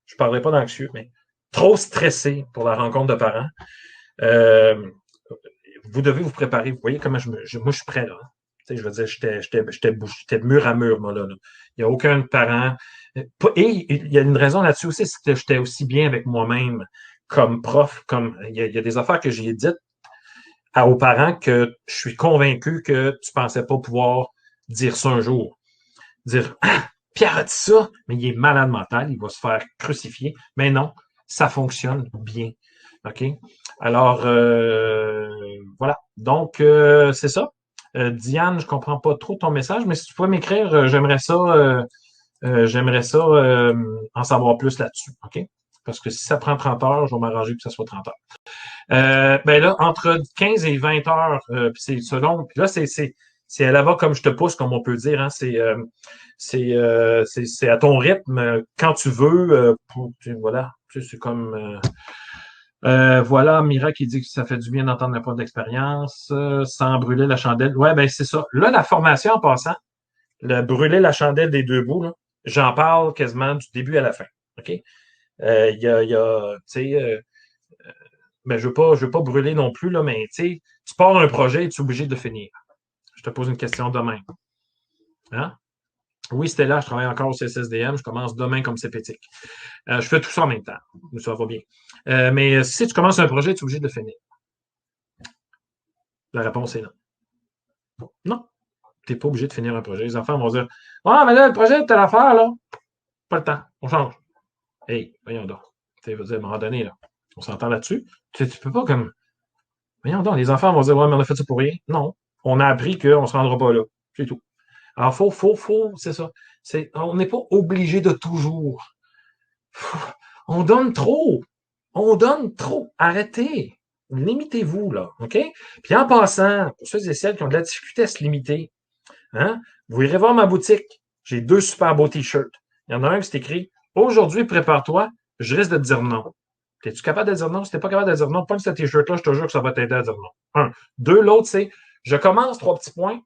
Je ne parlerai pas d'anxieux, mais trop stressés pour la rencontre de parents. Vous devez vous préparer. Vous voyez comment moi, je suis prêt là. Tu sais, je veux dire, j'étais de mur à mur, moi, là. Il n'y a aucun parent. Et il y a une raison là-dessus aussi, c'est que j'étais aussi bien avec moi-même comme prof, il y a des affaires que j'ai dites aux parents que je suis convaincu que tu pensais pas pouvoir dire ça un jour. Dire, ah, Pierre a dit ça, mais il est malade mental, il va se faire crucifier. Mais non, ça fonctionne bien. OK? Alors, voilà. Donc, c'est ça. Diane, je comprends pas trop ton message, mais si tu pouvais m'écrire, j'aimerais ça en savoir plus là-dessus, OK? Parce que si ça prend 30 heures, je vais m'arranger pour que ça soit 30 heures. Ben là, entre 15 et 20 heures, puis c'est selon. Puis là, c'est à la va comme je te pousse, comme on peut dire. Hein, c'est à ton rythme, quand tu veux. Voilà, c'est comme. Voilà, Mira qui dit que ça fait du bien d'entendre la part d'expérience, sans brûler la chandelle. Ouais, ben c'est ça. Là, la formation en passant, le brûler la chandelle des deux bouts, là, j'en parle quasiment du début à la fin. OK? Tu sais, ben, je veux pas brûler non plus, là, mais tu sais, tu pars un projet et tu es obligé de finir. Je te pose une question demain. Hein? Oui, Stella, je travaille encore au CSSDM, je commence demain comme CPTIC. Je fais tout ça en même temps. Ça va bien. Mais si tu commences un projet, tu es obligé de le finir. La réponse est non. Non. Tu n'es pas obligé de finir un projet. Les enfants vont dire ah, mais là, le projet, t'as l'affaire, là. Pas le temps. On change. Hey, voyons donc. Tu veux dire, à un moment donné, là. On s'entend là-dessus. Tu peux pas comme. Voyons donc, les enfants vont dire ouais, mais on a fait ça pour rien. Non. On a appris qu'on ne se rendra pas là. C'est tout. Alors, c'est ça. On n'est pas obligé de toujours. On donne trop. On donne trop. Arrêtez. Limitez-vous, là. OK? Puis en passant, pour ceux et celles qui ont de la difficulté à se limiter, hein, vous irez voir ma boutique. J'ai 2 super beaux t-shirts. Il y en a un qui c'est écrit aujourd'hui, prépare-toi, je risque de te dire non. Es-tu capable de dire non? Si t'es pas capable de dire non, pogne ce t-shirt-là, je te jure que ça va t'aider à dire non. 1. 2, l'autre, c'est je commence 3 petits points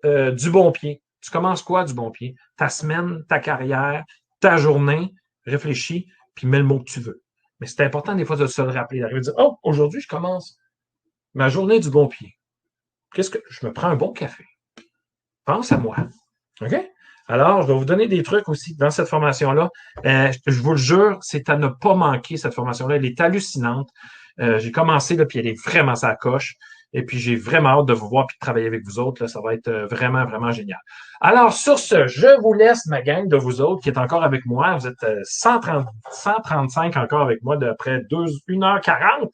du bon pied. Tu commences quoi du bon pied? Ta semaine, ta carrière, ta journée, réfléchis, puis mets le mot que tu veux. Mais c'est important des fois de se le rappeler, d'arriver à dire oh, aujourd'hui, je commence ma journée du bon pied. Qu'est-ce que je me prends un bon café? Pense à moi. OK? Alors, je vais vous donner des trucs aussi dans cette formation-là. Je vous le jure, c'est à ne pas manquer cette formation-là. Elle est hallucinante. J'ai commencé, là, puis elle est vraiment sa coche. Et puis, j'ai vraiment hâte de vous voir et de travailler avec vous autres. Là, ça va être vraiment, vraiment génial. Alors, sur ce, je vous laisse, ma gang de vous autres qui est encore avec moi. Vous êtes 135 encore avec moi d'après 1h40.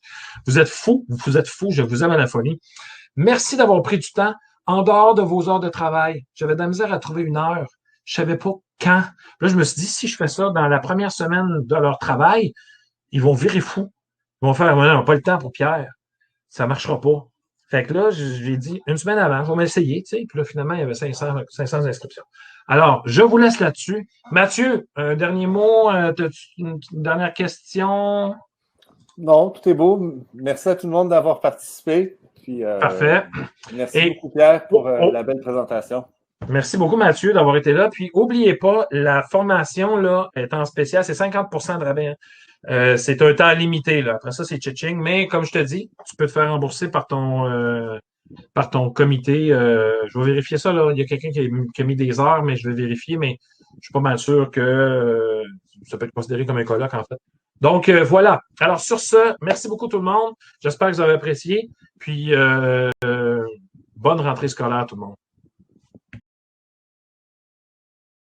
Vous êtes fous. Vous êtes fous. Je vous aime à la folie. Merci d'avoir pris du temps en dehors de vos heures de travail. J'avais de la misère à trouver une heure. Je savais pas quand. Là, je me suis dit, si je fais ça dans la première semaine de leur travail, ils vont virer fou. Ils vont faire, non, pas le temps pour Pierre. Ça marchera pas. Fait que là, j'ai dit, une semaine avant, je vais m'essayer, tu sais. Puis là, finalement, il y avait 500 inscriptions. Alors, je vous laisse là-dessus. Mathieu, un dernier mot, une dernière question? Non, tout est beau. Merci à tout le monde d'avoir participé. Puis, Parfait. Merci beaucoup, Pierre, pour la belle présentation. Merci beaucoup, Mathieu, d'avoir été là. Puis, n'oubliez pas, la formation là est en spécial, c'est 50% de rabais. Hein. C'est un temps limité. Là. Après ça, c'est tchitching. Mais comme je te dis, tu peux te faire rembourser par ton comité. Je vais vérifier ça. Là. Il y a quelqu'un qui a mis des heures, mais je vais vérifier. Mais je suis pas mal sûr que ça peut être considéré comme un colloque, en fait. Donc, voilà. Alors, sur ce, merci beaucoup tout le monde. J'espère que vous avez apprécié. Puis, bonne rentrée scolaire tout le monde.